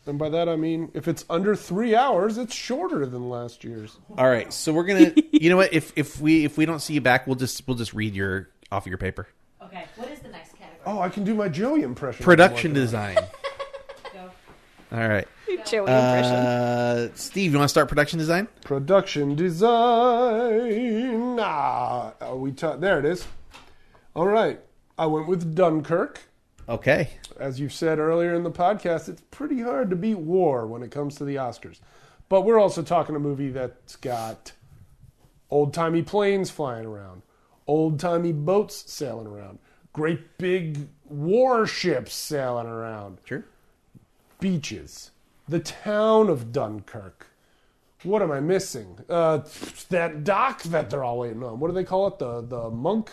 And by that I mean, if it's under 3 hours, it's shorter than last year's. All right, so we're gonna. You know what? If we don't see you back, we'll just read your off of your paper. okay. What is the next category? Oh, I can do my Joey impression. Production design. Go. All right, Joey impression. Steve, you want to start production design? Production design. There it is. All right. I went with Dunkirk. Okay. As you've said earlier in the podcast, it's pretty hard to beat war when it comes to the Oscars. But we're also talking a movie that's got old-timey planes flying around, old-timey boats sailing around, great big warships sailing around, Sure. beaches, the town of Dunkirk. What am I missing? That dock that they're all waiting on. What do they call it? The monk?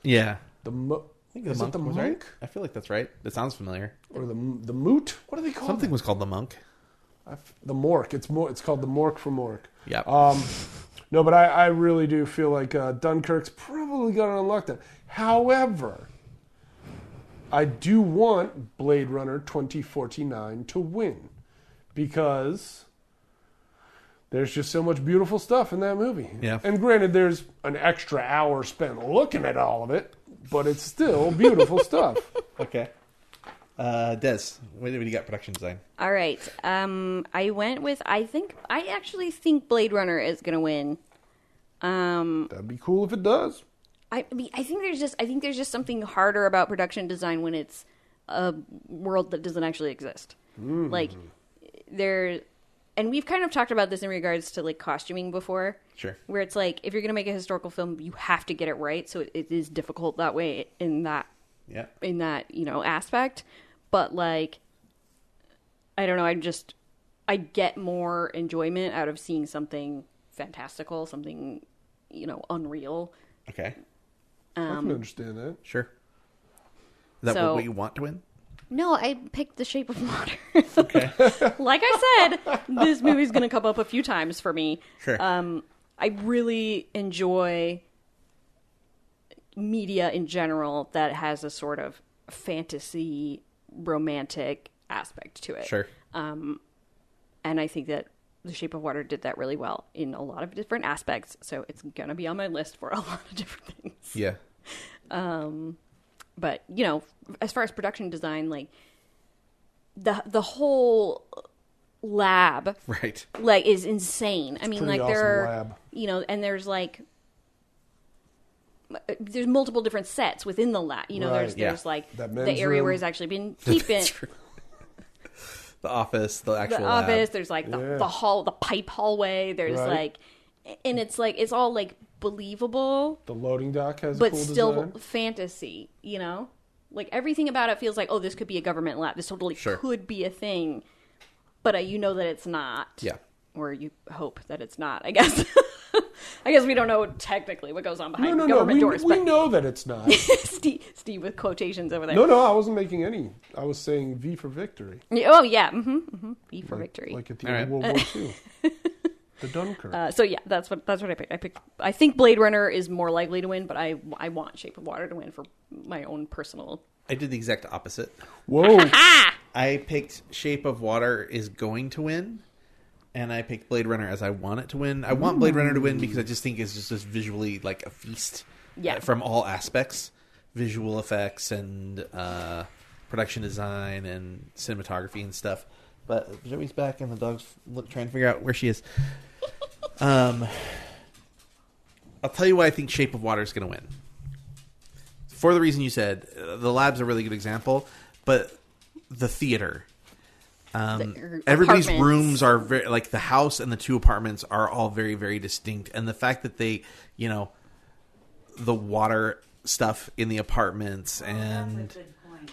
Yeah. The I think Is it the was monk? right. I feel like that's right. That sounds familiar. Or the moot? What do they call Something it? was called the monk. The Mork. It's called the Mork for Mork. Yeah. No, but I really do feel like Dunkirk's probably got it on lockdown. However, I do want Blade Runner 2049 to win because there's just so much beautiful stuff in that movie. Yeah. And granted, there's an extra hour spent looking at all of it, but it's still beautiful stuff. Okay. Des, what do you got? Production design. All right. I went with. I actually think Blade Runner is going to win. That'd be cool if it does. I think there's just something harder about production design when it's a world that doesn't actually exist. Like and we've kind of talked about this in regards to like costuming before. Sure. Where it's like if you're going to make a historical film, you have to get it right, so it is difficult that way in that Yeah. aspect. But like I don't know, I get more enjoyment out of seeing something fantastical, something unreal. Okay. I can understand that. Sure. Is that So- what you want to win? No, I picked The Shape of Water. Okay. Like I said, this movie's going to come up a few times for me. Sure. I really enjoy media in general that has a sort of fantasy, romantic aspect to it. Sure. And I think that The Shape of Water did that really well in a lot of different aspects. So it's going to be on my list for a lot of different things. Yeah. But as far as production design, like the whole lab, Right. like, is insane. I mean, pretty like, there awesome are, lab. you know, and there's like, there's multiple different sets within the lab. You know, Right. there's like That the men's area where room. he's actually been keeping The office, the actual the lab. office. There's like Yeah. the hall, the pipe hallway. There's Right. like, and it's like it's all like believable, The loading dock has a but cool still design. fantasy. You know, like everything about it feels like, oh, this could be a government lab. This totally Sure. could be a thing, but you know that it's not. Yeah. Or you hope that it's not. I guess. I guess we don't know technically what goes on behind No. government doors, We but know that it's not. Steve with quotations over there. No, I wasn't making any. I was saying V for victory. Oh yeah, V for victory. Like at the All end of right. World War II. The Dunkirk. So yeah, that's what I picked. I think Blade Runner is more likely to win, but I want Shape of Water to win for my own personal. I did the exact opposite. Whoa. I picked Shape of Water is going to win, and I picked Blade Runner as I want it to win. I want Blade Runner to win because I just think it's just visually like a feast. Yeah. From all aspects, visual effects and production design and cinematography and stuff. But Joey's back and the dog's trying to figure out where she is. I'll tell you why I think Shape of Water is going to win. For the reason you said, the lab's a really good example, but the theater. Everybody's Apartments. rooms are very, like the house and the two apartments are all very, very distinct. And the fact that they, the water stuff in the apartments and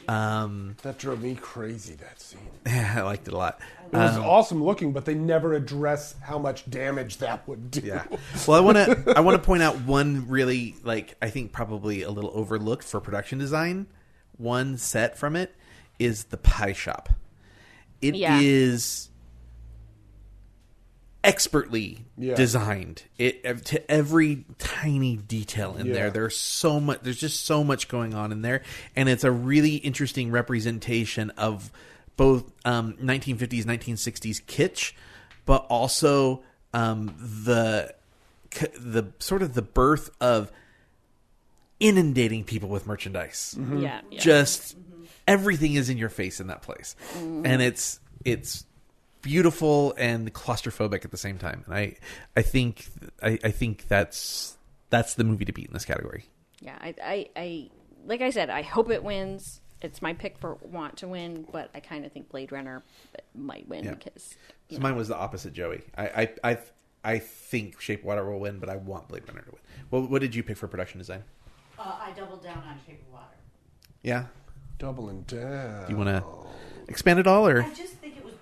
That drove me crazy, that scene. I liked it a lot. It was awesome looking, but they never address how much damage that would do. Yeah. Well, I want to point out one really, I think probably a little overlooked for production design. One set from it is the pie shop. It is expertly designed. To every tiny detail in there. There's just so much going on in there, and it's a really interesting representation of both 1950s, 1960s kitsch, but also the sort of the birth of inundating people with merchandise. Mm-hmm. Yeah. Just everything is in your face in that place, and it's beautiful and claustrophobic at the same time. And I think that's the movie to beat in this category. Yeah, I like I said, I hope it wins. It's my pick for want to win, but I kind of think Blade Runner might win because. So mine was the opposite, Joey. I think Shape of Water will win, but I want Blade Runner to win. Well, what did you pick for production design? I doubled down on Shape of Water. Yeah. Doubling down. Do you want to expand it all, or? I just think it was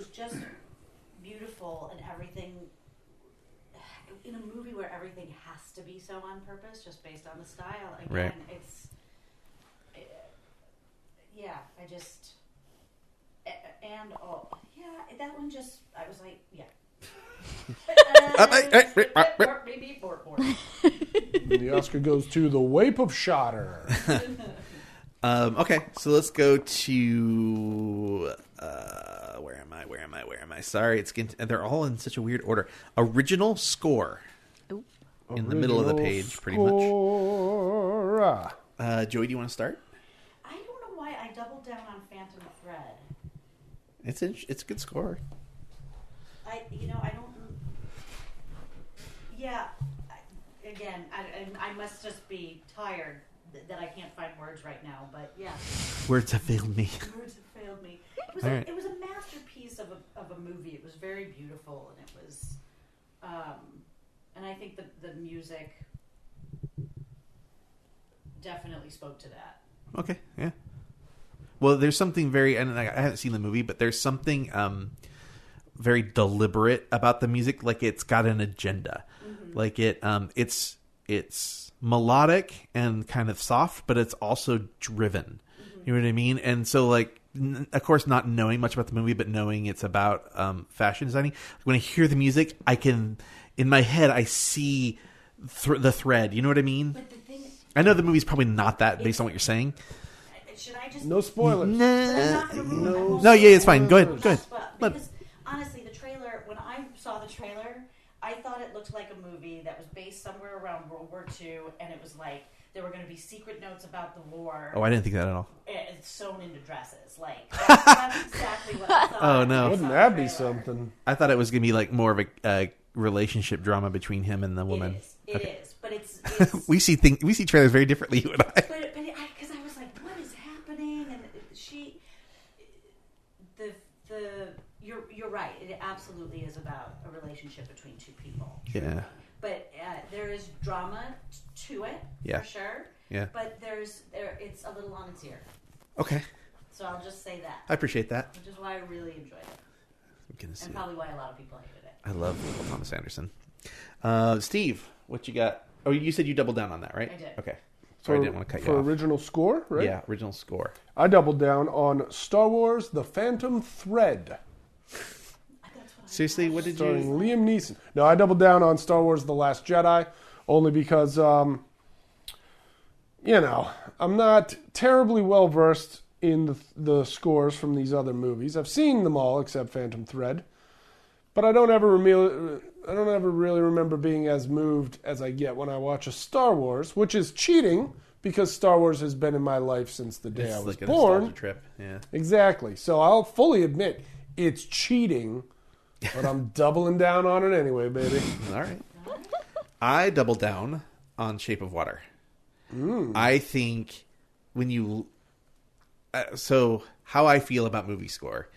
just beautiful and everything. In a movie where everything has to be so on purpose, just based on the style. Again, Right. I just and that one just I was like, maybe more. The Oscar goes to The Wape of Shotter. Okay, so let's go to where am I? Sorry, they're all in such a weird order. Original score. Ooh. In the middle of the page, pretty much. Joey, do you want to start? I don't know why I doubled down on Phantom Thread. It's a good score. I don't. Yeah. Again, I must just be tired that I can't find words right now. But yeah, Words have failed me. words have failed me. It was a masterpiece of a movie. It was very beautiful, and it was, and I think the music definitely spoke to that. Okay, yeah. Well, there's something very, and I haven't seen the movie, but there's something very deliberate about the music. Like it's got an agenda. Mm-hmm. Like it's melodic and kind of soft, but it's also driven. Mm-hmm. You know what I mean? And so, of course, not knowing much about the movie, but knowing it's about fashion designing. When I hear the music, I can, in my head, I see the thread. You know what I mean? But the thing, I know the movie's probably not that based on what you're saying. should I just? No spoilers. No, yeah, it's fine. Go ahead. Because honestly, the trailer, when I saw the trailer, I thought it looked like a movie that was based somewhere around World War II, and it was like there were going to be secret notes about the war. Oh, I didn't think that at all. It's sewn into dresses. Like, that's exactly what I thought. Oh, no. Wouldn't that be something? I thought it was going to be like more of a relationship drama between him and the woman. It is, but it's we see trailers very differently, you and I. But because I was like, what is happening? And you're right. It absolutely is about a relationship between two people. Yeah. But there is drama to it, for sure. Yeah. But it's a little on its ear. Okay. So I'll just say that. I appreciate that. Which is why I really enjoyed it. And probably why a lot of people hated it. I love Paul Thomas Anderson. Steve, what you got? Oh, you said you doubled down on that, right? I did. Okay. So I didn't want to cut you off. For original score, right? Yeah, original score. I doubled down on Star Wars The Phantom Thread. Seriously, what did Starring you... Liam Neeson. No, I doubled down on Star Wars The Last Jedi, only because, I'm not terribly well-versed in the scores from these other movies. I've seen them all except Phantom Thread, but I don't ever really remember being as moved as I get when I watch a Star Wars, which is cheating because Star Wars has been in my life since the day I was like a born. nostalgia trip. Yeah. Exactly. So I'll fully admit it's cheating, but I'm doubling down on it anyway, baby. All right. I doubled down on Shape of Water. I think when you... so how I feel about movie score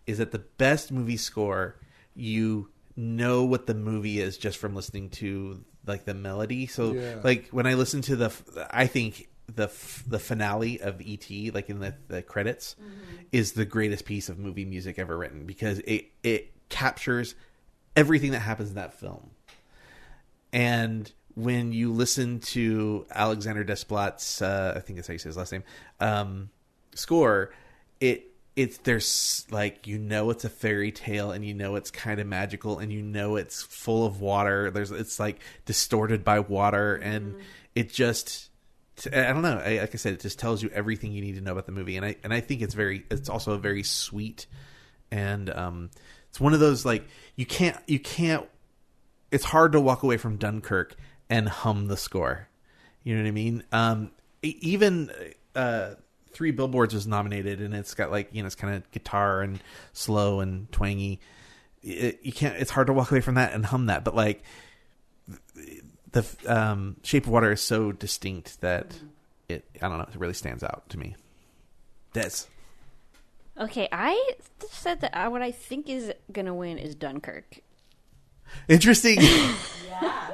is that the best movie score, you know what the movie is just from listening to like the melody. So like when I listen to I think the finale of E.T., like in the credits, is the greatest piece of movie music ever written because it captures everything that happens in that film. And when you listen to Alexander Desplat's, I think that's how you say his last name, score, there's like, it's a fairy tale and it's kind of magical and it's full of water. It's like distorted by water and it just, I don't know. Like I said, it just tells you everything you need to know about the movie. And I think it's also a very sweet and, it's one of those, like, you can't, it's hard to walk away from Dunkirk and hum the score. You know what I mean? Even, Three Billboards was nominated, and it's got like it's kind of guitar and slow and twangy. It's hard to walk away from that and hum that, but like the Shape of Water is so distinct that I don't know, it really stands out to me. Des. Okay, I said that what I think is gonna win is Dunkirk. Interesting. Yeah.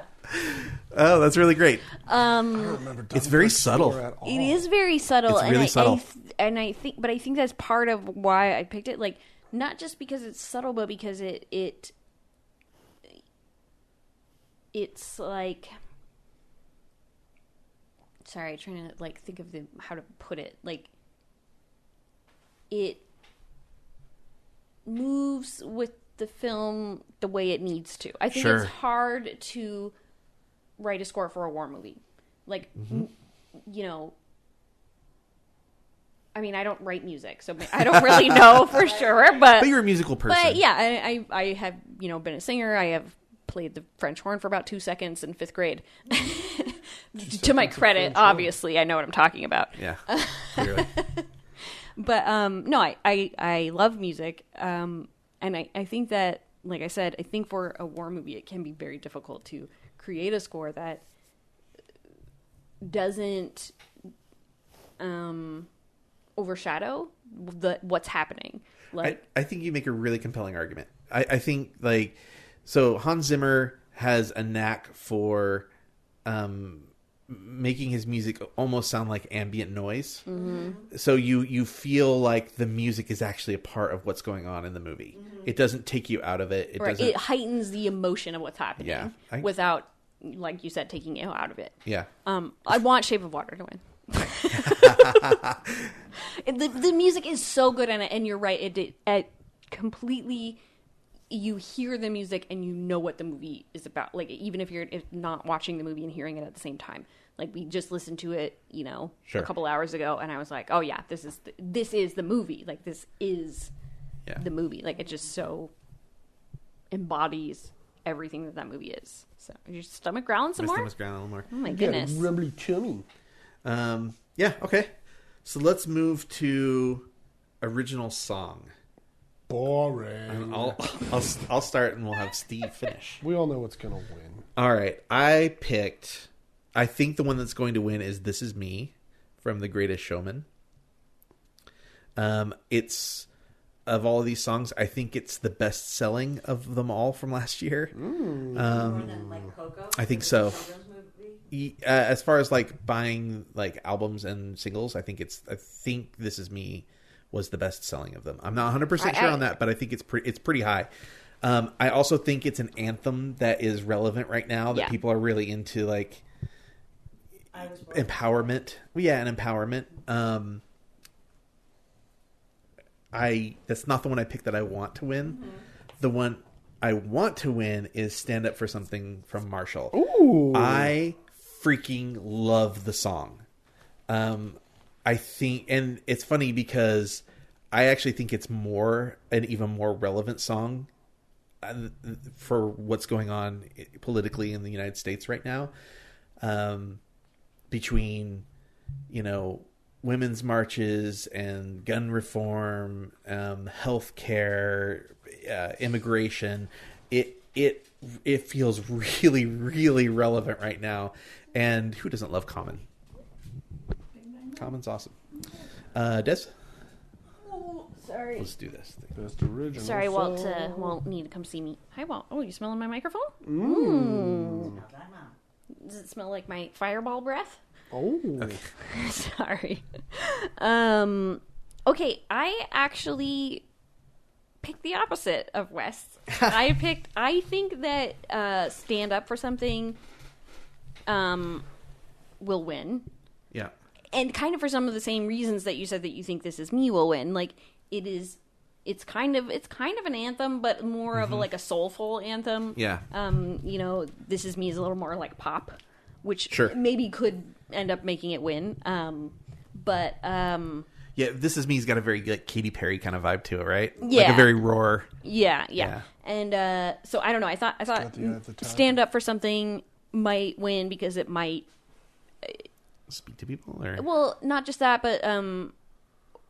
Oh, that's really great. I don't remember it's very subtle. It is very subtle. It's really subtle. I think that's part of why I picked it. Like, not just because it's subtle, but because it's like, sorry, trying to like think of how to put it. Like, it moves with the film the way it needs to. I think it's hard to write a score for a war movie. Like, I mean, I don't write music, so I don't really know for sure. But you're a musical person. But yeah, I have been a singer. I have played the French horn for about 2 seconds in 5th grade. To my credit, obviously, I know what I'm talking about. Yeah, clearly. But no, I love music, and I think that, like I said, I think for a war movie, it can be very difficult to create a score that doesn't overshadow what's happening. Like, I think you make a really compelling argument. I think, like, so Hans Zimmer has a knack for making his music almost sound like ambient noise. Mm-hmm. So you feel like the music is actually a part of what's going on in the movie. Mm-hmm. It doesn't take you out of it. It heightens the emotion of what's happening. Yeah. Without, like you said, taking you out of it. Yeah. I want Shape of Water to win. The music is so good in it, and you're right. It completely, you hear the music and you know what the movie is about. Like, even if you're not watching the movie and hearing it at the same time. Like, we just listened to it, a couple hours ago, and I was like, oh yeah, this is the movie. Like, this is the movie. Like, it just so embodies everything that movie is. So, is your stomach growling some more? My stomach's growling a little more. Oh my goodness. Rumbly tummy. Yeah, okay. So let's move to original song. Boring. I'll start and we'll have Steve finish. We all know what's going to win. All right. I think the one that's going to win is This Is Me from The Greatest Showman. It's, of all of these songs, I think it's the best selling of them all from last year. More than like Coco. I think so. As far as like buying like albums and singles, I think This Is Me was the best selling of them. I'm not 100% sure on that, but I think it's pretty high. I also think it's an anthem that is relevant right now, that people are really into, like empowerment. An empowerment. That's not the one I picked that I want to win. Mm-hmm. The one I want to win is Stand Up for Something from Marshall. Ooh. I freaking love the song. I think, and it's funny because I actually think it's an even more relevant song for what's going on politically in the United States right now. Between, women's marches and gun reform, healthcare, immigration, it feels really, really relevant right now. And who doesn't love Common? Common's awesome. Des? Oh, sorry. Let's do this thing. Best original. Sorry, Walt. song. Walt need to come see me. Hi, Walt. Oh, you smelling my microphone? Does it smell like my fireball breath? Oh. Okay. Sorry. Okay, I actually picked the opposite of Wes. I think that Stand Up for Something will win. Yeah. And kind of for some of the same reasons that you said that you think This Is Me will win. Like, it's kind of an anthem, but more of a soulful anthem. Yeah. This Is Me is a little more like pop, which Sure. maybe could end up making it win. Yeah, This Is Me's got a very like Katy Perry kind of vibe to it, right? Yeah. Like a very roar. Yeah. And so I don't know. I thought got the eye of the tiger. Stand Up for Something might win because it might Speak to people, or well, not just that, but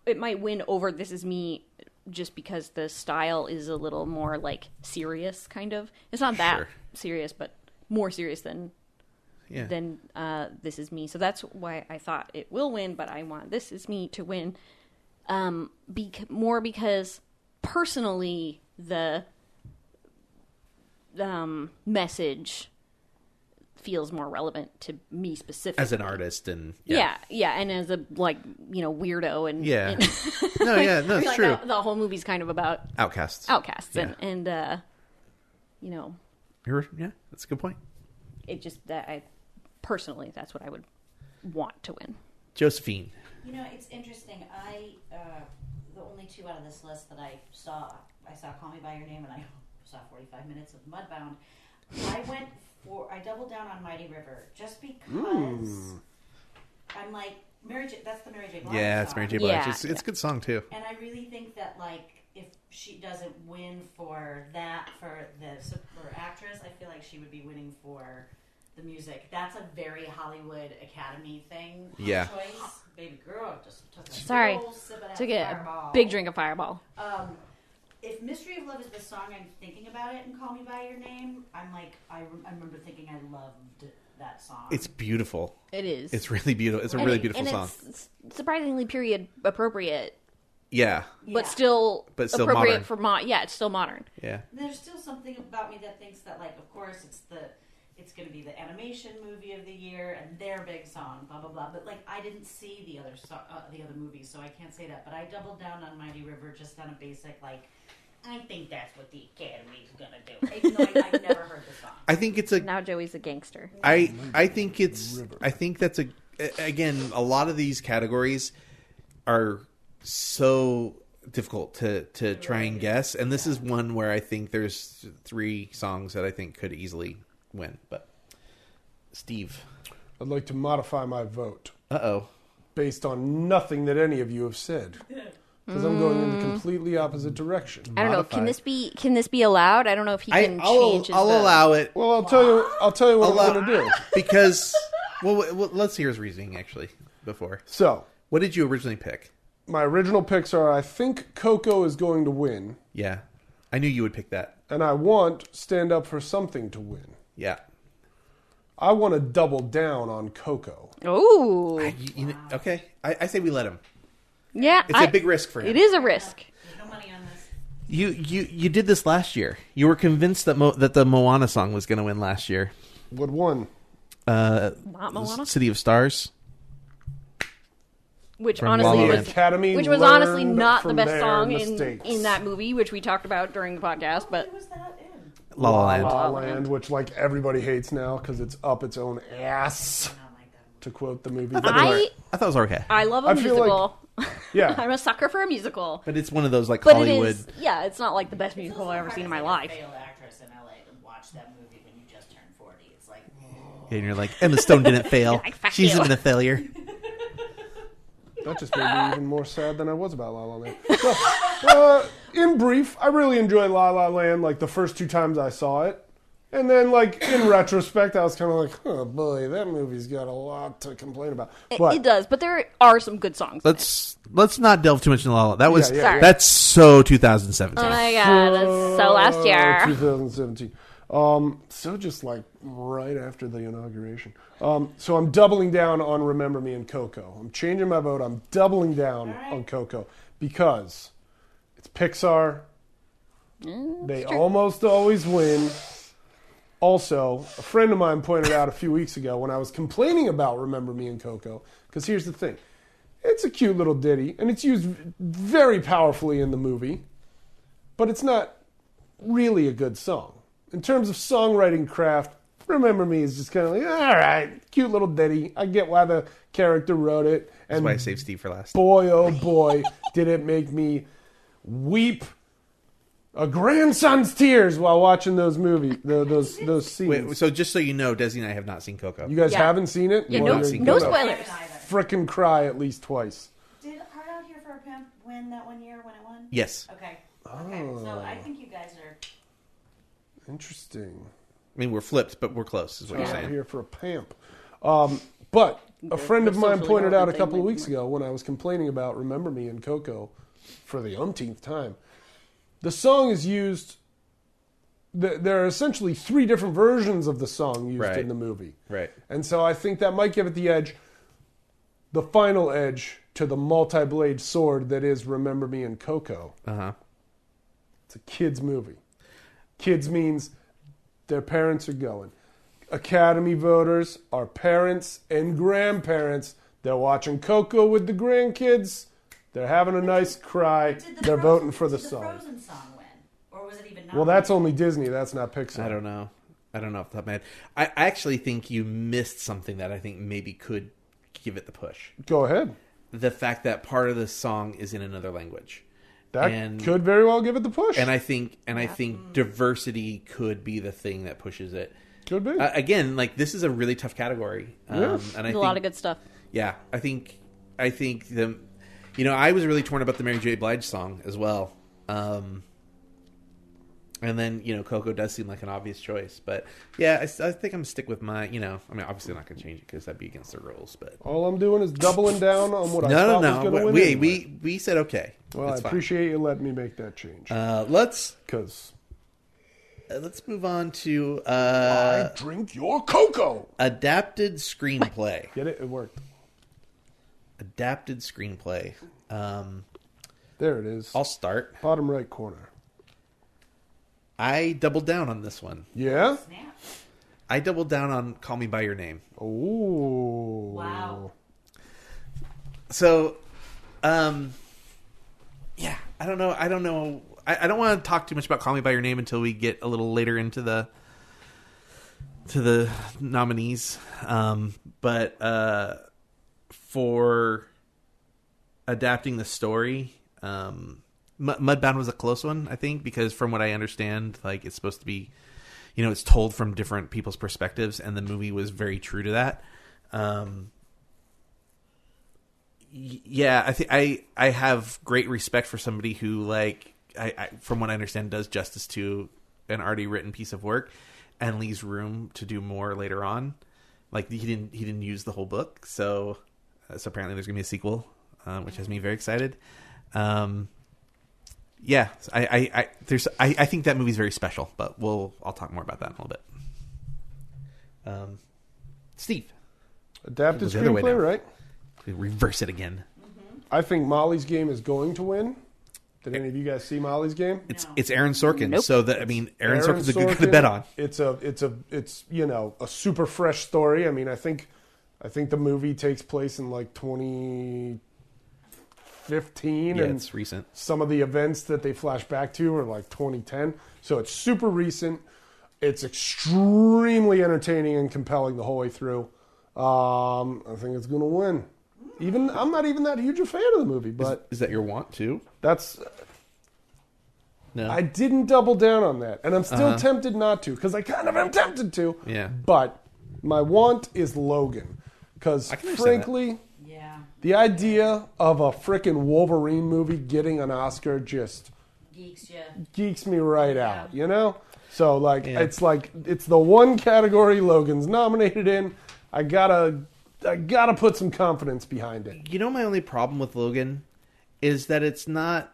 it might win over This Is Me just because the style is a little more like serious, kind of. It's not that serious, but more serious than This Is Me. So that's why I thought it will win, but I want This Is Me to win. More because personally the message feels more relevant to me specifically as an artist, and yeah, and as a weirdo and it's like true. The whole movie's kind of about Outcasts, and that's a good point. It just that I personally that's what I would want to win. Josephine. It's interesting. The only two out of this list that I saw Call Me By Your Name, and I saw 45 Minutes of Mudbound. I doubled down on Mighty River just because I'm like that's the Mary J. Blige Yeah, song. it's Mary J. Blige. Yeah. It's a good song too. And I really think that if she doesn't win for actress, I feel like she would be winning for the music. That's a very Hollywood Academy thing. Yeah. Choice. Baby girl just took a Sorry. big old sip of that Took a Fireball. big drink of Fireball. If Mystery of Love is the song I'm thinking about it and Call Me By Your Name, I'm like, I remember thinking I loved that song. It's beautiful. It is. It's really beautiful. It's a really beautiful song. It's surprisingly period appropriate. Yeah. But still appropriate modern. for it's still modern. Yeah. There's still something about me that thinks that of course it's going to be the animation movie of the year and their big song, blah blah blah. But I didn't see the other movies, so I can't say that. But I doubled down on Mighty River just on a basic I think that's what the Academy's going to do. Even though I've never heard the song. I think it's Now Joey's a gangster. I think that's again, a lot of these categories are so difficult to try and guess, and this is one where I think there's 3 songs that I think could easily win. But Steve, I'd like to modify my vote based on nothing that any of you have said. Because I'm going in the completely opposite direction. I don't know. Can this be allowed? I don't know if he can change his I'll vote. allow it. Well, I'll tell you what I'm going to do. Because Well, let's hear his reasoning actually before. So, What did you originally pick? my original picks are I think Coco is going to win, Yeah, I knew you would pick that. and I want Stand Up for Something to win. Yeah. I want to double down on Coco. Ooh. Okay. I say we let him. Yeah. It's a big risk for him. It is a risk. There's no money on this. You did this last year. You were convinced that that the Moana song was going to win last year. What won? Not Moana. City of Stars. Which From honestly La La was Land. Academy which was honestly learned not the from best their song mistakes. in that movie, which we talked about during the podcast. But What was that in? La La La Land. La Land, which like everybody hates now because it's up its own ass. I don't like that. To quote the movie. I thought it was okay. I love a I feel musical. Yeah. I'm a sucker for a musical. But it's one of those like But Hollywood. it is, yeah, it's not like the best musical I've ever seen in my life. Failed actress in LA to watch that movie when you just turned 40. It's like, And you're like, Emma Stone didn't fail. Like, fuck She's you. been a failure. That just made me even more sad than I was about La La Land. In brief, I really enjoyed La La Land like the first 2 times I saw it. And then like in retrospect, I was kind of like, oh boy, that movie's got a lot to complain about. But It does, but there are some good songs. Let's not delve too much into La La. That was Yeah, yeah. that's so 2017. Oh my god, that's so last year. 2017. So just like right after the inauguration. So I'm doubling down on Remember Me and Coco. I'm changing my vote. I'm doubling down on Coco because it's Pixar. They almost always win. Also, a friend of mine pointed out a few weeks ago when I was complaining about Remember Me and Coco, because here's the thing. It's a cute little ditty, and it's used very powerfully in the movie, but it's not really a good song. In terms of songwriting craft, Remember Me is just kind of like, all right, cute little ditty. I get why the character wrote it. That's And why I saved Steve for last. boy, oh boy, did it make me weep a grandson's tears while watching those movies, those scenes. Wait, so just so you know, Desi and I have not seen Coco. You guys Yeah. haven't seen it? Yeah, Well, no, you're no gonna spoilers. Frickin' cry at least twice. did Hard Out Here for a Pimp win that one year when it won? Yes. Okay. Okay. So I think you guys are. Interesting. I mean, we're flipped, but we're close, is what you're Out saying. here for a pamp. But a friend of mine socially pointed out a relevant couple of thing weeks ago when I was complaining about Remember Me and Coco for the umpteenth time. The song is used. There are essentially 3 different versions of the song used Right. in the movie. Right. And so I think that might give it the edge, the final edge to the multi-blade sword that is Remember Me and Coco. Uh-huh. It's a kid's movie. Kids means their parents are going. Academy voters are parents and grandparents. They're watching Coco with the grandkids. They're having a nice cry. They're voting for the Did song. the Frozen song win, or was it even? Well, that's only Disney. That's not Pixar. I don't know. I don't know off the top of my head. I actually think you missed something that I think maybe could give it the push. Go ahead. The fact that part of the song is in another language. That And- could very well give it the push. And I think diversity could be the thing that pushes it. Could be. Again, like this is a really tough category. Yeah. And I There's think a lot of good stuff. Yeah, I think the, I was really torn about the Mary J. Blige song as well. And then, Coco does seem like an obvious choice. But, yeah, I think I'm going to stick with my, obviously I'm not going to change it because that'd be against the rules. But All I'm doing is doubling down on what I thought was going to win. anyway. We said okay. Well, I That's fine. appreciate you letting me make that change. Let's Because move on to I drink your cocoa. adapted screenplay. Get it? It worked. Adapted screenplay. There it is. I'll start. Bottom right corner. I doubled down on this one. Yeah? Snap. I doubled down on Call Me By Your Name. Ooh. Wow. So, yeah, I don't know. I don't want to talk too much about Call Me By Your Name until we get a little later into the nominees. But for adapting the story, Mudbound was a close one, I think, because from what I understand, like it's supposed to be, it's told from different people's perspectives, and the movie was very true to that. Yeah, I think I have great respect for somebody who, like, I from what I understand, does justice to an already written piece of work and leaves room to do more later on. Like he didn't use the whole book, so apparently there's gonna be a sequel, which has me very excited. Yeah, I think that movie's very special, but I'll talk more about that in a little bit. Steve, Adapted It was the other way screenplay, now. right? we reverse it again. I think Molly's Game is going to win. Did any of you guys see Molly's Game? It's Aaron Sorkin, Nope. so that Aaron Sorkin's a good guy to bet on. It's a super fresh story. I mean, I think the movie takes place in like 2015, Yeah, and it's recent. some of the events that they flash back to are like 2010. So it's super recent. It's extremely entertaining and compelling the whole way through. I think it's going to win. I'm not even that huge a fan of the movie, but Is that your want too? that's. No. I didn't double down on that, and I'm still tempted not to because I kind of am tempted to. Yeah. But my want is Logan because, I can understand frankly, Yeah. the idea of a frickin' Wolverine movie getting an Oscar just Geeks me right out, you know? So, Yeah. it's the one category Logan's nominated in. I gotta put some confidence behind it. You know, my only problem with Logan is that it's not.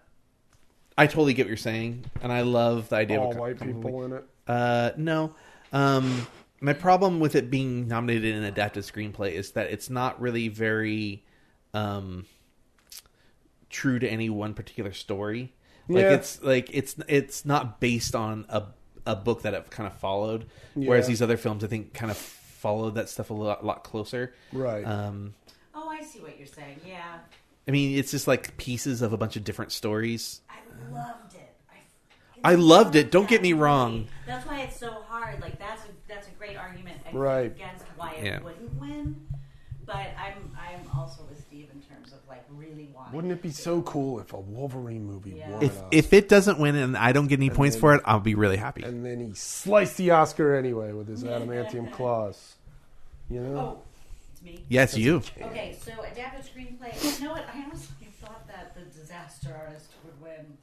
I totally get what you're saying, and I love the idea All of a white people in it. No. My problem with it being nominated in an adapted screenplay is that it's not really very true to any one particular story. Yeah. It's not based on a book that it kind of followed, whereas Yeah. these other films I think kind of followed that stuff a lot closer. Right. Oh, I see what you're saying. Yeah. I mean, it's just like pieces of a bunch of different stories. I loved it. I loved it. Don't get me wrong. That's why it's so hard. Like that's a great argument Right. against why it Yeah. wouldn't win. But I'm also with Steve in terms of like really wanting. Wouldn't it be so cool if a Wolverine movie Yeah. won an If it doesn't win and I don't get any points for it, I'll be really happy. and then he sliced the Oscar anyway with his adamantium claws. You know? Oh, it's me. Yes, you. Okay, so adapted screenplay. You know what? I honestly thought that The Disaster Artist would win.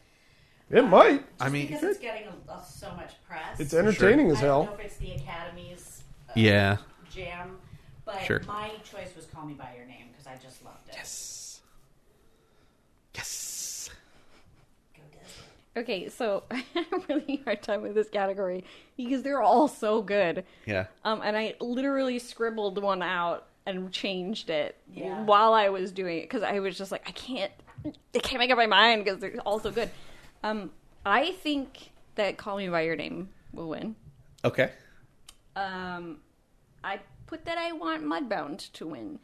It might. I mean, because it's getting so much press. It's entertaining as I don't know hell. if it's the Academy's Yeah. jam, but Sure. my choice was Call Me by Your Name because I just loved it. Yes. Go Disney. Okay, so I had a really hard time with this category because they're all so good. Yeah. And I literally scribbled one out and changed it Yeah. while I was doing it because I was just like, I can't make up my mind because they're all so good. I think that Call Me by Your Name will win. Okay. I put that I want Mudbound to win.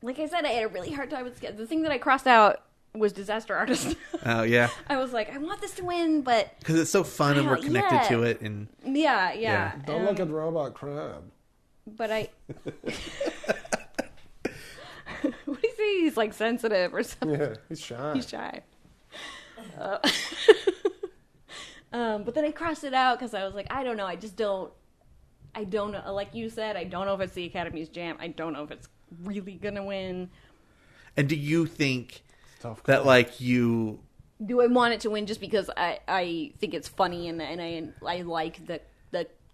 Like I said, I had a really hard time with the thing that I crossed out was Disaster Artist. Oh, yeah. I was like, I want this to win, but Because it's so fun and we're connected Yeah. to it. And yeah. Don't look at Robot Crab. But I. What do you say? He's like sensitive or something. Yeah, he's shy. He's shy. But then I crossed it out because I was like, I don't know. I don't know. Like you said, I don't know if it's the Academy's jam. I don't know if it's really gonna win. And do you think Tough that, call. like, you... Do I want it to win just because I think it's funny and I like the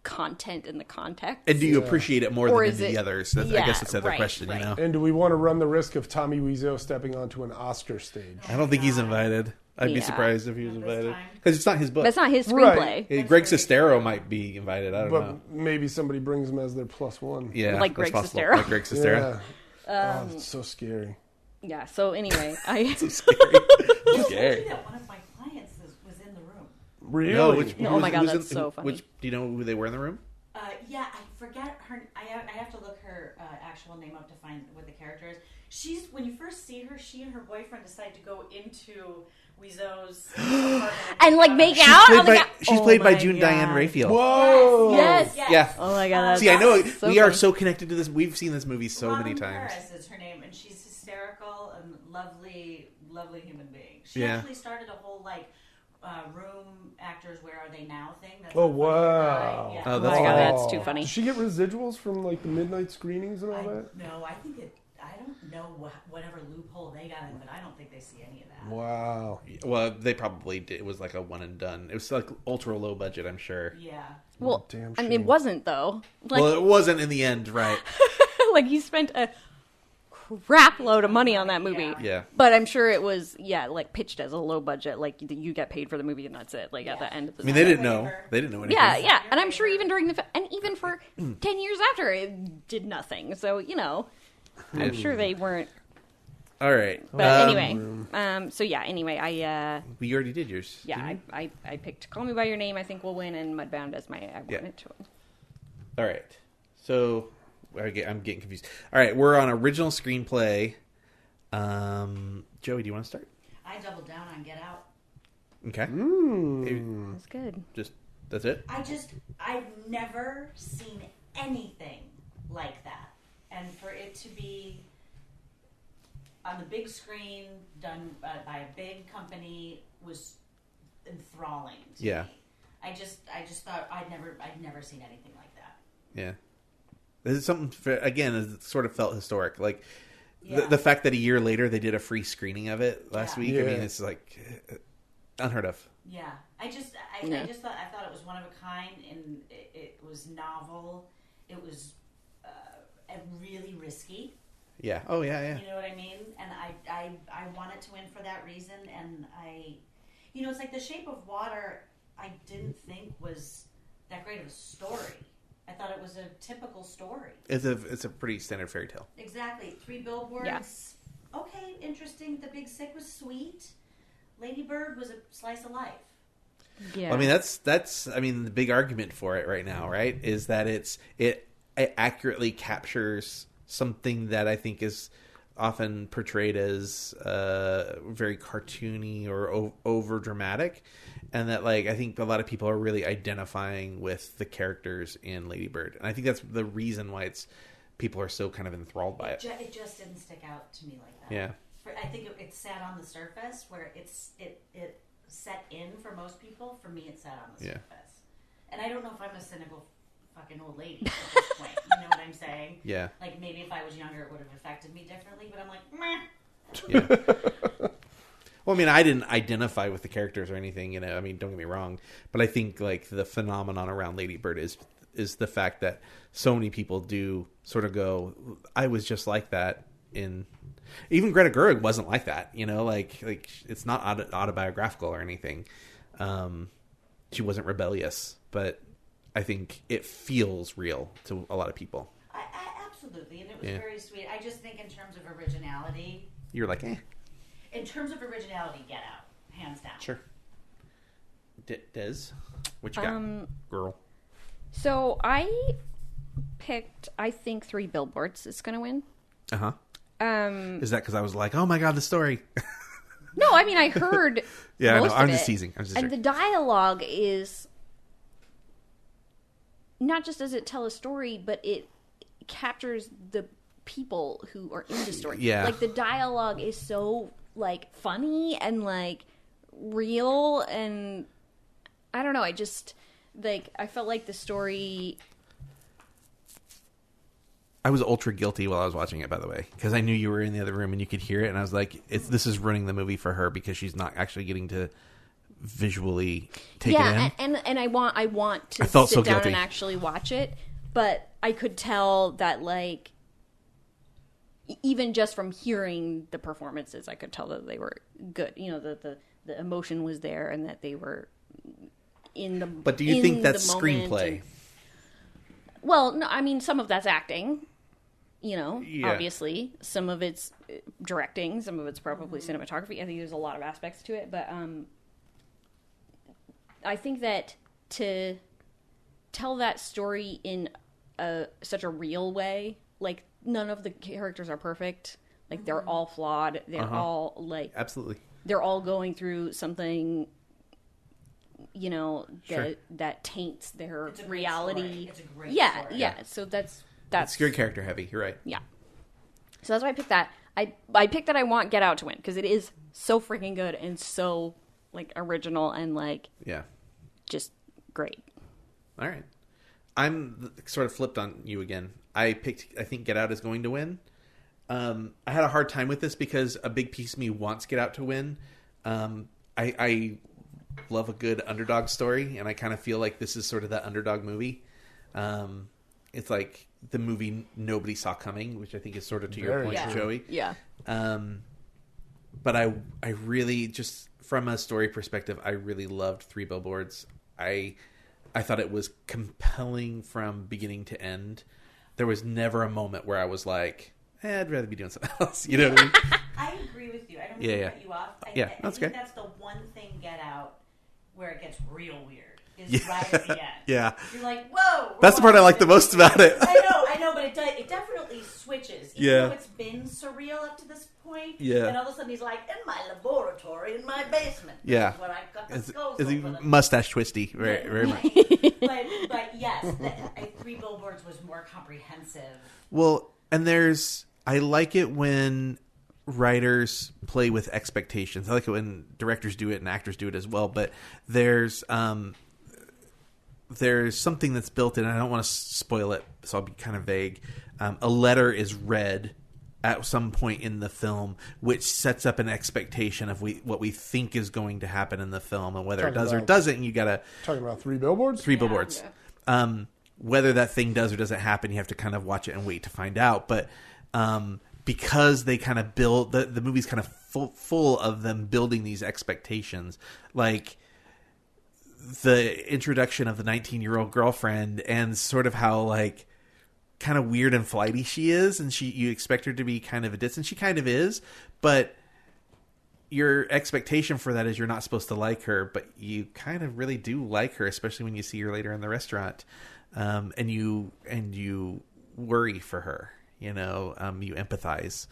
content and the context? And do you appreciate it more Or than is the it- others? I yeah, guess that's the other right, question, right. you know? And do we want to run the risk of Tommy Wiseau stepping onto an Oscar stage? I don't think he's invited. I'd be Yeah. surprised if he was Not this invited. time. Because it's not his book. That's not his Right. screenplay. Greg Sestero might be invited. I don't But know. maybe somebody brings him as their plus one. Yeah, Like that's Greg possible. Sestero. Like Greg Sestero. Yeah. Oh, it's so scary. Yeah. So anyway, I. So scary. Scary. That one of my clients was in the room. Really? No, Oh my God, who's that's so funny. Do you know who they were in the room? Yeah, I forget her. I have to look her actual name up to find what the character is. She's when you first see her, she and her boyfriend decide to go into Wiseau's apartment And like make She's out. played Oh my by, God. she's Oh played by my June God. Diane Raphael. Whoa! Yes. Yeah. Oh my God. That's See, I know so we are funny. so connected to this. We've seen this movie so Robin many times. Paris is her name, and she's hysterical and lovely human being. She Yeah. actually started a whole room actors where are they now thing. That's Oh, on Funny or wow. Die. Yeah. Oh, Oh that's my God, funny. that's too funny. Does she get residuals from like the midnight screenings and all that? No, I think it. I don't don't know whatever loophole they got in, but I don't think they see any of that. Wow. Well, they probably did. It was like a one and done. It was like ultra low budget, I'm sure. Yeah. Well, Damn I mean, it shame. wasn't though. Like, Well, it wasn't in the end, right? like he spent a crap load of money on that movie. Yeah. But I'm sure it was, like pitched as a low budget. Like you get paid for the movie and that's it. Like at the end of the. I mean, they didn't know. They didn't know anything. Yeah, and I'm sure even during and even for 10 years after, it did nothing. So I'm sure they weren't. All right. But anyway, I you already did yours. yeah, I picked Call Me by Your Name. I think will win, and Mudbound as my I wanted to win. All right. So I'm getting confused. All right, we're on original screenplay. Joey, do you want to start? I doubled down on Get Out. Okay. That's good. That's it. I've never seen anything like that, and for it to be on the big screen, done by a big company, was enthralling to me. I just thought I'd never seen anything like that. Yeah. This is something, again, it sort of felt historic. Like, Yeah. the fact that a year later they did a free screening of it last week, I mean, it's like unheard of. Yeah. I thought it was one of a kind, and it was novel. It was really risky. Yeah. Oh, yeah. You know what I mean? And I wanted to win for that reason, and it's like The Shape of Water, I didn't think was that great of a story. I thought it was a typical story. It's a pretty standard fairy tale. Exactly. 3 billboards. Yeah. Okay, interesting. The Big Sick was sweet. Lady Bird was a slice of life. Yeah. Well, I mean, that's the big argument for it right now, right? Is that it accurately captures something that I think is often portrayed as very cartoony or over dramatic, and that I think a lot of people are really identifying with the characters in Lady Bird, and I think that's the reason why people are so kind of enthralled by it. It just didn't stick out to me like that. Yeah. I think it sat on the surface where it set in for most people. For me, it sat on the surface, and I don't know if I'm a cynical fucking old lady at this point. You know what I'm saying? Yeah. Like maybe if I was younger, it would have affected me differently. But I'm like, meh. Yeah. Well, I mean, I didn't identify with the characters or anything, I mean, don't get me wrong, but I think the phenomenon around Lady Bird is the fact that so many people do sort of go, I was just like that even Greta Gerwig wasn't like that, like it's not autobiographical or anything. She wasn't rebellious, but I think it feels real to a lot of people. I absolutely, and it was very sweet. I just think in terms of originality, You're like, eh. In terms of originality, Get Out, hands down. Sure. Des, what you got, girl? So I picked, I think, 3 billboards is going to win. Uh-huh. Is that because I was like, oh my god, the story? No, I mean, I heard Yeah, most I know. I'm of just it. teasing. And the dialogue is not just does it tell a story, but it captures the people who are in the story. Yeah. Like the dialogue is so funny and real, and I don't know, I just I felt like the story. I was ultra guilty while I was watching it, by the way, because I knew you were in the other room and you could hear it, and I was like, this is ruining the movie for her because she's not actually getting to visually take it in. and I want to felt sit so down guilty. and actually watch it, but I could tell that even just from hearing the performances, I could tell that they were good. The emotion was there, and that they were in the. But do you think that's screenplay? Well, no, I mean, some of that's acting, Yeah. obviously. Some of it's directing, some of it's probably cinematography. I think there's a lot of aspects to it, but I think that to tell that story in such a real way, none of the characters are perfect. They're all flawed. They're all Absolutely. They're all going through something, Sure. that taints their It's a great reality. story. It's a great yeah, story. yeah. So that's It's very character heavy. You're right. yeah. So that's why I picked that. I picked that I want Get Out to win because it is so freaking good and so original and Yeah. just great. All right. I'm sort of flipped on you again. I think Get Out is going to win. I had a hard time with this because a big piece of me wants Get Out to win. I love a good underdog story, and I kind of feel like this is sort of that underdog movie. It's like the movie nobody saw coming, which I think is sort of to your point, Joey. Yeah. But I really, just from a story perspective, I really loved Three Billboards. I thought it was compelling from beginning to end. There was never a moment where I was like, I'd rather be doing something else. You know what I mean? I agree with you. I don't mean to cut you off. I think that's the one thing Get Out where it gets real weird. Is right at the end. Yeah. You're like, whoa. That's the part I like the most about it. I know, but it definitely switches. Even though it's been surreal up to this point. Yeah. And all of a sudden he's like, in my laboratory, in my basement. Yeah. Where I cut the skulls is he open. mustache twisty? Very, very much. But yes, Three Billboards was more comprehensive. Well, and I like it when writers play with expectations. I like it when directors do it and actors do it as well. But there's something that's built in. I don't want to spoil it, so I'll be kind of vague. A letter is read at some point in the film, which sets up an expectation of what we think is going to happen in the film, and whether it does or doesn't. You gotta talking about Three Billboards. Three Billboards. Yeah. Whether that thing does or doesn't happen, you have to kind of watch it and wait to find out. But because they kind of build the movie's kind of full of them building these expectations, like the introduction of the 19-year-old girlfriend and sort of how like kind of weird and flighty she is, and you expect her to be kind of a distance. She kind of is, but your expectation for that is you're not supposed to like her, but you kind of really do like her, especially when you see her later in the restaurant, and you worry for her. You empathize.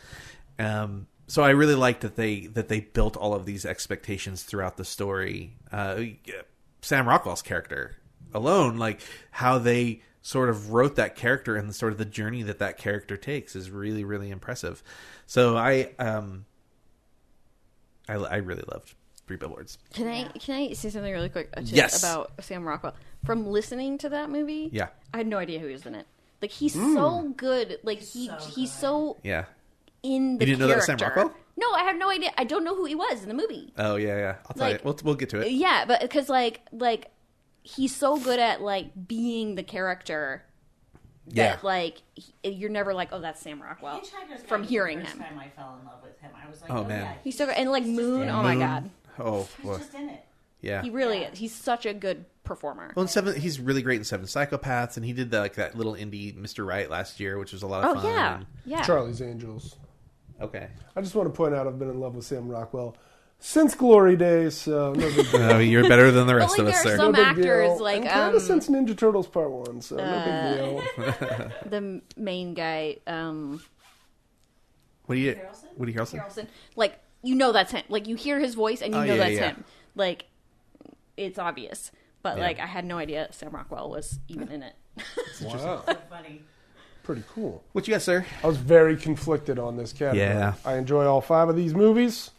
So I really liked that they built all of these expectations throughout the story. Sam Rockwell's character alone, like how they sort of wrote that character and sort of the journey that character takes is really, really impressive. So I really loved Three Billboards. Can I say something really quick yes. about Sam Rockwell? From listening to that movie, yeah, I had no idea who he was in it. Like he's so good. Like he's so yeah. In the you didn't know that was Sam Rockwell? No, I have no idea. I don't know who he was in the movie. Oh yeah. I'll tell you. We'll get to it. Yeah, but because like he's so good at like being the character that like you're never like, oh, that's Sam Rockwell from hearing him. The first time I fell in love with him, I was like, oh man, yeah, he's so good. And like Moon, oh my god, he's just in it. Yeah, he really is. He's such a good performer. Well, he's really great in Seven Psychopaths, and he did that little indie Mr. Right last year, which was a lot of fun. Oh yeah. Charlie's Angels. Okay. I just want to point out I've been in love with Sam Rockwell since Glory Days, so no big deal. Oh, you're better than the rest of us, sir. There are some actors like and kind of since Ninja Turtles Part 1, so no big deal. The main guy, Woody Harrelson. Like that's him. Like you hear his voice and you know that's him. Like it's obvious, but like I had no idea Sam Rockwell was even in it. Wow, so funny. Pretty cool. What you got, sir? I was very conflicted on this category. Yeah. I enjoy all 5 of these movies.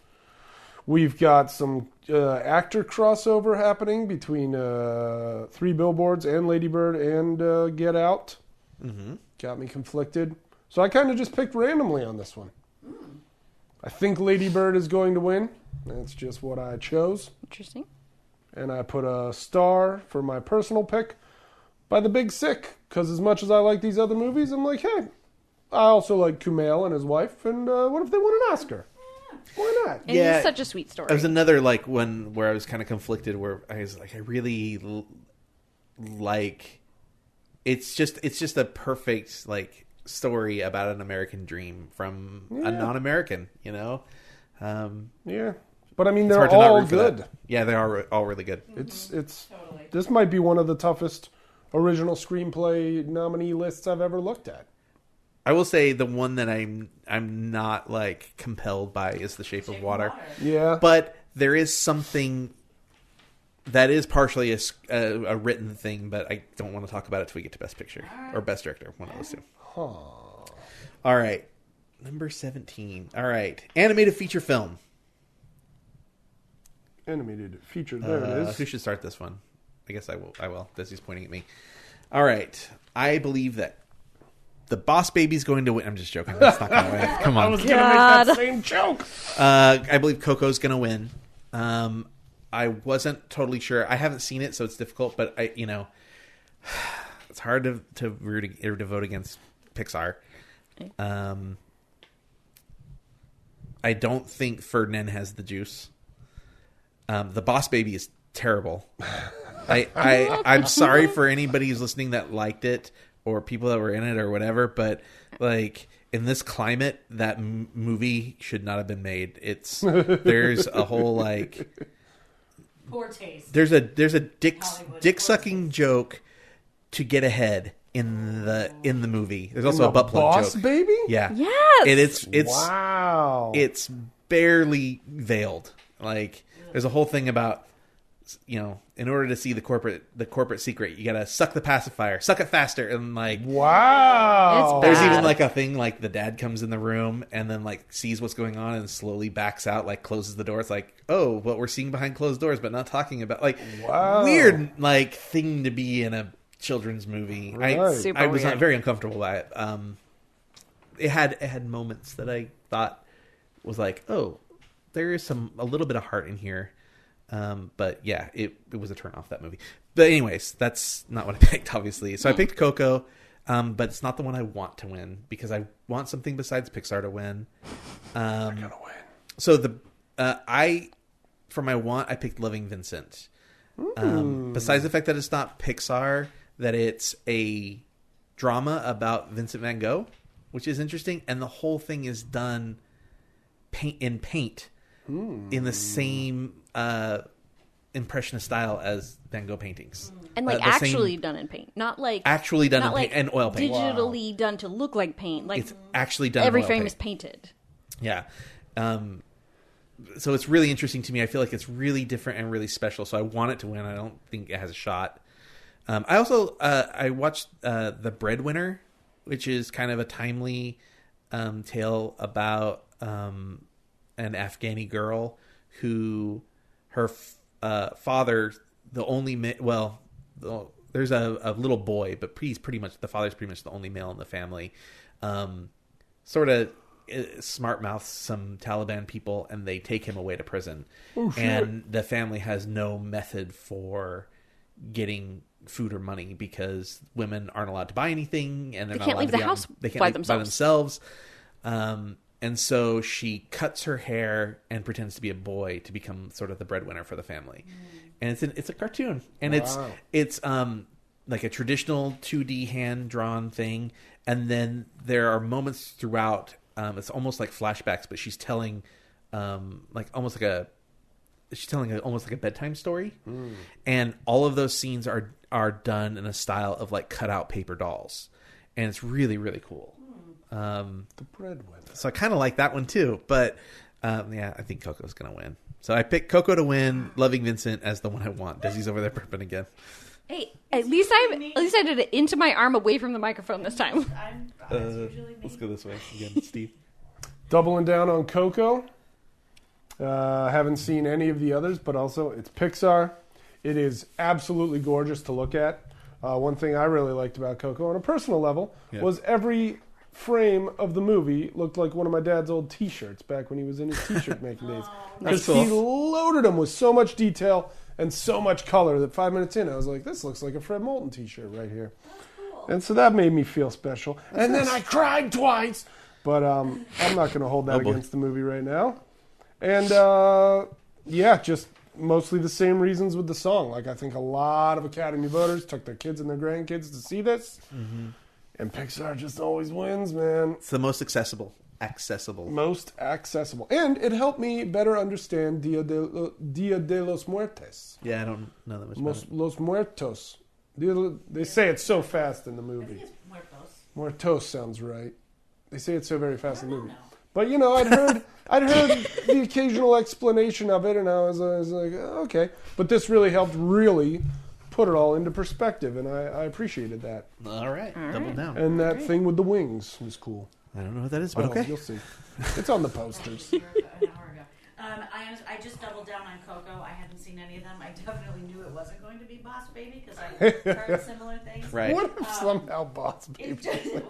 We've got some actor crossover happening between Three Billboards and Lady Bird and Get Out. Mm-hmm. Got me conflicted. So I kind of just picked randomly on this one. I think Lady Bird is going to win. That's just what I chose. Interesting. And I put a star for my personal pick by The Big Sick, because as much as I like these other movies, I'm like, hey, I also like Kumail and his wife, and what if they won an Oscar? Why not? And it's such a sweet story. It was another one where I was kind of conflicted, where I was like, I really like. It's just a perfect story about an American dream from a non-American, Yeah, but I mean they're all good. Yeah, they are all really good. It's totally. This might be one of the toughest original screenplay nominee lists I've ever looked at. I will say the one that I'm not compelled by is The Shape of Water. Yeah, but there is something that is partially a written thing, but I don't want to talk about it till we get to Best Picture or Best Director, one of those two. All right, number 17. All right, animated feature film. Animated feature. There it is. Who should start this one? I guess I will. Desi's pointing at me. All right. I believe that The Boss Baby's going to win. I'm just joking. That's not going to win. Come I on. was going to make that same joke. I believe Coco's going to win. I wasn't totally sure. I haven't seen it, so it's difficult. But it's hard to root or to vote against Pixar. I don't think Ferdinand has the juice. The Boss Baby is terrible. I'm sorry for anybody who's listening that liked it or people that were in it or whatever, but like in this climate, that movie should not have been made. There's a whole like Poor taste. there's a dick sucking joke to get ahead in the movie. There's also a butt plug Boss joke. Baby? Yeah. Yes. And it's Wow. it's barely veiled. Like there's a whole thing about, in order to see the corporate secret, you gotta suck the pacifier, suck it faster, and like Wow. It's there's bad. even like a thing like the dad comes in the room and then like sees what's going on and slowly backs out, like closes the door. It's like, oh, what we're seeing behind closed doors, but not talking about like Wow. weird like thing to be in a children's movie. Right. Super I was not weird. very uncomfortable by it. It had moments that I thought was like, oh, there is a little bit of heart in here. But yeah, it was a turn off, that movie. But anyways, that's not what I picked, obviously. So I picked Coco, but it's not the one I want to win because I want something besides Pixar to win. They're gonna win. So for my want, I picked Loving Vincent. Besides the fact that it's not Pixar, that it's a drama about Vincent van Gogh, which is interesting, and the whole thing is done in paint in the same impressionist style as Van Gogh paintings, And like the same- actually done in paint, not like actually done not in like paint and oil paint. digitally done to look like paint. Like It's actually done. every in oil frame paint. is painted. Yeah. So it's really interesting to me. I feel like it's really different and really special. So I want it to win. I don't think it has a shot. I also I watched The Breadwinner, which is kind of a timely tale about an Afghani girl who her father, the only there's a little boy, but he's the father's pretty much the only male in the family. Sort of smart mouths some Taliban people, and they take him away to prison. Oh, shit. And the family has no method for getting food or money because women aren't allowed to buy anything, and they're They not can't allowed leave to the be house they can't by leave themselves. by themselves. And so she cuts her hair and pretends to be a boy to become sort of the breadwinner for the family. And it's a cartoon, and Wow. it's like a traditional 2D hand drawn thing, and then there are moments throughout. It's almost like flashbacks, but she's telling almost like a bedtime story, and all of those scenes are done in a style of like cut out paper dolls, and it's really, really cool. The breadwinner. So I kind of like that one too, but yeah, I think Coco's gonna win. So I picked Coco to win, Loving Vincent as the one I want. Desi's over there burping again. Hey, at least I did it into my arm away from the microphone this time. Let's go this way again, Steve. Doubling down on Coco. Haven't seen any of the others, but also it's Pixar. It is absolutely gorgeous to look at. One thing I really liked about Coco on a personal level was every frame of the movie looked like one of my dad's old T-shirts back when he was in his T-shirt making days. Because That's cool. he loaded them with so much detail and so much color that 5 minutes in, I was like, this looks like a Fred Moulton T-shirt right here. And so that made me feel special. And then I cried twice. But I'm not going to hold that boy. against the movie right now. And yeah, just mostly the same reasons with the song. Like I think a lot of Academy voters took their kids and their grandkids to see this. Mm-hmm. And Pixar just always wins, man. It's the most accessible. Most accessible. And it helped me better understand Dia de los Muertos. Yeah, I don't know that much about it. Los Muertos. They say it so fast in the movie. Muertos sounds right. They say it so very fast in the movie. But I'd heard the occasional explanation of it, and I was like, oh, okay. But this really helped put it all into perspective, and I appreciated that. All right, double down. And that thing with the wings was cool. I don't know what that is, but okay. You'll see. It's on the posters. An hour ago. I just doubled down on Coco. I hadn't seen any of them. I definitely knew it wasn't going to be Boss Baby because I heard similar things. Right. What if somehow Boss Baby? How did it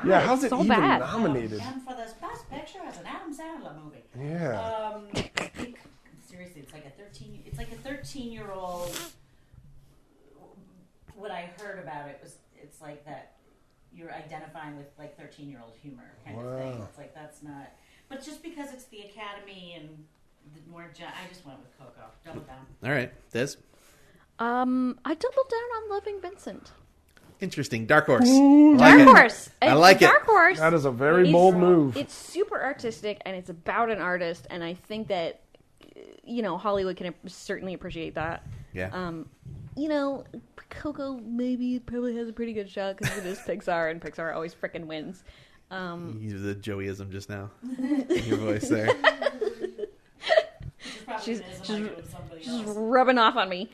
Yeah, how's it So even bad. nominated? And for this Best Picture as an Adam Sandler movie. Yeah. Seriously, it's like a 13-year-old. What I heard about it was it's like that you're identifying with like 13-year-old humor kind of thing. It's like that's not. But just because it's the Academy and the more, I just went with Coco. Double down. All right, Des. I doubled down on Loving Vincent. Interesting. Dark Horse. Dark Horse. I like it. Dark Horse. That is a very bold move. It's super artistic, and it's about an artist, and I think that Hollywood can certainly appreciate that. Yeah. Coco probably has a pretty good shot because it is Pixar, and Pixar always frickin' wins. You used the Joeyism just now. Your voice there. She's rubbing off on me.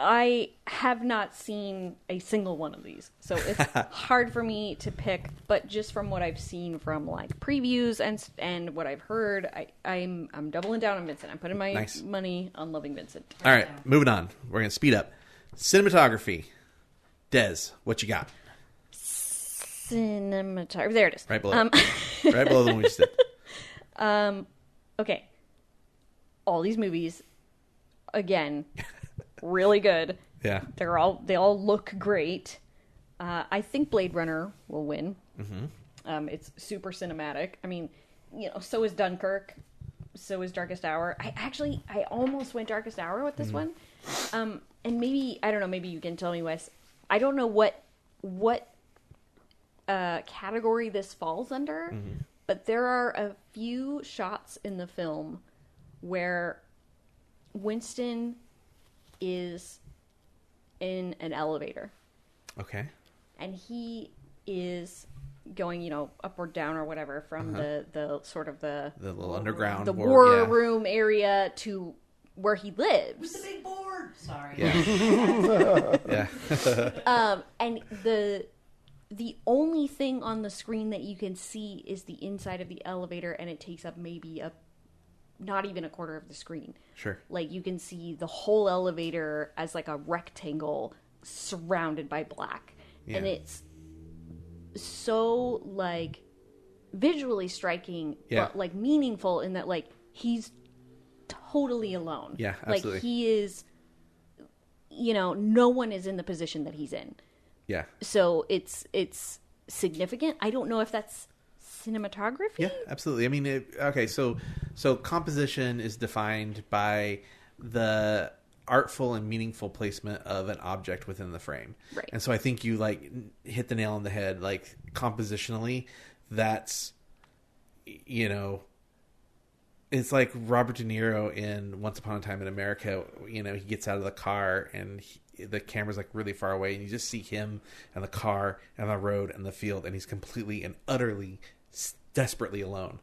I have not seen a single one of these, so it's hard for me to pick. But just from what I've seen from like previews and what I've heard, I'm doubling down on Vincent. I'm putting my money on Loving Vincent. All right, moving on. We're gonna speed up. Cinematography. Des, what you got? Cinematography. There it is. Right below. Right below the one we just did. Okay. All these movies, again, really good. Yeah. They all look great. I think Blade Runner will win. Mm-hmm. It's super cinematic. I mean, so is Dunkirk. So is Darkest Hour. I almost went Darkest Hour with this one. And maybe, I don't know, maybe you can tell me, Wes. I don't know what category this falls under, but there are a few shots in the film where Winston is in an elevator. Okay. And he is going, up or down or whatever from the sort of the little underground the war room area to where he lives. With the big board. Sorry. Yeah. Yeah. And the only thing on the screen that you can see is the inside of the elevator, and it takes up maybe not even a quarter of the screen. Sure. Like, you can see the whole elevator as like a rectangle surrounded by black. Yeah. And it's so like visually striking, but like meaningful in that like he's totally alone. Yeah, absolutely. Like he is, no one is in the position that he's in. Yeah. So it's significant. I don't know if that's cinematography. Yeah, absolutely. I mean, so composition is defined by the artful and meaningful placement of an object within the frame. Right. And so I think you like hit the nail on the head. Like compositionally, that's it's like Robert De Niro in Once Upon a Time in America. He gets out of the car and the camera's like really far away, and you just see him and the car and the road and the field, and he's completely and utterly, desperately alone.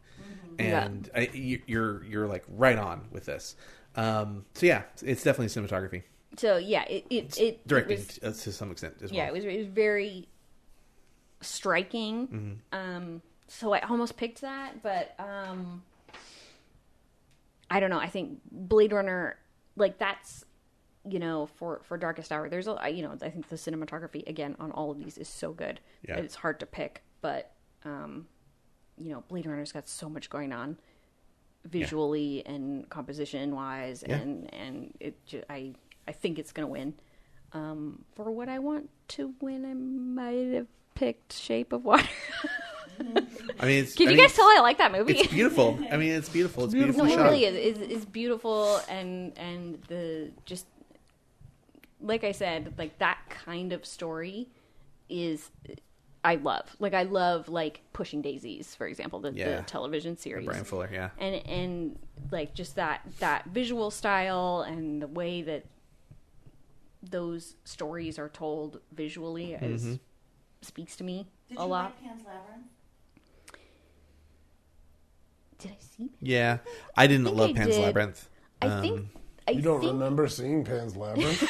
And you're like right on with this. So yeah, it's definitely cinematography. So yeah, it directing it was, to some extent as well. Yeah, it was very striking. So I almost picked that, but I don't know. I think Blade Runner, like that's, for Darkest Hour, there's I think the cinematography again on all of these is so good. Yeah. It's hard to pick, but Blade Runner's got so much going on visually and composition wise, and it I think it's gonna win. For what I want to win, I might have picked Shape of Water. I mean, can you guys tell I like that movie? It's beautiful. I mean, it's beautiful. It's beautiful. No, it shot. really is. It's beautiful, and the just like I said, like that kind of story is I love. Like I love like Pushing Daisies, for example, the television series. Brian Fuller, yeah, and like just that visual style and the way that those stories are told visually speaks to me a lot. Did you like Pan's Labyrinth? Did I see? Yeah, I didn't love I Pan's did. Labyrinth. I think You don't remember seeing Pan's Labyrinth?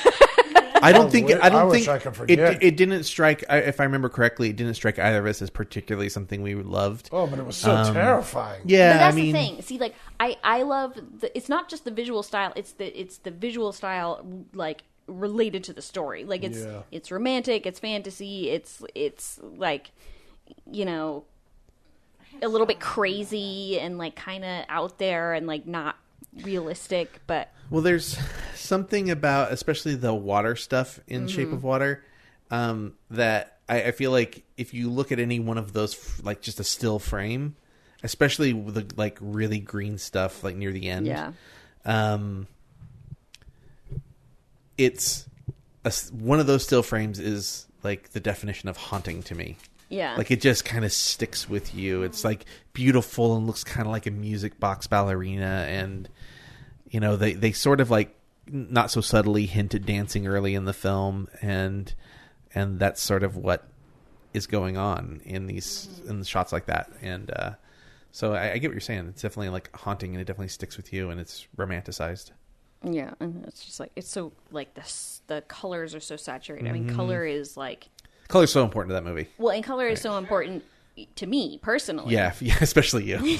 I don't think. I don't wish think I could forget. it didn't strike. If I remember correctly, it didn't strike either of us as particularly something we loved. Oh, but it was so terrifying. Yeah, But that's I mean, the thing. See, like I love it's not just the visual style. It's the visual style like related to the story. Like it's romantic. It's fantasy. It's like, you know, a little bit crazy and like kind of out there and like not realistic. But well, there's something about especially the water stuff in Shape of Water that I feel like if you look at any one of those, like just a still frame, especially with the like really green stuff like near the end, it's one of those still frames is like the definition of haunting to me. yeah, Like it just kind of sticks with you. It's like beautiful and looks kind of like a music box ballerina, and you know they sort of like not so subtly hint at dancing early in the film, and that's sort of what is going on in the shots like that. And so I get what you're saying. It's definitely like haunting, and it definitely sticks with you, and it's romanticized. yeah, and it's just like it's so like the colors are so saturated. I mean, color is like Color's so important to that movie. well, and color is so important to me personally. Yeah, especially you.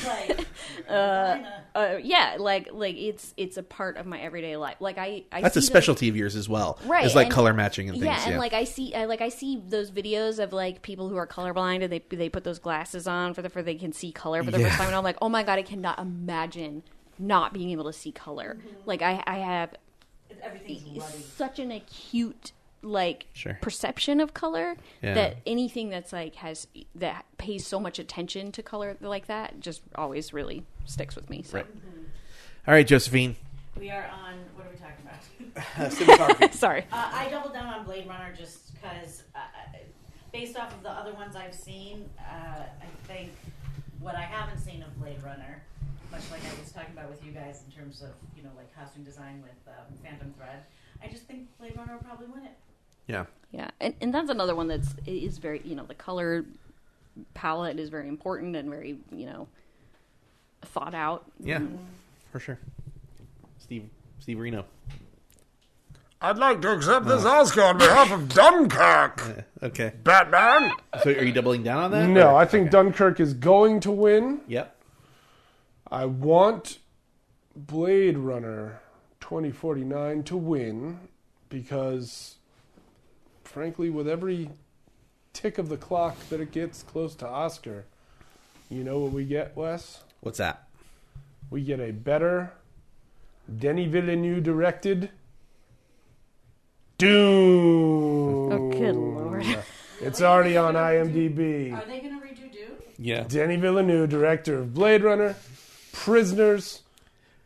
Yeah, like it's a part of my everyday life. Like I That's see a specialty of yours as well. Right, It's like and- color matching and things. Yeah, and like I see those videos of like people who are colorblind and they put those glasses on for they can see color for the first time, and I'm like, oh my god, I cannot imagine not being able to see color. Like I have Everything's bloody. such an acute like Sure. perception of color Yeah. that anything that's like that pays so much attention to color like that just always really sticks with me. So. Right. All right, Josephine. We are on. What are we talking about? Cinematography. Sorry. I doubled down on Blade Runner just because, based off of the other ones I've seen, I think what I haven't seen of Blade Runner, much like I was talking about with you guys in terms of like costume design with Phantom Thread, I just think Blade Runner will probably win it. Yeah. Yeah, and that's another one is very, the color palette is very important and very, thought out. Yeah, for sure. Steve Reno. I'd like to accept this Oscar on behalf of Dunkirk. Okay. Batman. So are you doubling down on that? No, or- I think Dunkirk is going to win. Yep. I want Blade Runner 2049 to win because, frankly, with every tick of the clock that it gets close to Oscar, you know what we get, Wes? What's that? We get a better Denis Villeneuve directed Dune. Oh, good lord. It's already on IMDb. Are they going to redo Dune? Yeah. Denis Villeneuve, director of Blade Runner, Prisoners.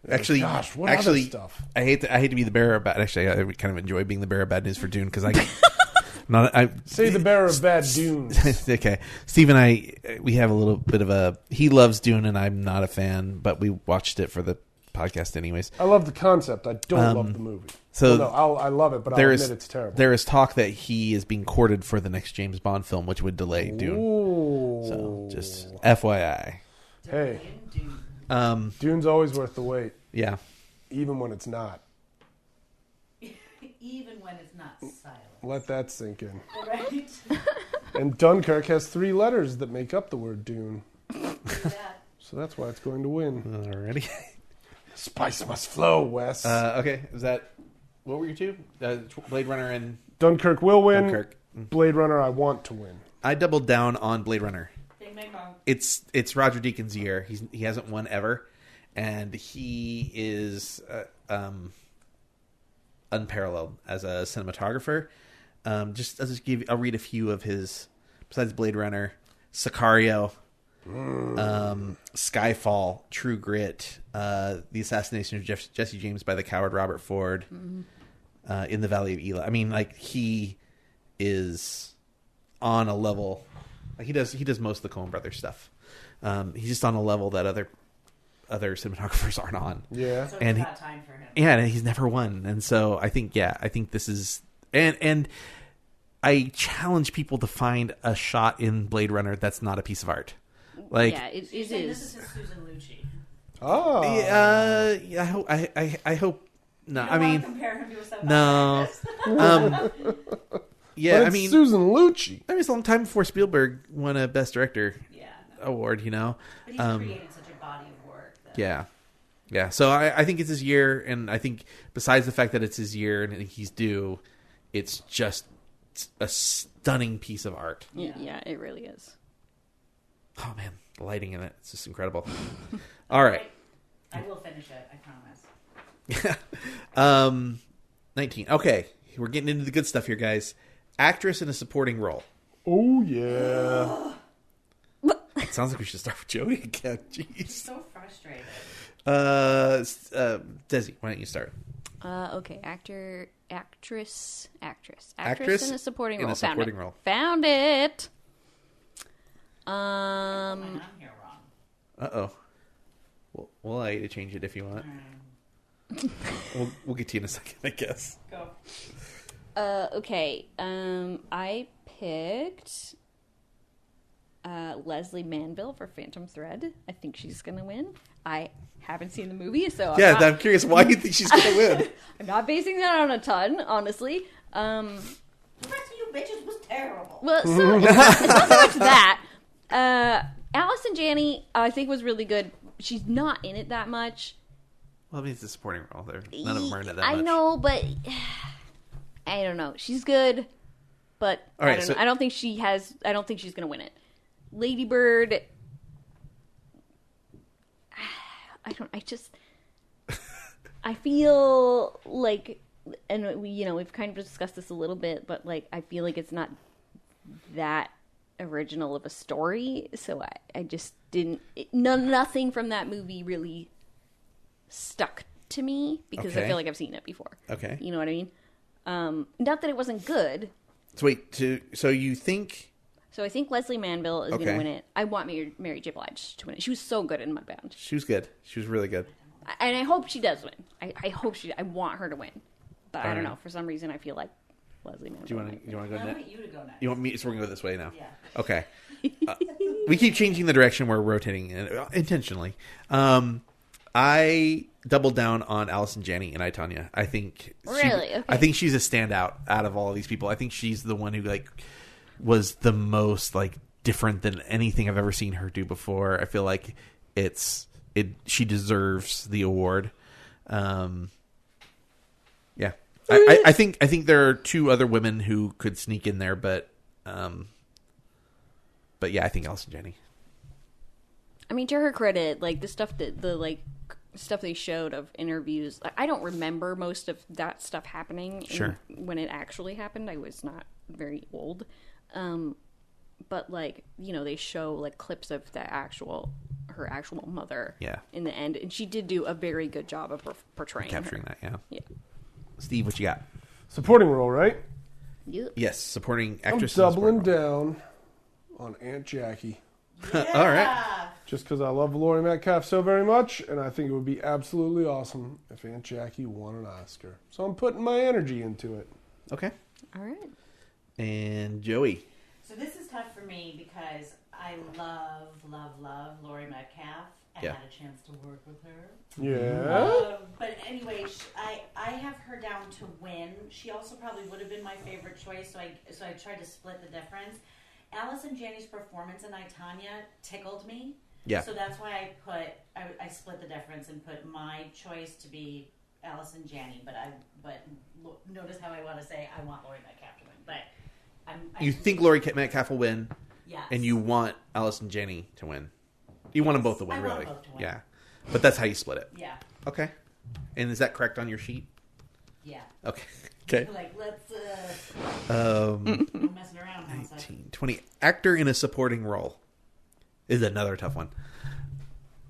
Actually, Gosh, what other stuff? I hate to be the bearer of bad. Actually, I kind of enjoy being the bearer of bad news for Dune because I Say the bearer of bad dunes. Okay, Steve and I, we have a little bit of a. He loves Dune and I'm not a fan, but we watched it for the podcast anyways. I love the concept. I don't love the movie. So well, no, I love it, but I'll admit it's terrible. There is talk that he is being courted for the next James Bond film, which would delay Dune. Ooh. So just FYI. Hey, Dune. Dune's always worth the wait, Yeah. even when it's not. Even when it's not silent. Let that sink in. Right? And Dunkirk has 3 letters that make up the word Dune. Yeah. So that's why it's going to win. Already. Spice must flow, Wes. Okay. Is that what were your two? Blade Runner and Dunkirk will win. Dunkirk. Blade Runner, I want to win. I doubled down on Blade Runner. Bing, bang, bong. It's Roger Deakins' year. He hasn't won ever, and he is unparalleled as a cinematographer. I'll read a few of his. Besides Blade Runner, Sicario, Skyfall, True Grit, The Assassination of Jesse James by the Coward Robert Ford, In the Valley of Elah. I mean, like he is on a level. Like he does most of the Coen Brothers stuff. He's just on a level that other cinematographers aren't on. Yeah. So And it's he- about time for him. Yeah, and he's never won. And so I think this is and I challenge people to find a shot in Blade Runner that's not a piece of art. Like yeah, it This is. is his Susan Lucci. Oh. I hope No, You don't I mean, want to compare him to a soap no. opera Yeah, But I it's mean, Susan Lucci. it's a long time before Spielberg won a Best Director yeah, award. You know. but he's created such a body of work. That, Yeah. So I think it's his year, and I think besides the fact that it's his year and he's due, it's just a stunning piece of art. Yeah, it really is. Oh man, the lighting in it's just incredible. All right. I will finish it. I promise. 19. Okay, we're getting into the good stuff here, guys. Actress in a supporting role. Oh, yeah. It sounds like we should start with Joey again. Jeez. So frustrated. Desi, why don't you start? Okay, actress Actress in a supporting in role. a supporting role. Found it. I'm here wrong. Uh-oh. We'll allow you to change it if you want. We'll get to you in a second, I guess. Go. Okay. I picked Leslie Manville for Phantom Thread. I think she's gonna win. I haven't seen the movie, so I'm curious why you think she's gonna win. I'm not basing that on a ton, honestly. The rest of you bitches was terrible. Well, so it's not so much that. Allison Janney, I think, was really good. She's not in it that much. Well, I mean, it's a supporting role. None of them are in it that I much. know, but I don't know. She's good, but All right, I don't know. I don't think she has. I don't think she's going to win it. Lady Bird. I feel like, and we've kind of discussed this a little bit, but like I feel like it's not that original of a story, so I just didn't. Nothing from that movie really stuck to me because I Okay. feel like I've seen it before. Okay. You know what I mean? Not that it wasn't good. So wait, so you think... So I think Leslie Manville is going Okay. to win it. I want Mary J. Blige to win it. She was so good in Mudbound. She was good. She was really good. And I hope she does win. I hope I want her to win. But I don't Alright. know. For some reason, I feel like Leslie Manville. Do you want to go I next? want you to go next. You want me? So we're going to go this way now. Yeah. Okay. We keep changing the direction we're rotating intentionally. I doubled down on Allison Janney and I, Tanya. I think Really? Okay. I think she's a standout out of all of these people. I think she's the one who was the most different than anything I've ever seen her do before. I feel like she deserves the award. Yeah. I think there are two other women who could sneak in there, but yeah, I think Allison Janney. I mean, to her credit, the stuff stuff they showed of interviews, I don't remember most of that stuff happening. Sure. When it actually happened, I was not very old. But they show clips of her actual mother. Yeah. In the end, and she did do a very good job of portraying Capturing her. that, yeah. Yeah. Steve, what you got? Supporting role, right? Yep. Yes, supporting I'm actress. in a doubling supporting down on Aunt Jackie. role. All right. Just because I love Laurie Metcalf so very much, and I think it would be absolutely awesome if Aunt Jackie won an Oscar. So I'm putting my energy into it. Okay. All right. And Joey. So this is tough for me because I love Laurie Metcalf. I Yeah. had a chance to work with her. Yeah. But anyway, I have her down to win. She also probably would have been my favorite choice, so I tried to split the difference. Allison Janney's performance in I, Tanya tickled me. Yeah. So that's why I split the difference and put my choice to be Allison Janney. But notice how I want to say I want Laurie Metcalf to win. But You think Laurie Metcalf will win, yes. and you want Allison Janney to win. You want them both to win, I want really. them both to win. Yeah. But that's how you split it. Yeah. Okay. And is that correct on your sheet? Yeah. Okay. Okay. Let's No messing around. Huh, so. 19, 20. Actor in a supporting role is another tough one.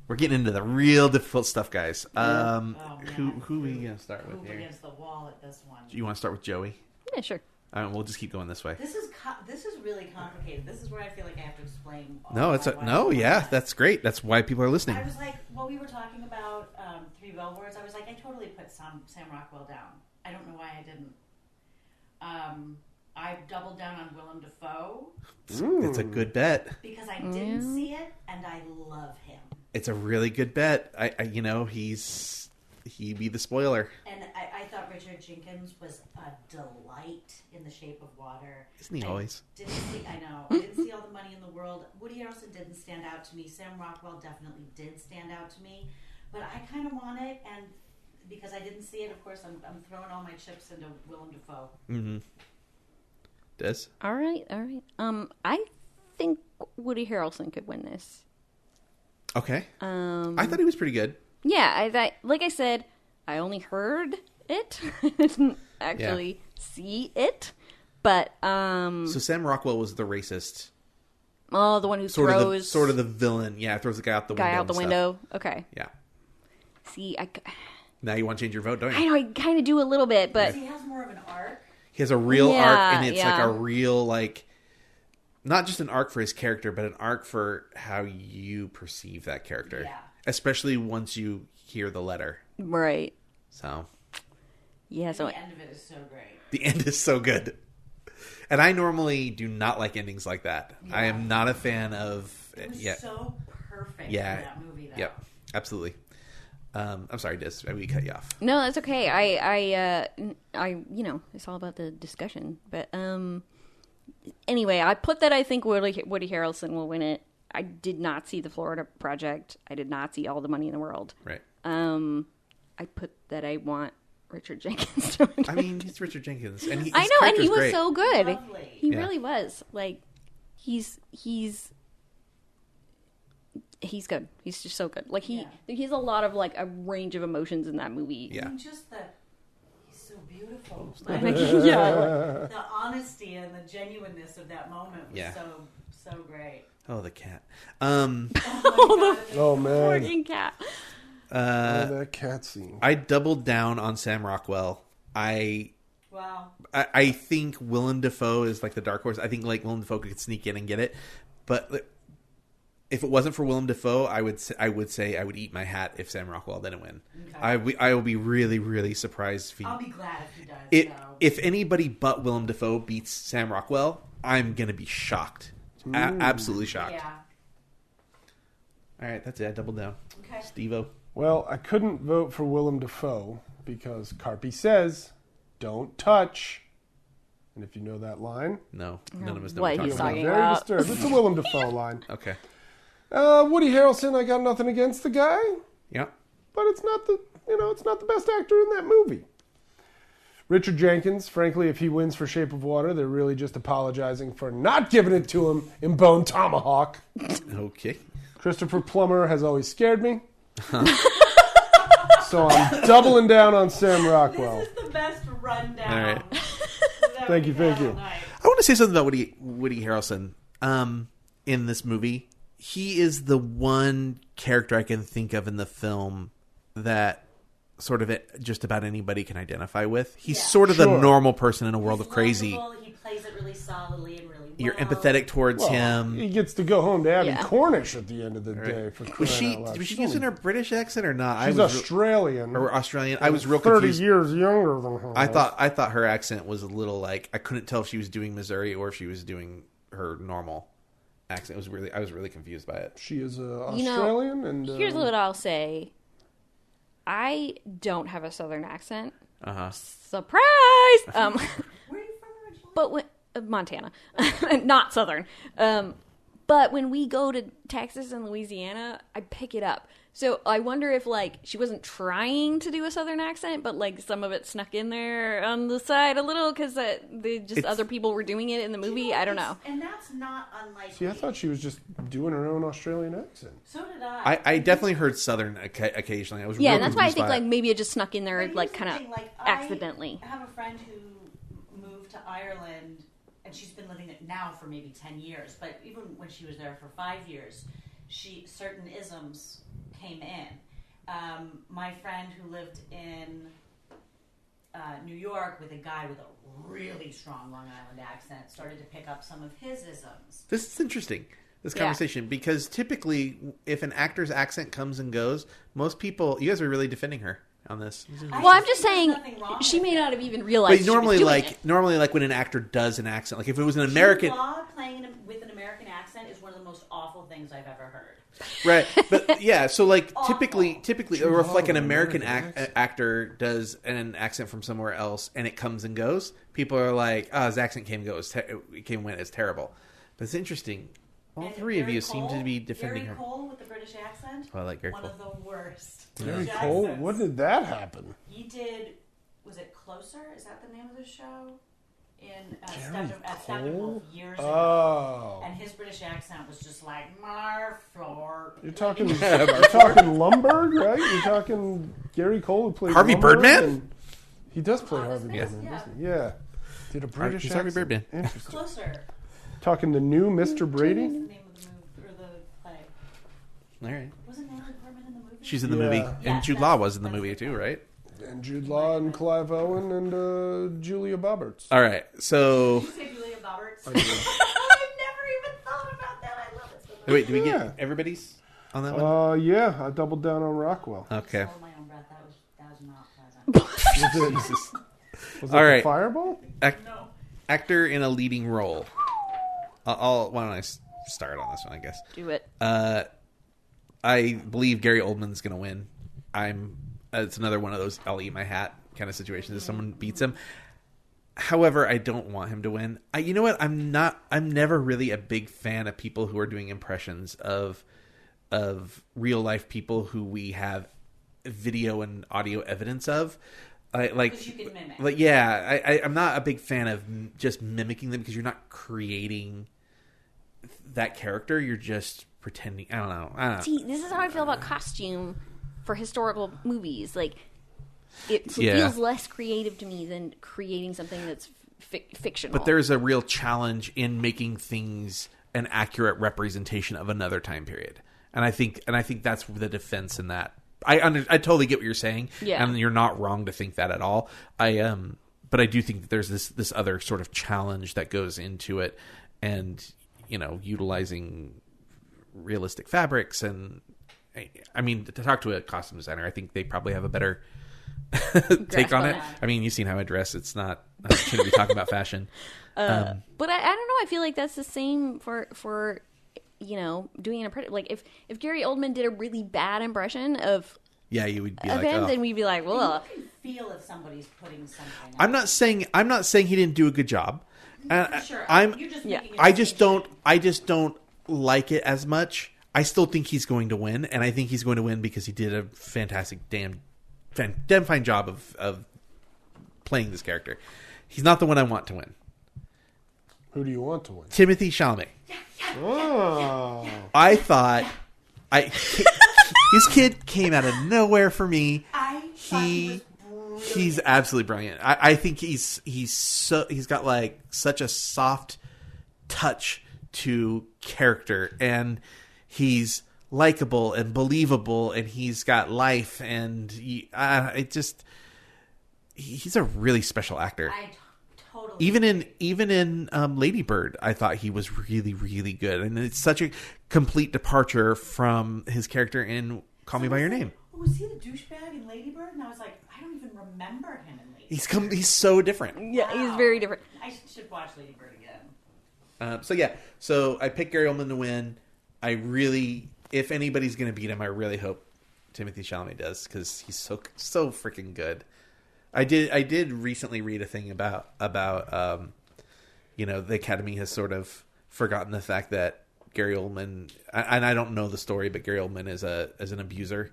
We're getting into the real difficult stuff, guys. man. Who are we going to start with Move here? against the wall at this one. You want to start with Joey? Yeah, sure. We'll just keep going this way. This is really complicated. This is where I feel like I have to explain. That's great. That's why people are listening. I was like, we were talking about Three Billboards. I was like, I totally put Sam Rockwell down. I don't know why I didn't. I doubled down on Willem Dafoe It's a good bet. because I didn't see it and I love him. It's a really good bet. He'd be the spoiler. And I thought Richard Jenkins was a delight in The Shape of Water. Isn't he always? I know. I didn't see All the Money in the World. Woody Harrelson didn't stand out to me. Sam Rockwell definitely did stand out to me. But I kind of want it, and because I didn't see it, of course, I'm throwing all my chips into Willem Dafoe. Mm-hmm. Des? All right. I think Woody Harrelson could win this. Okay. I thought he was pretty good. Yeah, like I said, I only heard it. I didn't actually see it. But, So Sam Rockwell was the racist. Oh, the one who throws... Sort of the villain. Yeah, throws the guy out the window. Guy out the window. Okay. Yeah. See, Now you want to change your vote, don't you? I know, I kind of do a little bit, but... He has more of an arc. He has a real arc, and it's like a real, like... Not just an arc for his character, but an arc for how you perceive that character. Yeah. Especially once you hear the letter. Right. So... Yeah, so... The end of it is so great. The end is so good. And I normally do not like endings like that. Yeah. I am not a fan of... It was so perfect for that movie, though. Yep, absolutely. I'm sorry, Des. We cut you off. No, that's okay. I it's all about the discussion. But anyway, I put that I think Woody Harrelson will win it. I did not see the Florida Project. I did not see All the Money in the World. Right. I put that I want Richard Jenkins to win. I mean, he's Richard Jenkins, and I know, and he was great. so good. Lovely. He really was. Like, he's good. He's just so good. Like he has a lot of like a range of emotions in that movie. Yeah. I mean, just he's so beautiful. Yeah. The honesty and the genuineness of that moment was so great. Oh, the cat. Oh my God. Oh man. Fucking cat. That cat scene. I doubled down on Sam Rockwell. Wow. I think Willem Dafoe is like the dark horse. I think like Willem Dafoe could sneak in and get it, but if it wasn't for Willem Dafoe, I would say I would eat my hat if Sam Rockwell didn't win. Okay. I will be really, really surprised if I'll be glad if he does. If anybody but Willem Dafoe beats Sam Rockwell, I'm gonna be shocked. Absolutely shocked. Yeah. All right, that's it. I doubled down. Okay. Steve-O. Well, I couldn't vote for Willem Dafoe because Carpy says, "Don't touch." And if you know that line, no, none of us know what what he's you're talking talking very about. disturbed. It's a Willem Dafoe line. Okay. Woody Harrelson, I got nothing against the guy, Yeah. but it's not the best actor in that movie. Richard Jenkins, frankly, if he wins for Shape of Water, they're really just apologizing for not giving it to him in Bone Tomahawk. Okay. Christopher Plummer has always scared me. So I'm doubling down on Sam Rockwell. This is the best rundown. All right. Thank you. I want to say something about Woody Harrelson in this movie. He is the one character I can think of in the film that sort of just about anybody can identify with. He's sort of the normal person in a world of crazy. Lovable. He plays it really solidly and really well. You're empathetic towards him. He gets to go home to Abby Cornish at the end of the day. For Was crying out loud. she using her British accent or not? She's Australian. Or Australian. I was real 30 confused. years younger than her. I thought her accent was a little like I couldn't tell if she was doing Missouri or if she was doing her normal accent. I was really confused by it. She is Australian, and here's what I'll say. I don't have a Southern accent. Surprise! Where are you from originally? But Montana, not Southern. But when we go to Texas and Louisiana, I pick it up. So I wonder if like she wasn't trying to do a Southern accent, but like some of it snuck in there on the side a little because other people were doing it in the movie. I don't know. And that's not unlike. See, I thought she was just doing her own Australian accent. So did I. I definitely heard Southern occasionally. I was yeah, real and that's why I think confused by like maybe it just snuck in there But like here's the kind of thing, like, accidentally. I have a friend who moved to Ireland, and she's been living it now for maybe 10 years. But even when she was there for 5 years, certain isms came in. My friend who lived in New York with a guy with a really strong Long Island accent started to pick up some of his isms. This is interesting, this conversation, because typically if an actor's accent comes and goes, most people, you guys are really defending her on this. Well, I'm just saying she may not have even realized. But normally, like when an actor does an accent, like if it was an American, Jude Law playing with an American accent is one of the most awful things I've ever heard. Right, but yeah, so like typically, or if like an American actor does an accent from somewhere else and it comes and goes, people are like, "Oh, his accent came and went. It's terrible." But it's interesting. All And three of Gary you seem to Cole- be defending Gary her. Cole with the British accent. Oh, I like Gary One Cole. of the worst. Gary British Cole? accents. When did that happen? He did. Was it Closer? Is that the name of the show? In Gary Steppenwolf years ago. Oh. And his British accent was just like Marflor. You're talking Lumberg, right? You're talking Gary Cole who played Harvey Lumberg, Birdman? and He does play Harvey Yeah. Birdman, doesn't he? Yeah. Did a British He's Harvey accent. Birdman. Interesting. Closer. Talking to new Mr. Brady? What's the name of the movie or the play? All right. Wasn't Natalie Portman in the movie? She's in the Yeah. movie. Yeah, And Jude Law was in the movie too, right? And Jude Law and Clive Owen and Julia Roberts. All right. So, Did you say Julia Roberts? I did. I've never even thought about that. I love it so much. wait, do we Yeah. get everybody's on that one? Yeah, I doubled down on Rockwell. Okay. Hold my own breath. That was not pleasant. Was it All the right. Fireball? No. Actor in a leading role. Why don't I start on this one, I guess. Do it. I believe Gary Oldman's going to win. It's another one of those I'll eat my hat kind of situations if someone beats him. However, I don't want him to win. You know what? I'm never really a big fan of people who are doing impressions of real life people who we have video and audio evidence of. Because you can mimic. Like, yeah, I'm not a big fan of just mimicking them because you're not creating that character. You're just pretending. I don't know. See, this is how I feel about costume for historical movies. Like, it feels less creative to me than creating something that's fictional. But there's a real challenge in making things an accurate representation of another time period, and I think that's the defense in that. I totally get what you're saying, yeah, and you're not wrong to think that at all. But I do think that there's this other sort of challenge that goes into it, and utilizing realistic fabrics. And I mean, to talk to a costume designer, I think they probably have a better take on it. I mean, you've seen how I dress. It's not. I shouldn't be talking about fashion. But I don't know. I feel like that's the same for doing an impression. Like if Gary Oldman did a really bad impression of you would be him, like, then we'd be like, well, You can feel if somebody's putting something. I'm not saying he didn't do a good job. For sure. You're just making it I just don't like it as much. I still think he's going to win, and I think he's going to win because he did a fantastic, damn fine job of playing this character. He's not the one I want to win. Who do you want to win? Timothy Chalamet. Oh. I thought his kid came out of nowhere for me. He's absolutely brilliant. I think he's got like such a soft touch to character, and he's likable and believable, and he's got life, and he's a really special actor. I totally Even in Lady Bird, I thought he was really, really good, and it's such a complete departure from his character in Call Me by Your Name. Was he the douchebag in Lady Bird? And I was like, I don't even remember him in Lady Bird. He's so different. yeah, he's very different. I should watch Lady Bird again. So I picked Gary Oldman to win. If anybody's going to beat him, I really hope Timothy Chalamet does, because he's so freaking good. I did recently read a thing about the Academy has sort of forgotten the fact that Gary Oldman, and I don't know the story, but Gary Oldman is an abuser,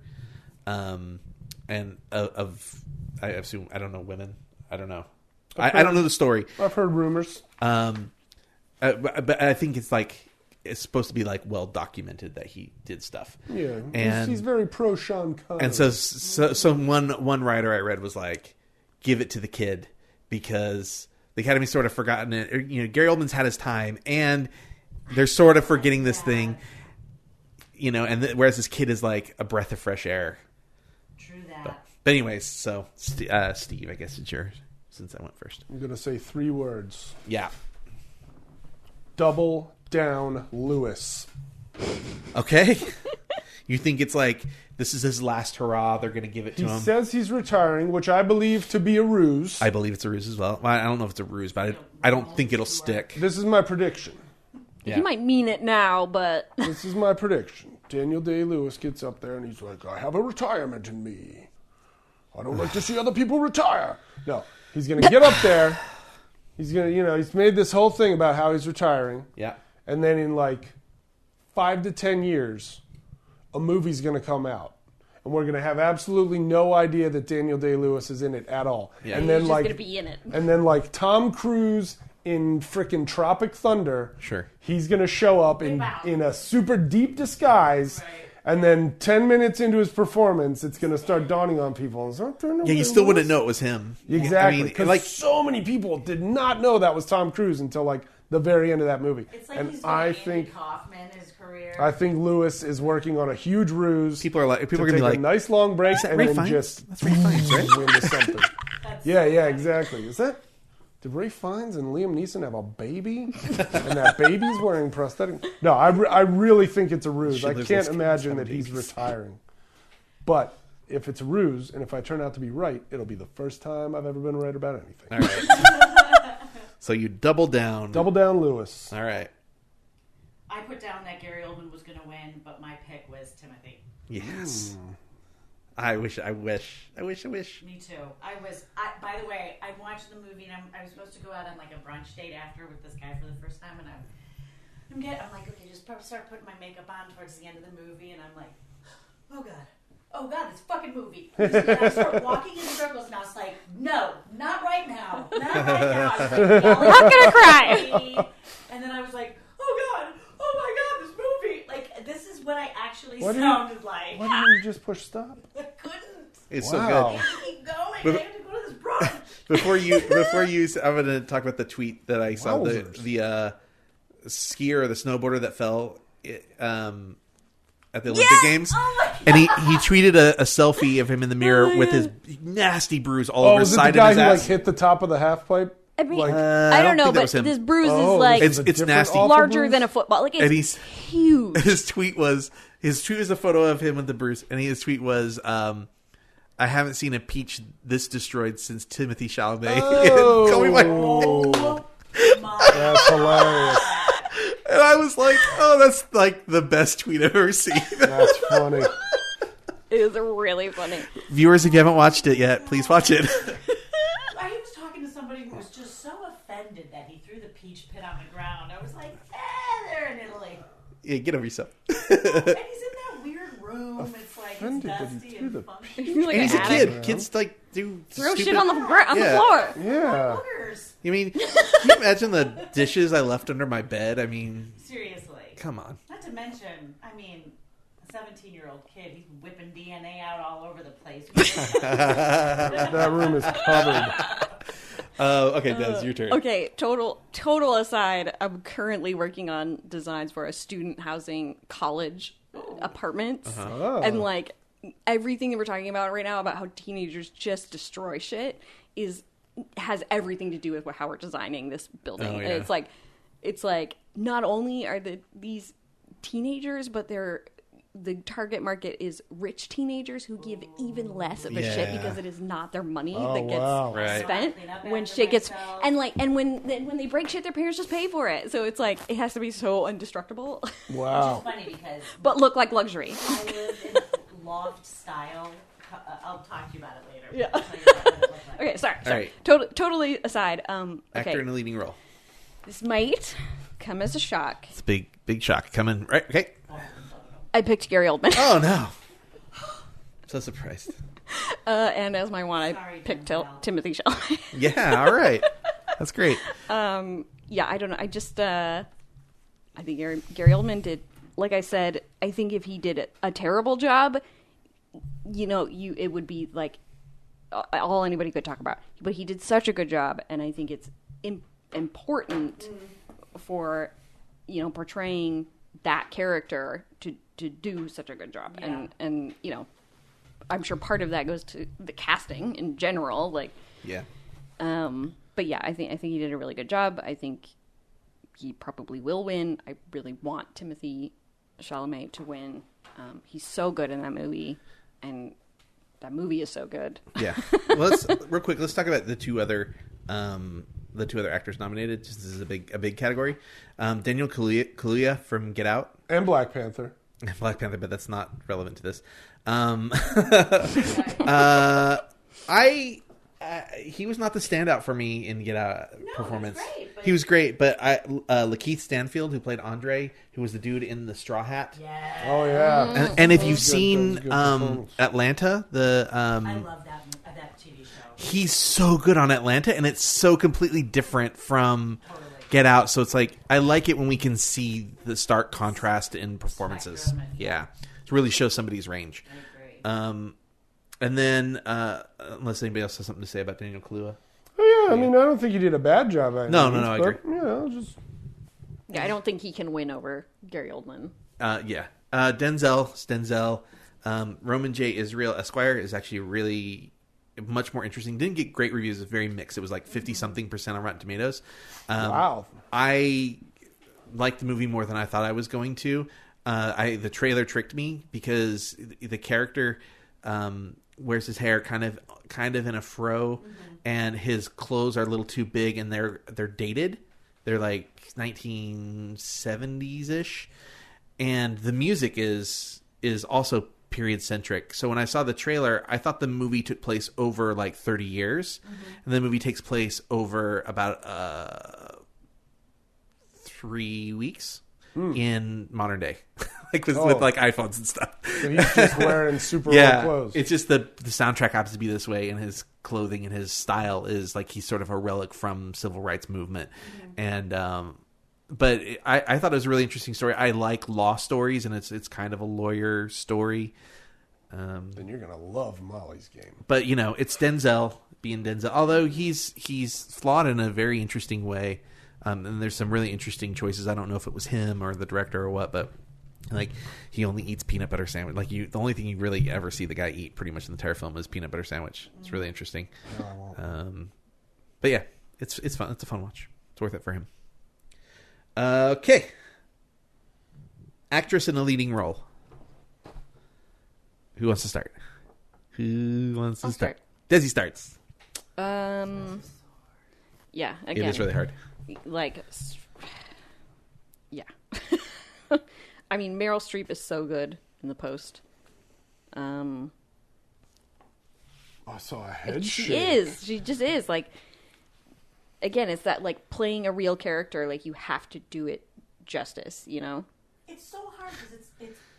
and I assume, I don't know, women. I don't know. I don't know the story. I've heard rumors. But I think it's supposed to be like well documented that he did stuff. Yeah, and he's very pro Sean Connery. And so one writer I read was like, give it to the kid, because the Academy's sort of forgotten it. Gary Oldman's had his time, and they're sort of forgetting this thing. Whereas this kid is like a breath of fresh air. True that. But anyways, so Steve, I guess it's yours since I went first. I'm going to say 3 words. Yeah. Double down Lewis. Okay. You think it's like this is his last hurrah? They're going to give it to him. He says he's retiring, which I believe to be a ruse. I believe it's a ruse as well. I don't know if it's a ruse, but I don't think it'll stick. This is my prediction. Yeah. He might mean it now, but This is my prediction. Daniel Day-Lewis gets up there and he's like, I have a retirement in me. I don't like to see other people retire. No, he's going to get up there. He's going to, he's made this whole thing about how he's retiring. Yeah. And then in like 5 to 10 years, a movie's going to come out. And we're going to have absolutely no idea that Daniel Day-Lewis is in it at all. Yeah. And then He's just like, going to be in it. And then like Tom Cruise in frickin' Tropic Thunder, Sure. he's going to show up in a super deep disguise. Right. And then 10 minutes into his performance, it's going to start dawning on people. Yeah, you still wouldn't know it was him. Exactly. Because so many people did not know that was Tom Cruise until like the very end of that movie. It's like and he's I Andy think Kaufman, his career. I think Lewis is working on a huge ruse. People are going to be take like, a nice long break and Ray then Fiennes? just That's Ray Fiennes, right? into something. Yeah, exactly. Is that... Did Ray Fiennes and Liam Neeson have a baby? And that baby's wearing prosthetic? No, I really think it's a ruse. I can't imagine that he's retiring. But if it's a ruse, and if I turn out to be right, it'll be the first time I've ever been right about anything. All right. So you double down. Double down, Lewis. All right. I put down that Gary Oldman was going to win, but my pick was Timothy. Yes. I wish. Me too. By the way, I watched the movie and I was supposed to go out on like a brunch date after with this guy for the first time, and I'm like, okay, just start putting my makeup on towards the end of the movie, and I'm like, oh god, this fucking movie. And I start walking in circles, and I was like, no, not right now. I was like, I'm gonna cry. And then I was like, oh my god, this movie. Like, this is what I actually sounded like. Why didn't you just push stop? I couldn't. It's Wow. so I have to keep going. I have to go to this brunch. Before you, I'm going to talk about the tweet that I saw. Wowzers. The skier or the snowboarder that fell at the Olympic Games, and he tweeted a selfie of him in the mirror with his nasty bruise all over his side the guy of his who ass. like hit the top of the half pipe? I mean, Like- I don't know, think that but was him. this bruise is like It's different nasty. awful larger bruise? than a football. Like, And it's he's- huge. His tweet was a photo of him with the bruise, and his tweet was, "I haven't seen a peach this destroyed since Timothy Chalamet." Oh. Call me my. That's hilarious. And I was like, "Oh, that's like the best tweet I've ever seen." That's funny. It is really funny. Viewers, if you haven't watched it yet, please watch it. I was talking to somebody who was just so offended that he threw the peach pit on the ground. I was like, they're in Italy. Yeah, get over yourself. And he's in that weird room. It's like, it's Offended that he dusty threw and the funky. Like And he's a an kid. attic. Kids like do Throw stupid... shit on the floor. Yeah. Boogers. I mean, can you imagine the dishes I left under my bed? I mean, Seriously. come on. Not to mention, I mean, a 17-year-old kid, he's whipping DNA out all over the place. That room is covered. Okay, Des, your turn. Okay, total aside, I'm currently working on designs for a student housing college apartments. Oh. And like everything that we're talking about right now about how teenagers just destroy shit has everything to do with how we're designing this building. Oh, yeah. And it's like not only are these teenagers, but the target market is rich teenagers who give even less of a shit Yeah. because it is not their money Oh, that gets wow. Right. spent Clean up when after shit gets myself. and when they break shit, their parents just pay for it. So it's like it has to be so indestructible, Wow. It's funny because but look like luxury. I live in loft style. I'll talk to you about it later. Yeah. I'll tell you about what it looks like. Okay, sorry. right. Totally aside. Actor Okay, in a leading role. this might come as a shock. It's a big shock coming. Right? Okay. I picked Gary Oldman, Oh no! So surprised. and as my one, I Sorry, picked Denzel. Timothy Chalamet. Yeah. All right. That's great. Yeah, I don't know. I think Gary Oldman did. Like I said, I think if he did a terrible job, it would be like all anybody could talk about. But he did such a good job, and I think it's important for portraying that character to do such a good job. Yeah. And I'm sure part of that goes to the casting in general. Like, Yeah. but yeah, I think he did a really good job. I think he probably will win. I really want Timothy Chalamet to win. He's so good in that movie, and that movie is so good. Yeah. Well, real quick. Let's talk about the two other actors nominated. Just this is a big category. Daniel Kaluuya from Get Out. And Black Panther. Black Panther, but that's not relevant to this. He was not the standout for me in Get Out performance. He was great, but Lakeith Stanfield, who played Andre, who was the dude in the straw hat. Yeah. Oh yeah. And if you've seen Atlanta, I love that TV show. he's so good on Atlanta, and it's so completely different from Get Out. So it's like I like it when we can see the stark contrast in performances. Yeah, to really show somebody's range. I agree. And then, unless anybody else has something to say about Daniel Kaluuya. Oh yeah, I mean, I don't think he did a bad job. No, I agree. Yeah, I don't think he can win over Gary Oldman. Denzel, Roman J. Israel Esquire is actually really much more interesting. Didn't get great reviews. It's very mixed. It was like 50-something% on Rotten Tomatoes. Wow. I liked the movie more than I thought I was going to. The trailer tricked me because the character wears his hair kind of in a fro, and his clothes are a little too big, and they're dated. They're like 1970s ish, and the music is also period centric. So when I saw the trailer, I thought the movie took place over like 30 years, and the movie takes place over about 3 weeks in modern day, like with like iPhones and stuff. So he's just wearing super old clothes. It's just the soundtrack happens to be this way, and his clothing and his style is like he's sort of a relic from civil rights movement. And but I thought it was a really interesting story. I like law stories, and it's kind of a lawyer story. Then you're gonna love Molly's Game. But it's Denzel being Denzel, although he's flawed in a very interesting way. And there's some really interesting choices. I don't know if it was him or the director or what, but like he only eats peanut butter sandwich. Like the only thing you really ever see the guy eat pretty much in the entire film is peanut butter sandwich. It's really interesting. No, I won't. But yeah, it's fun. It's a fun watch. It's worth it for him. Okay. Actress in a leading role. Who wants to start? I'll start. Desi starts. Yeah, again. It is really hard. Like, yeah. I mean, Meryl Streep is so good in The Post. I saw a head shake. She is. She just is. Like, again, it's that, like, playing a real character. Like, you have to do it justice, you know? It's so hard because it's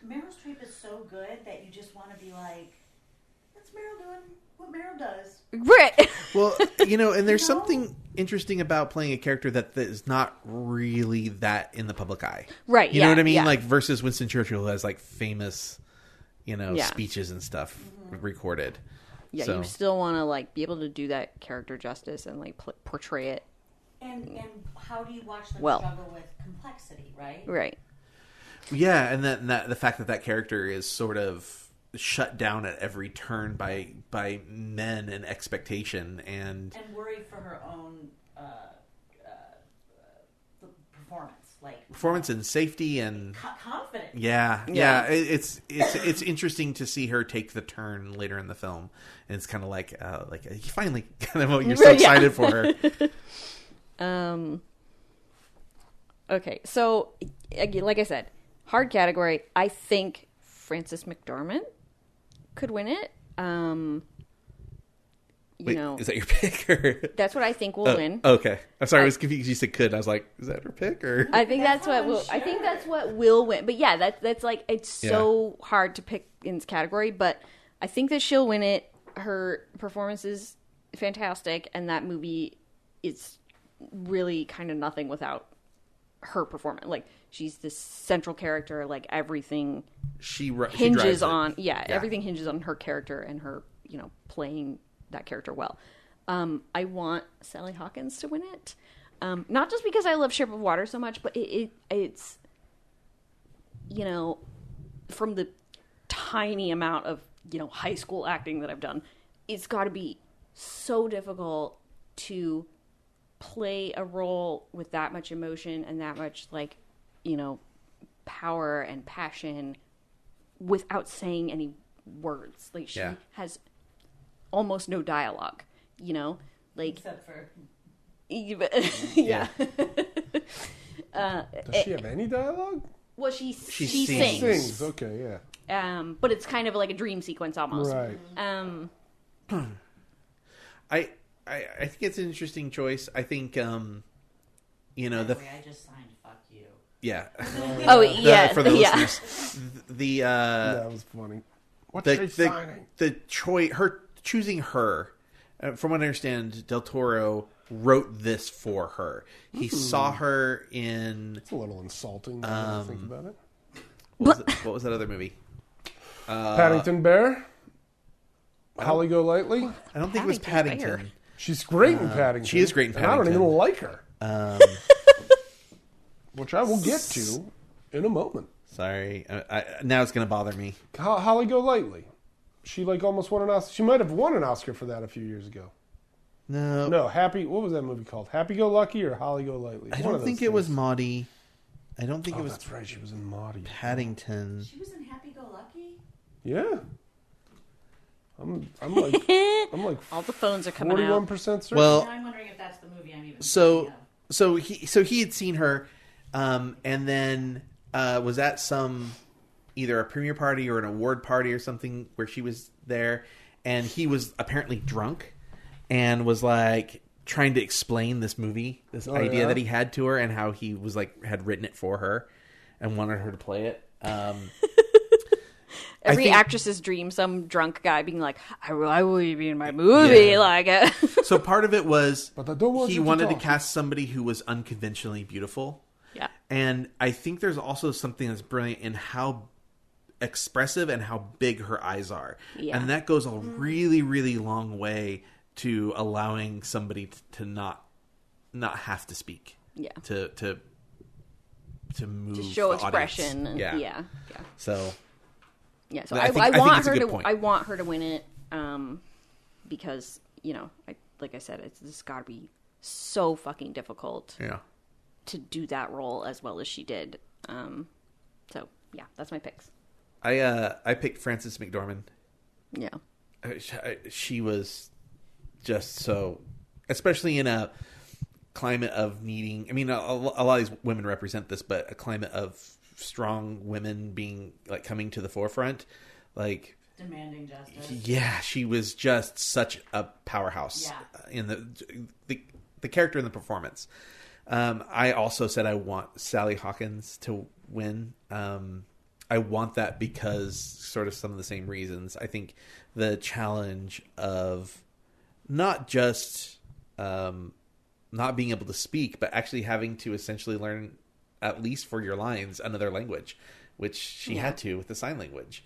Meryl Streep is so good that you just want to be like, that's Meryl doing what Meryl does. Right. Well, and there's something interesting about playing a character that is not really that in the public eye. Right. You know what I mean? Yeah. Like versus Winston Churchill, who has like famous, speeches and stuff recorded. Yeah, so. You still want to like be able to do that character justice and like portray it. And how do you watch them Well. struggle with complexity, right? Right. Yeah, and that the fact that character is sort of shut down at every turn by men and expectation and worried for her own performance and safety and confidence. Yeah. It's interesting to see her take the turn later in the film, and it's kind of like finally kind of you're so excited for her. Okay, so again, like I said, hard category. I think Frances McDormand could win it. Is that your pick? Or? That's what I think will win. Okay, I'm sorry, I was confused. You said could. I was like, is that her pick? Or I think that's what will. I think that's what will win. But yeah, that's like it's so hard to pick in this category. But I think that she'll win it. Her performance is fantastic, and that movie is really kind of nothing without her performance. Like she's this central character. Like everything hinges on everything hinges on her character and her playing that character well. I want Sally Hawkins to win it, not just because I love Shape of Water so much, but it's from the tiny amount of high school acting that I've done, it's got to be so difficult to play a role with that much emotion and that much power and passion without saying any words. Like she has almost no dialogue, Except for yeah. Does she have any dialogue? Well, she She sings. Sings. Okay, yeah. But it's kind of like a dream sequence almost. Right. I think it's an interesting choice. I think you know, I just signed "fuck you." yeah. Oh yeah, For the yeah. listeners, That was funny. What's she signing? the choice, her choosing her. From what I understand, Del Toro wrote this for her. He saw her in. It's a little insulting when I think about it. What was that other movie? Paddington Bear? Holly Golightly? I don't think it was Paddington Paddington. Bear. She's great in Paddington. She is great in And I don't Paddington. even like her. Which I will get to in a moment. Sorry, now it's going to bother me. Holly Golightly. She almost won an Oscar. She might have won an Oscar for that a few years ago. No, No, what was that movie called? Happy Go Lucky or Holly Golightly? I don't think it was Maudie. I don't think Oh, it was that's right. She was in Maudie. Paddington. She was in Happy Go Lucky. Yeah. I'm like All the phones are coming out. 41% certain. Well, Now I'm wondering if that's the movie I'm even. so thinking of. he had seen her, and then was at some either a premiere party or an award party or something where she was there, and he was apparently drunk and was like trying to explain this movie, this idea that he had to her, and how he was had written it for her and wanted her to play it. Every actress's dream, some drunk guy being like, I will be in my movie. Yeah. So part of it was But I don't want he you to wanted to talk. cast somebody who was unconventionally beautiful. Yeah. And I think there's also something that's brilliant in how expressive and how big her eyes are. Yeah. And that goes a really, really long way to allowing somebody to not have to speak. Yeah. To move, To show the expression. audience. And, Yeah. So I think I want it's a her good to. point. I want her to win it, because like I said, it's got to be so fucking difficult Yeah. to do that role as well as she did. So yeah, that's my picks. I picked Frances McDormand. Yeah. She was just so, especially in a climate of needing. I mean, a lot of these women represent this, but a climate of strong women being coming to the forefront, Demanding justice. Yeah, she was just such a powerhouse in the character and the performance. I also said I want Sally Hawkins to win. I want that because sort of some of the same reasons. I think the challenge of not just not being able to speak, but actually having to essentially learn, at least for your lines, another language, which she had to with the sign language.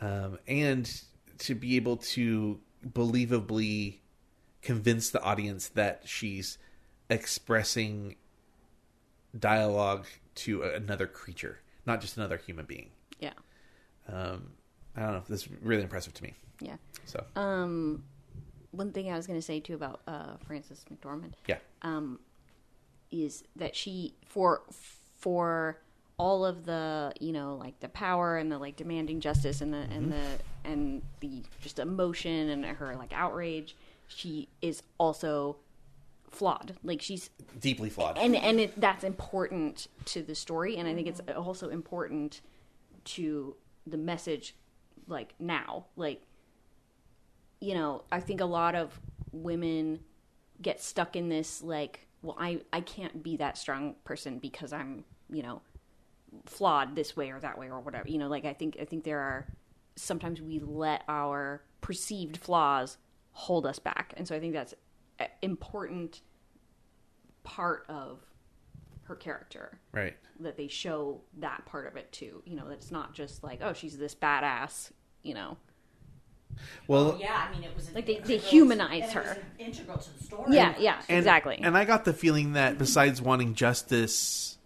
And to be able to believably convince the audience that she's expressing dialogue to another creature, not just another human being. Yeah. I don't know. This is really impressive to me. Yeah. So, One thing I was going to say too about Frances McDormand. yeah. Is that she for all of the the power and the demanding justice and the just emotion and her outrage, she is also flawed. She's Deeply flawed. and that's important to the story, and I think it's also important to the message now. I think a lot of women get stuck in this well, I can't be that strong person because I'm flawed this way or that way or whatever. I think there are sometimes we let our perceived flaws hold us back, and so I think that's an important part of her character, Right. that they show that part of it too. That it's not just oh, she's this badass. Well, Yeah, I mean, it was they humanize her. Integral to the story. Yeah, exactly. And I got the feeling that besides wanting justice,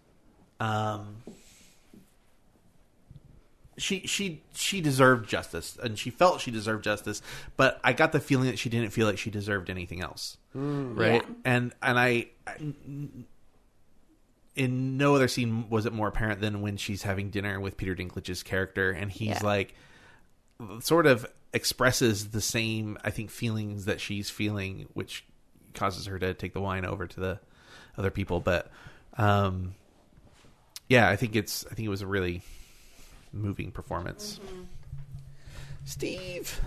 she deserved justice, and she felt she deserved justice. But I got the feeling that she didn't feel like she deserved anything else, right? Yeah. And I in no other scene was it more apparent than when she's having dinner with Peter Dinklage's character, and he's sort of expresses the same, I think, feelings that she's feeling, which causes her to take the wine over to the other people. But yeah, I think it was a really moving performance. Steve,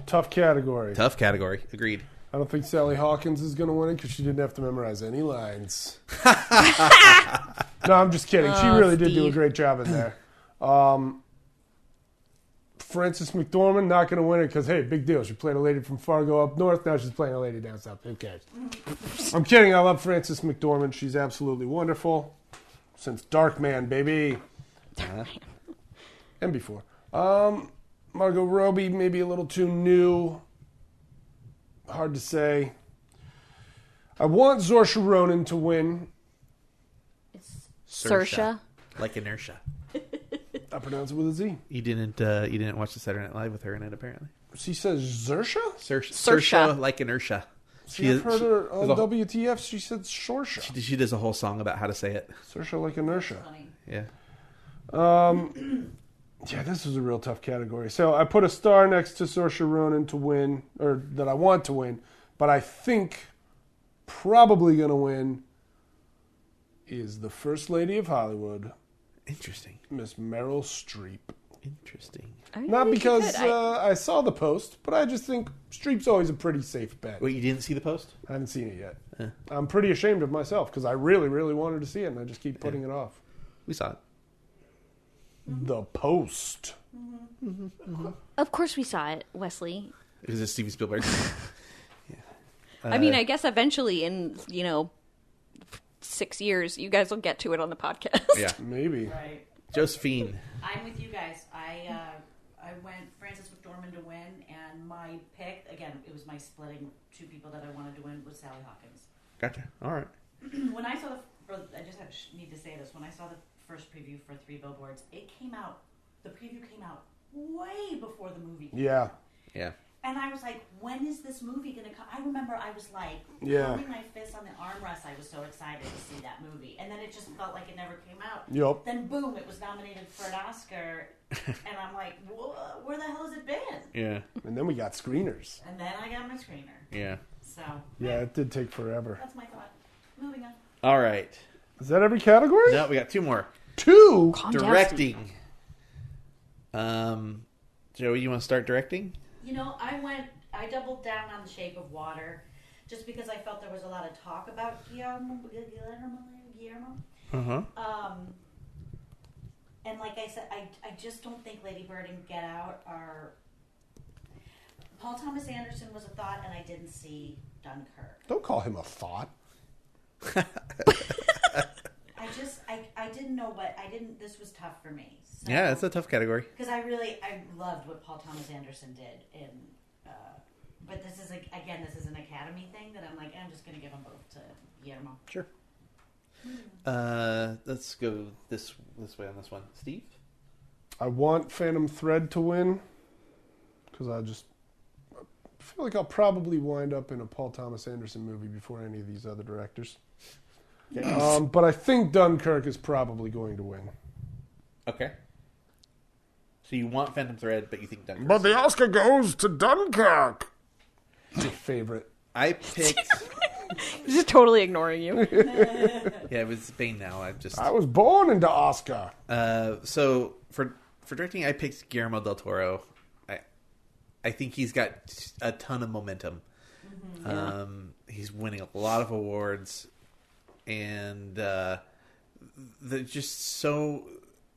Tough category. tough category. Agreed. I don't think Sally Hawkins is going to win it because she didn't have to memorize any lines. No, I'm just kidding. She really did do a Steve. great job in there. Frances McDormand not going to win it because, hey, big deal. She played a lady from Fargo up north. Now she's playing a lady down south. Who cares? I'm kidding. I love Frances McDormand. She's absolutely wonderful. Since Darkman, baby. And before. Margot Robbie, maybe a little too new. Hard to say. I want Saoirse Ronan to win. It's Saoirse. Saoirse. Like inertia. I pronounce it with a Z. You didn't watch the Saturday Night Live with her in it, apparently. She says Saoirse? Saoirse like inertia. See, I've heard her on WTF. She said Saoirse. She does a whole song about how to say it. Saoirse like inertia. Funny. Yeah. Yeah, this is a real tough category. So I put a star next to Saoirse Ronan to win, or that I want to win, but I think probably going to win is the First Lady of Hollywood, Interesting. Miss Meryl Streep. Interesting. I mean, Not you because could. I saw the post, but I just think Streep's always a pretty safe bet. Wait, you didn't see the post? I haven't seen it yet. Yeah. I'm pretty ashamed of myself because I really, really wanted to see it, and I just keep putting it off. We saw it. The Post. Of course we saw it, Wesley. Because it's Steven Spielberg. I mean, I guess eventually in, 6 years, you guys will get to it on the podcast. Yeah. Maybe. Right. Josephine. I'm with you guys. I went Frances McDormand to win, and my pick, again, it was my splitting two people that I wanted to win, was Sally Hawkins. Gotcha. All right. When I saw I just need to say this, when I saw the first preview for Three Billboards, the preview came out way before the movie came Yeah. out. Yeah. And I was like, when is this movie going to come? I remember I was like, Yeah. pounding my fist on the armrest. I was so excited to see that movie. And then it just felt like it never came out. Yup. Then boom, it was nominated for an Oscar. And I'm like, where the hell has it been? Yeah. And then we got screeners. And then I got my screener. Yeah. So, Yeah, it did take forever. that's my thought. Moving on. All right. Is that every category? No, we got two more. 2? Calm down, Steve. Directing. Joey, you want to start directing? I doubled down on The Shape of Water just because I felt there was a lot of talk about Guillermo. Uh-huh. And like I said, I just don't think Lady Bird and Get Out are... Paul Thomas Anderson was a thought, and I didn't see Dunkirk. Don't call him a thought. I didn't know this was tough for me. So, Yeah, it's a tough category. because I loved what Paul Thomas Anderson did but this is an Academy thing that I'm like, I'm just going to give them both to Guillermo. Sure. Let's go this way on this one. Steve? I want Phantom Thread to win because I feel like I'll probably wind up in a Paul Thomas Anderson movie before any of these other directors. But I think Dunkirk is probably going to win. Okay. So you want Phantom Thread, but you think Dunkirk. But the Oscar goes to Dunkirk. Your favorite. I picked... Just totally ignoring you. Yeah, it was Bane now. I was born into Oscar. So for directing, I picked Guillermo del Toro. I think he's got a ton of momentum. He's winning a lot of awards, and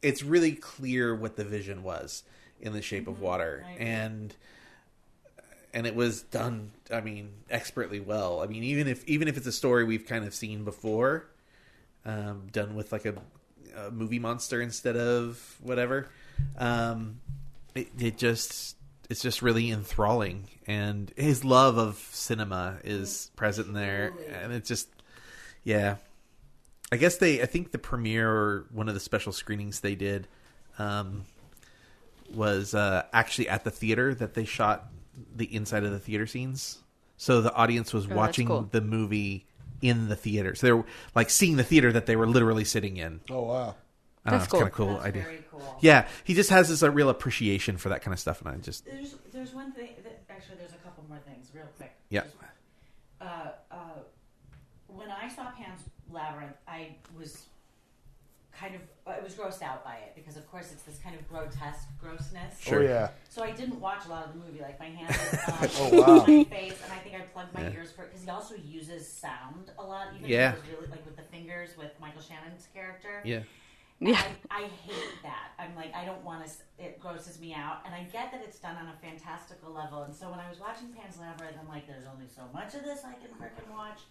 it's really clear what the vision was in The Shape of Water, and it was done, I mean, expertly well. I mean, even if it's a story we've kind of seen before, done with like a movie monster instead of whatever, it's just really enthralling, and his love of cinema is present in there, and it's just, yeah. I think the premiere, or one of the special screenings they did, was actually at the theater that they shot the inside of the theater scenes. So the audience was watching the movie in the theater. So they were like seeing the theater that they were literally sitting in. Oh, wow. That's it's cool. kind of cool That's idea. very cool. Yeah, he just has this real appreciation for that kind of stuff, and I just There's one thing actually there's a couple more things real quick. yeah. Just, when I saw Pan's Labyrinth, I was kind of I was grossed out by it because, of course, it's this kind of grotesque grossness. Sure. Oh, yeah. So I didn't watch a lot of the movie. Like, my hands was Oh, wow. my face, and I think I plugged my ears for it because he also uses sound a lot. Even Yeah. if it was really, like, with the fingers with Michael Shannon's character. Yeah. Yeah. I hate that. I'm like, I don't want to. It grosses me out, and I get that it's done on a fantastical level. And so when I was watching Pan's Labyrinth, I'm like, there's only so much of this I can frickin' watch.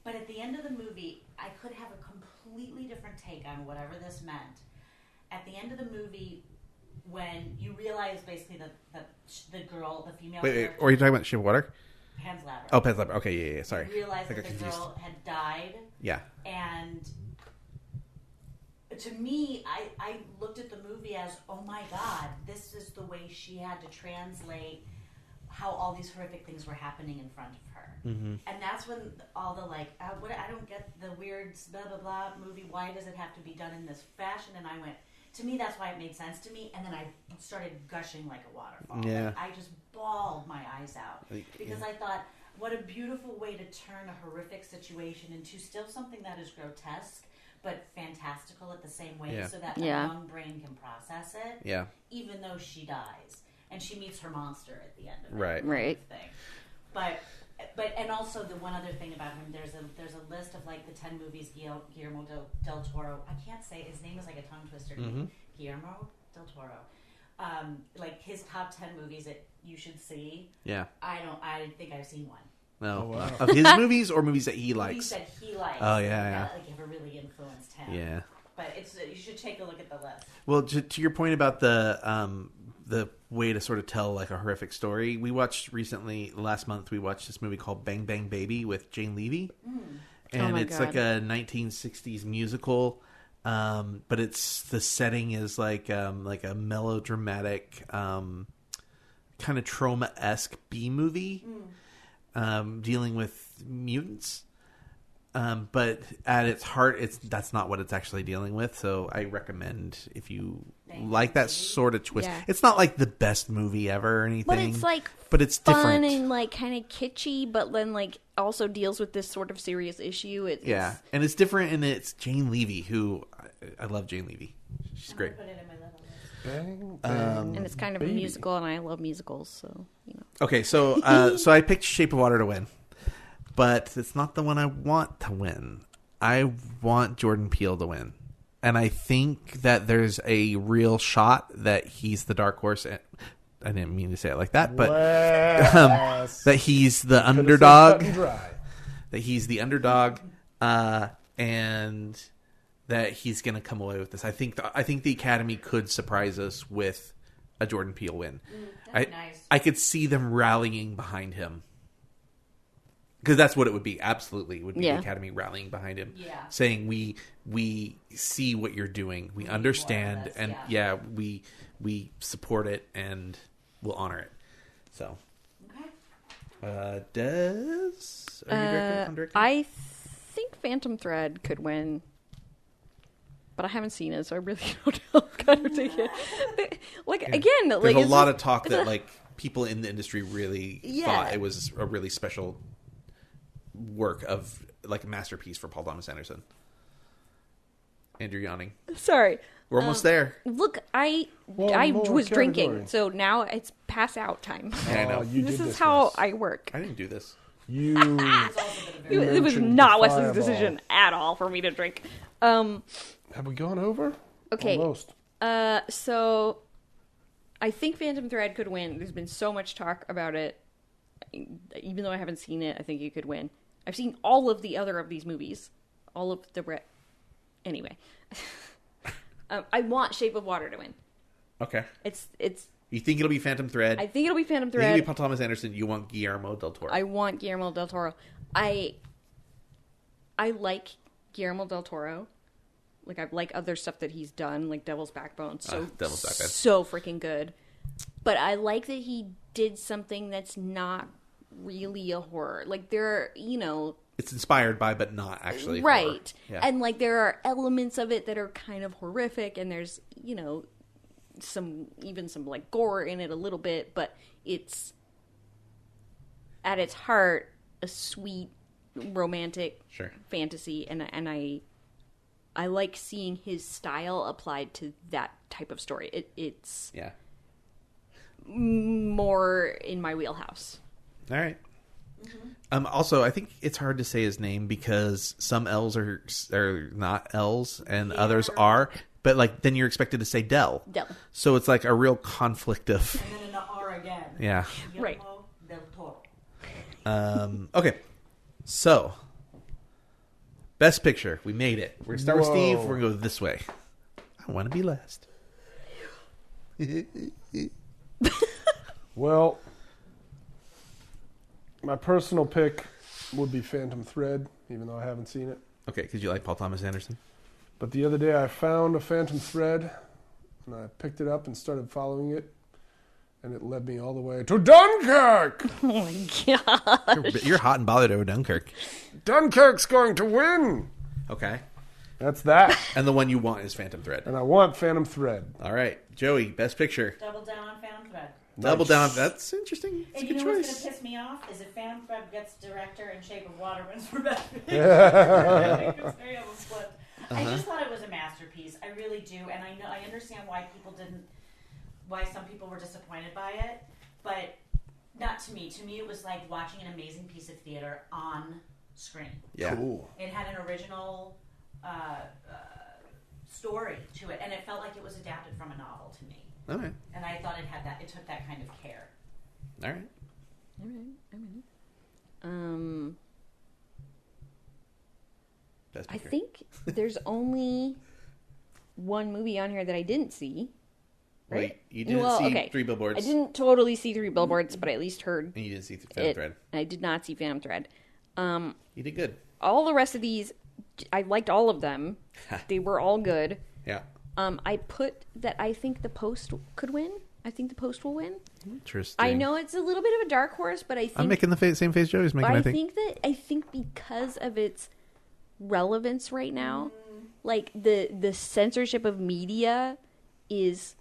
But at the end of the movie, I could have a completely different take on whatever this meant. At the end of the movie, when you realize basically that the girl, the female, Wait, character, or are you talking about Shape of Water? Pan's Labyrinth. Oh, Pan's Labyrinth. Okay, yeah. Sorry. You realize I that got the confused. girl had died, Yeah. and to me, I looked at the movie as, oh my God, this is the way she had to translate how all these horrific things were happening in front of her. Mm-hmm. And that's when all the I don't get the weird blah blah blah movie. Why does it have to be done in this fashion? And I went, to me, that's why it made sense to me. And then I started gushing like a waterfall. Yeah. Like, I just bawled my eyes out because I thought, what a beautiful way to turn a horrific situation into still something that is grotesque but fantastical at the same way, Yeah. so that Yeah. a young brain can process it. Yeah. Even though she dies and she meets her monster at the end of it, Right. kind of Right. thing. But and also the one other thing about him, there's a list of like the 10 movies Guillermo del Toro. I can't say his name is like a tongue twister. Mm-hmm. Guillermo del Toro. Like his top 10 movies that you should see. Yeah. I think I've seen one. No. Oh, wow. Of his movies or movies that he likes? Movies that he likes. Oh, yeah, yeah. That, like, have really influenced him. Yeah. But you should take a look at the list. Well, to your point about the way to sort of tell like a horrific story, we watched recently last month. We watched this movie called Bang Bang Baby with Jane Levy, and my it's God. like a 1960s musical, but the setting is like a melodramatic, kind of trauma-esque B movie, dealing with mutants. But at its heart, that's not what it's actually dealing with. So I recommend if you like that sort of twist. Yeah. It's not like the best movie ever or anything. But it's like but it's fun different. and like kind of kitschy, but then like also deals with this sort of serious issue. Yeah, and it's different, and it's Jane Levy, who I love. Jane Levy, she's great. Put it in my little list. Bang, bang, and it's kind of baby. a musical, and I love musicals, so you know. Okay, so so I picked Shape of Water to win, but it's not the one I want to win. I want Jordan Peele to win. And I think that there's a real shot that he's the dark horse. I didn't mean to say it like that, but Wes. that he's the Could've said underdog. cut and dry. That he's the underdog, and that he's going to come away with this. I think the Academy could surprise us with a Jordan Peele win. That'd be nice. I could see them rallying behind him. Because that's what it would be. Absolutely. It would be Yeah. the Academy rallying behind him. Yeah. Saying, we see what you're doing. We understand. this, And yeah. we support it and we'll honor it. So, Okay. Des? Are you directing? I think Phantom Thread could win, but I haven't seen it, so I really don't know. Kind of take it. Again, There's like a it's lot just- of talk that like people in the industry really Yeah. thought it was a really special work of like a masterpiece for Paul Thomas Anderson. Andrew yawning. Sorry. We're almost there. Look, I One more was drinking, category. so now it's pass out time. Yeah, I know. You This did is how this. I work. I didn't do this. You It was mentioned not the Wes's fireball. decision at all for me to drink. Have we gone over? Okay. Almost. So I think Phantom Thread could win. There's been so much talk about it. Even though I haven't seen it, I think it could win. I've seen all of the other of these movies. All of the... Anyway. I want Shape of Water to win. Okay. It's. You think it'll be Phantom Thread? I think it'll be Phantom You think it'll Thread. be Paul Thomas Anderson? You want Guillermo del Toro? I want Guillermo del Toro. I like Guillermo del Toro. Like, I like other stuff that he's done, like Devil's Backbone. Devil's Backbone. So freaking good. But I like that he did something that's not really a horror. Like, there are, It's inspired by, but not actually. right. horror. Yeah. And, like, there are elements of it that are kind of horrific, and there's, some like gore in it a little bit, but it's at its heart a sweet romantic Sure. fantasy, and I like seeing his style applied to that type of story. It's more in my wheelhouse. All right. Also, I think it's hard to say his name because some L's are not L's and others are. But like then you're expected to say Del. Del. So it's like a real conflict of. And then an R again. Yeah. Right. Del Toro. Okay. So, best picture. We made it. We're gonna start with Steve. We're gonna go this way. I want to be last. Well, my personal pick would be Phantom Thread, even though I haven't seen it. Okay, because you like Paul Thomas Anderson. But the other day I found a Phantom Thread, and I picked it up and started following it, and it led me all the way to Dunkirk! Oh my god. You're hot and bothered over Dunkirk. Dunkirk's going to win! Okay. That's that. And the one you want is Phantom Thread. And I want Phantom Thread. All right, Joey, best picture. Double down on Phantom Thread. Double down. That's interesting. That's And a you good know what's choice. going to piss me off is if Phantom Thread gets director and Shape of Water wins for best picture. It's very almost flipped. I just thought it was a masterpiece. I really do, and I understand why some people were disappointed by it, but not to me. To me, it was like watching an amazing piece of theater on screen. Yeah. Cool. It had an original story to it, and it felt like it was adapted from a novel to me. All right. And I thought it took that kind of care. All right. Best I picture. think there's only one movie on here that I didn't see. Right? Wait, you didn't see okay. 3 Billboards. I didn't totally see 3 Billboards, but I at least heard And you didn't see Phantom it. Thread. I did not see Phantom Thread. You did good. All the rest of these, I liked all of them. They were all good. Yeah. I put that I think The Post could win. I think The Post will win. Interesting. I know it's a little bit of a dark horse, but I think I'm making the same face Joey's making, I think. I think because of its relevance right now, like the censorship of media is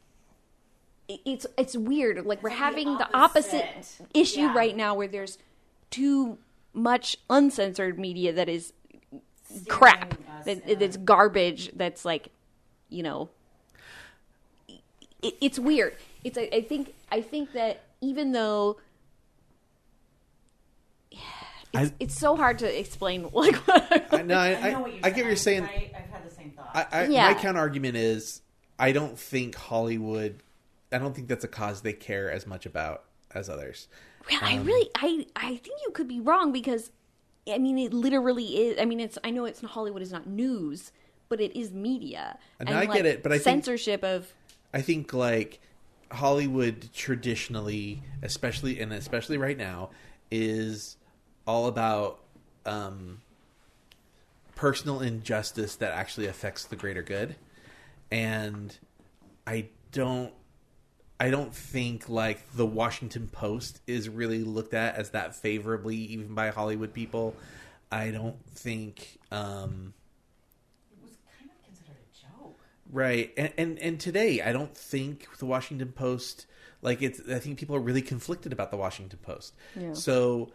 it's weird. Like we're having the opposite issue right now where there's too much uncensored media that is crap. That's garbage. That's like, you know, it's weird. It's I think that even though it's so hard to explain, like what I know what I get what you're saying. I've had the same thought. My counter argument is I don't think Hollywood. I don't think that's a cause they care as much about as others. Well, I think you could be wrong because, I mean, it literally is. I mean, I know Hollywood is not news, but it is media. And I get it, but I think censorship of. I think like Hollywood traditionally, especially right now, is all about personal injustice that actually affects the greater good, and I don't think like the Washington Post is really looked at as that favorably even by Hollywood people. I don't think it was kind of considered a joke. right. And today I don't think the Washington Post I think people are really conflicted about the Washington Post. Yeah. So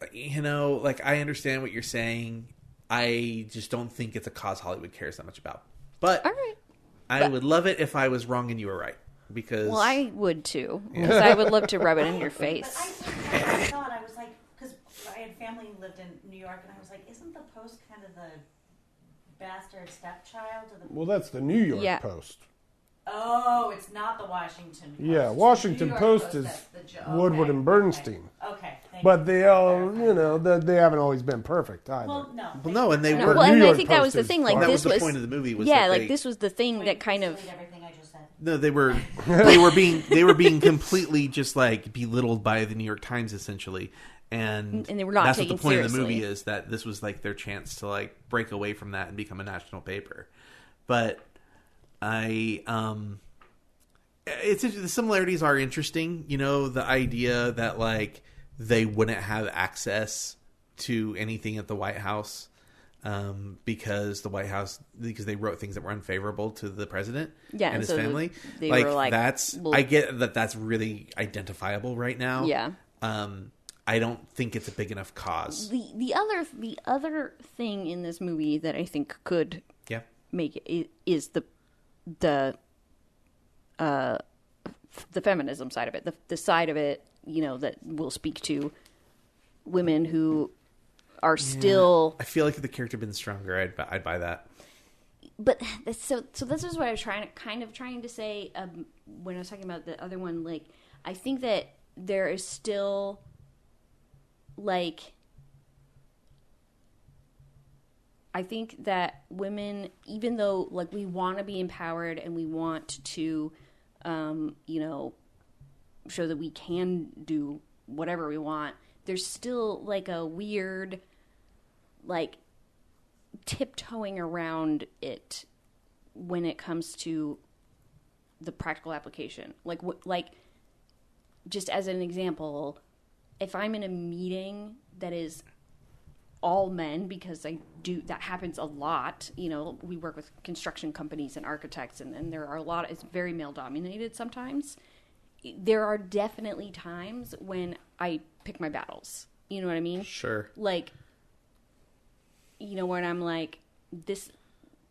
like I understand what you're saying. I just don't think it's a cause Hollywood cares that much about. But All right. I would love it if I was wrong and you were right. Because Well, I would too, because I would love to rub it in your But face. I thought, I was like, because I had family who lived in New York, and I was like, isn't the Post kind of the bastard stepchild of the... Well, that's the New York Post. Oh, it's not the Washington Post. Yeah, It's the Washington New York Post is that's the Woodward and Bernstein. Okay. Thank But you they for all, clarifying. they haven't always been perfect either. Well, no. Well, no, and they No, were. well, and New I York think that Post was the is thing. Like far- That this was the point of the movie. Was yeah, that like they, this was the thing that kind of. Everything I just said. No, they were being completely just like belittled by the New York Times essentially, and they were not That's what taken the point of the seriously. movie is, that this was like their chance to like break away from that and become a national paper. But the similarities are interesting. The idea that like they wouldn't have access to anything at the White House. Because they wrote things that were unfavorable to the president and his so family. they were like, I get that that's really identifiable right now. Yeah. I don't think it's a big enough cause. The other thing in this movie that I think could is the feminism side of it, the side of it, that will speak to women who are still. I feel like if the character had been stronger, I'd buy that. But so this is what I was trying to say when I was talking about the other one. Like, I think that there is still like. I think that women, even though like we want to be empowered and we want to, show that we can do whatever we want, there's still like a weird, like, tiptoeing around it when it comes to the practical application. Like, just as an example, if I'm in a meeting that is all men, because that happens a lot. We work with construction companies and architects, and there are it's very male dominated sometimes. There are definitely times when I pick my battles. You know what I mean? Sure. Like, when I'm like, this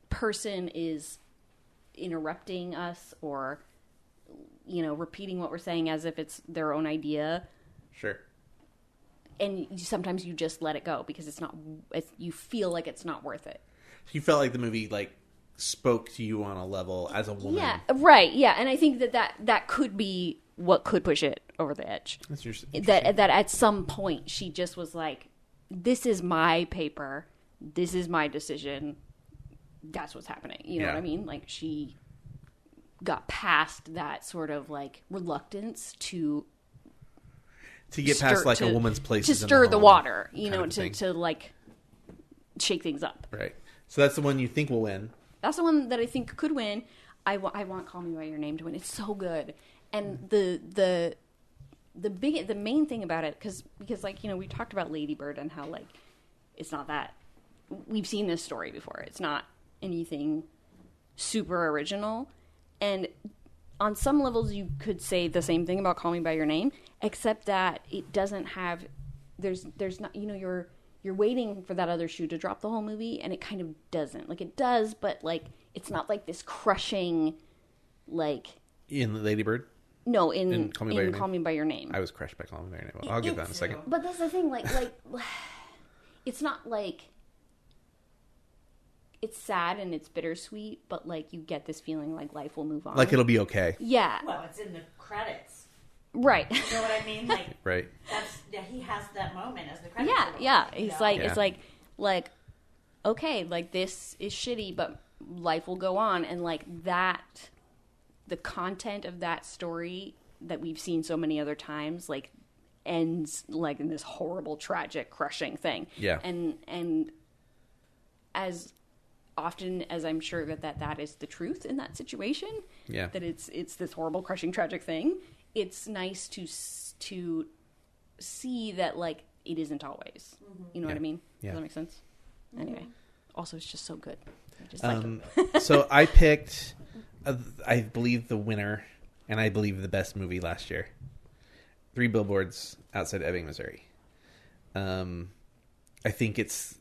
person is interrupting us or, repeating what we're saying as if it's their own idea. Sure. And sometimes you just let it go because you feel like it's not worth it. You felt like the movie like spoke to you on a level as a woman. Yeah, right. Yeah, and I think that could be what could push it over the edge. That's interesting. That at some point she just was like, "This is my paper. This is my decision. That's what's happening." You know what I mean? Like, she got past that sort of like reluctance to get past like a woman's place to stir the water, to like shake things up. Right. So that's the one you think will win. That's the one that I think could win. I want Call Me by Your Name to win. It's so good, and the main thing about it, because like we talked about Lady Bird and how like it's not that we've seen this story before. It's not anything super original, and on some levels, you could say the same thing about Call Me by Your Name, except that it doesn't have. There's not. You're waiting for that other shoe to drop the whole movie, and it kind of doesn't. Like, it does, but like it's not like this crushing, like in Lady Bird. No, in Call Me by Your Name. I was crushed by Call Me by Your Name. Well, I'll get that in a second. But that's the thing. Like it's not like. It's sad and it's bittersweet, but like you get this feeling like life will move on. Like it'll be okay. Yeah. Well, it's in the credits. Right. You know what I mean? Like, right. He has that moment as the credits. Yeah. It's like it's like okay, like this is shitty, but life will go on, and like that, the content of that story that we've seen so many other times, like ends like in this horrible, tragic, crushing thing. Yeah. And as often as I'm sure that is the truth in that situation, that it's this horrible, crushing, tragic thing, it's nice to see that like it isn't always. You know what I mean? Yeah. Does that make sense? Anyway, also it's just so good. I just like it. So I picked, I believe the winner, and I believe the best movie last year. 3 Billboards Outside Ebbing, Missouri. I think it's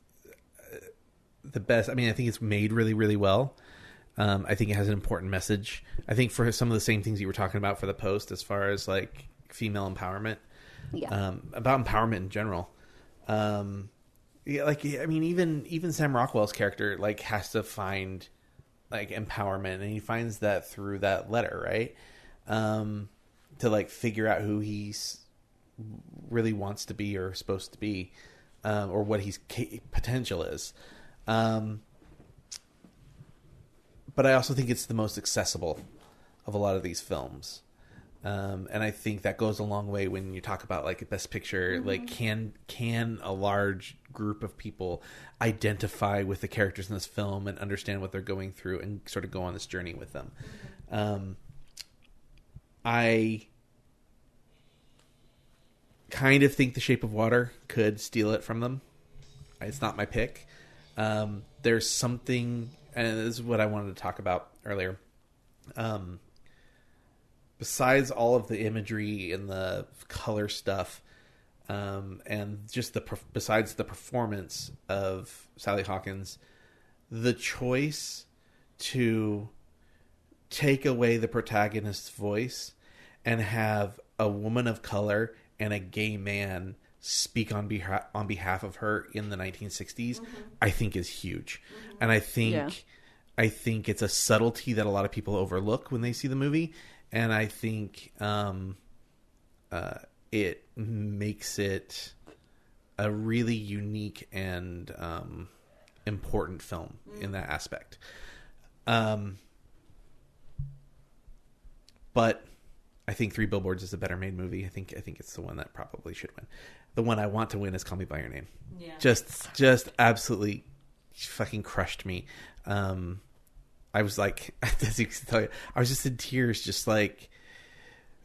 the best. I mean, I think it's made really, really well. I think it has an important message. I think for some of the same things you were talking about for the Post, as far as like female empowerment, about empowerment in general. Even Sam Rockwell's character like has to find like empowerment, and he finds that through that letter, right? To like figure out who he's really wants to be or supposed to be, or what his potential is. But I also think it's the most accessible of a lot of these films. And I think that goes a long way when you talk about like Best Picture. Like, can a large group of people identify with the characters in this film and understand what they're going through and sort of go on this journey with them? I kind of think The Shape of Water could steal it from them. It's not my pick. There's something, and this is what I wanted to talk about earlier. Besides all of the imagery and the color stuff, and just besides the performance of Sally Hawkins, the choice to take away the protagonist's voice and have a woman of color and a gay man speak on behalf of her in the 1960s, I think is huge. And I think it's a subtlety that a lot of people overlook when they see the movie, and I think it makes it a really unique and important film in that aspect. But I think Three Billboards is a better made movie. I think it's the one that probably should win. The one I want to win is Call Me by Your Name. Yeah. Just absolutely fucking crushed me. I was like, as you can tell you, I was just in tears, just like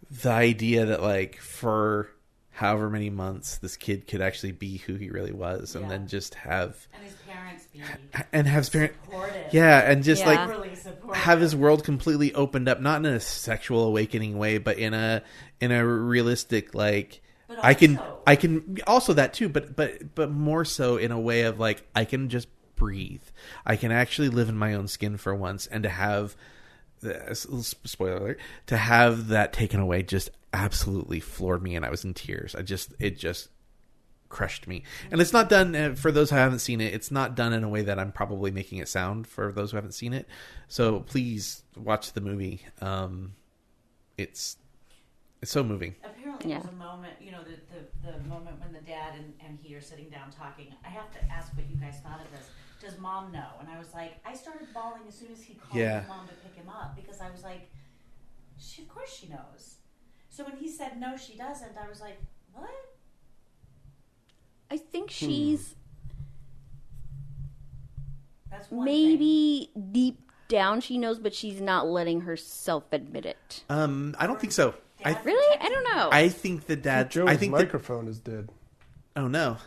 the idea that like for however many months this kid could actually be who he really was, and then just have and his parents be supportive. And just like really supportive. have his world completely opened up, not in a sexual awakening way, but in a realistic like I can also that too, but more so in a way of like I can just breathe. I can actually live in my own skin for once, and to have spoiler alert, to have that taken away just absolutely floored me, and I was in tears. It just crushed me. And it's not done, for those who haven't seen it, it's not done in a way that I'm probably making it sound for those who haven't seen it. So please watch the movie. It's so moving. Apparently there's a moment, the moment when the dad and he are sitting down talking. I have to ask what you guys thought of this. Does mom know? And I was like, I started bawling as soon as he called his mom to pick him up, because I was like, of course she knows. So when he said no, she doesn't, I was like, what? I think she's That's one maybe thing. Deep down she knows, but she's not letting herself admit it. I don't think so. Really? I don't know. I think the dad. Joey's microphone is dead. Oh no!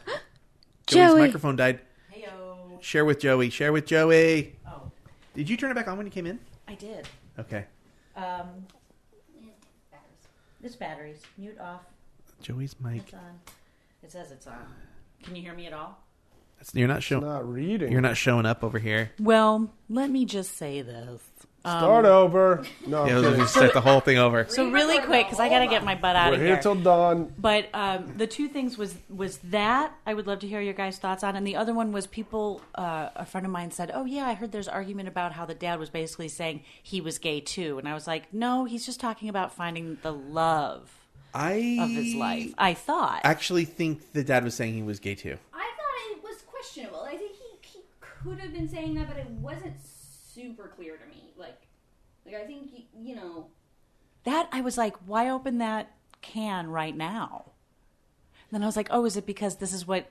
Joey. Joey's microphone died. Heyo. Share with Joey. Oh, Did you turn it back on when you came in? I did. Okay. This batteries. Mute off. Joey's mic. It's on. It says it's on. Can you hear me at all? You're not It's showing. not reading. You're not showing up over here. Well, let me just say this. Start over. No, Yeah, I'm we'll kidding. just start the whole thing over. So really quick, because I got to get my butt out We're of here here. till dawn. But the two things was that I would love to hear your guys' thoughts on, and the other one was people. A friend of mine said, "Oh yeah, I heard there's argument about how the dad was basically saying he was gay too," and I was like, "No, he's just talking about finding the love of his life." I thought actually think the dad was saying he was gay too. I thought it was questionable. I think he could have been saying that, but it wasn't super clear to me. Like I think that I was like, "Why open that can right now?" And then I was like, "Oh, is it because this is what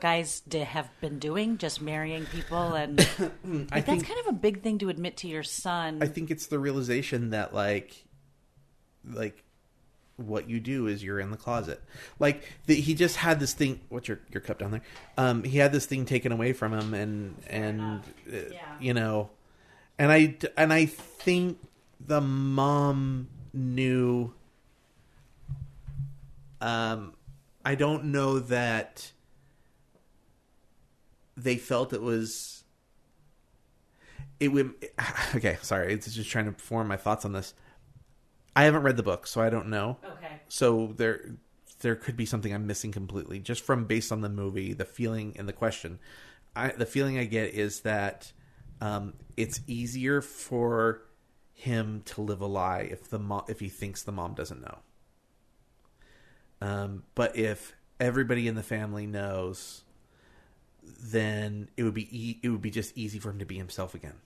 guys have been doing, just marrying people?" And that's kind of a big thing to admit to your son. I think it's the realization that like what you do is you're in the closet. Like he just had this thing. What's your cup down there? He had this thing taken away from him, and and I think the mom knew. I don't know that they felt it was. It would. Okay, sorry. It's just trying to form my thoughts on this. I haven't read the book, so I don't know. Okay. So there could be something I'm missing completely, just from based on the movie, the feeling and the question. The feeling I get is that it's easier for him to live a lie if he thinks the mom doesn't know. But if everybody in the family knows, then it would be just easy for him to be himself again.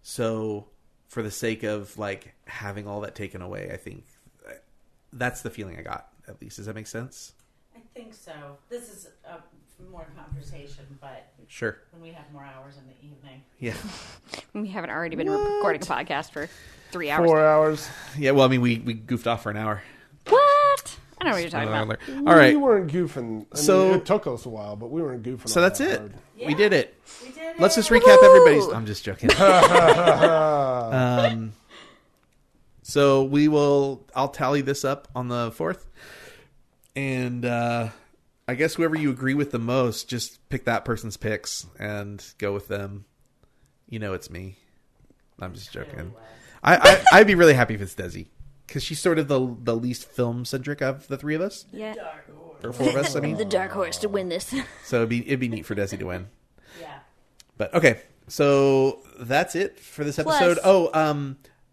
So, for the sake of like having all that taken away, I think that's the feeling I got. At least, does that make sense? I think so. This is more conversation, but Sure. when we have more hours in the evening. Yeah. We haven't already been recording a podcast for 3 hours. 4 hours. Yeah. Well, I mean, we goofed off for an hour. What? I don't know what you're talking about. All right. We weren't goofing. So- it took us a while, but we weren't goofing. So all that's that it. hard. We did it. We did it. Let's just recap everybody's. I'm just joking. So I'll tally this up on the 4th. And I guess whoever you agree with the most, just pick that person's picks and go with them. You know it's me. I'm just joking. I'd be really happy if it's Desi. Because she's sort of the least film-centric of the three of us. Yeah. Or four of us, I mean. The dark horse to win this. So it'd be neat for Desi to win. Yeah. But, okay. So that's it for this episode.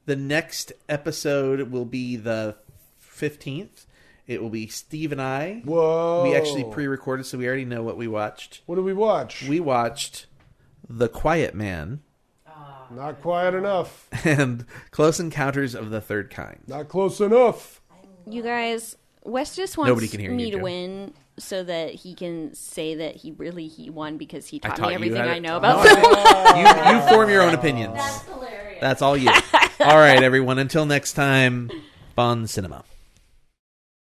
The next episode will be the 15th. It will be Steve and I. Whoa. We actually pre-recorded, so we already know what we watched. What did we watch? We watched The Quiet Man. Not quiet enough. And Close Encounters of the Third Kind. Not close enough. You guys, Wes just wants Nobody can hear me you, to Joe. win so that he can say that he won because he taught taught me you everything how to- I know about film. You form your own opinions. That's hilarious. That's all you. All right, everyone. Until next time, Bon Cinema.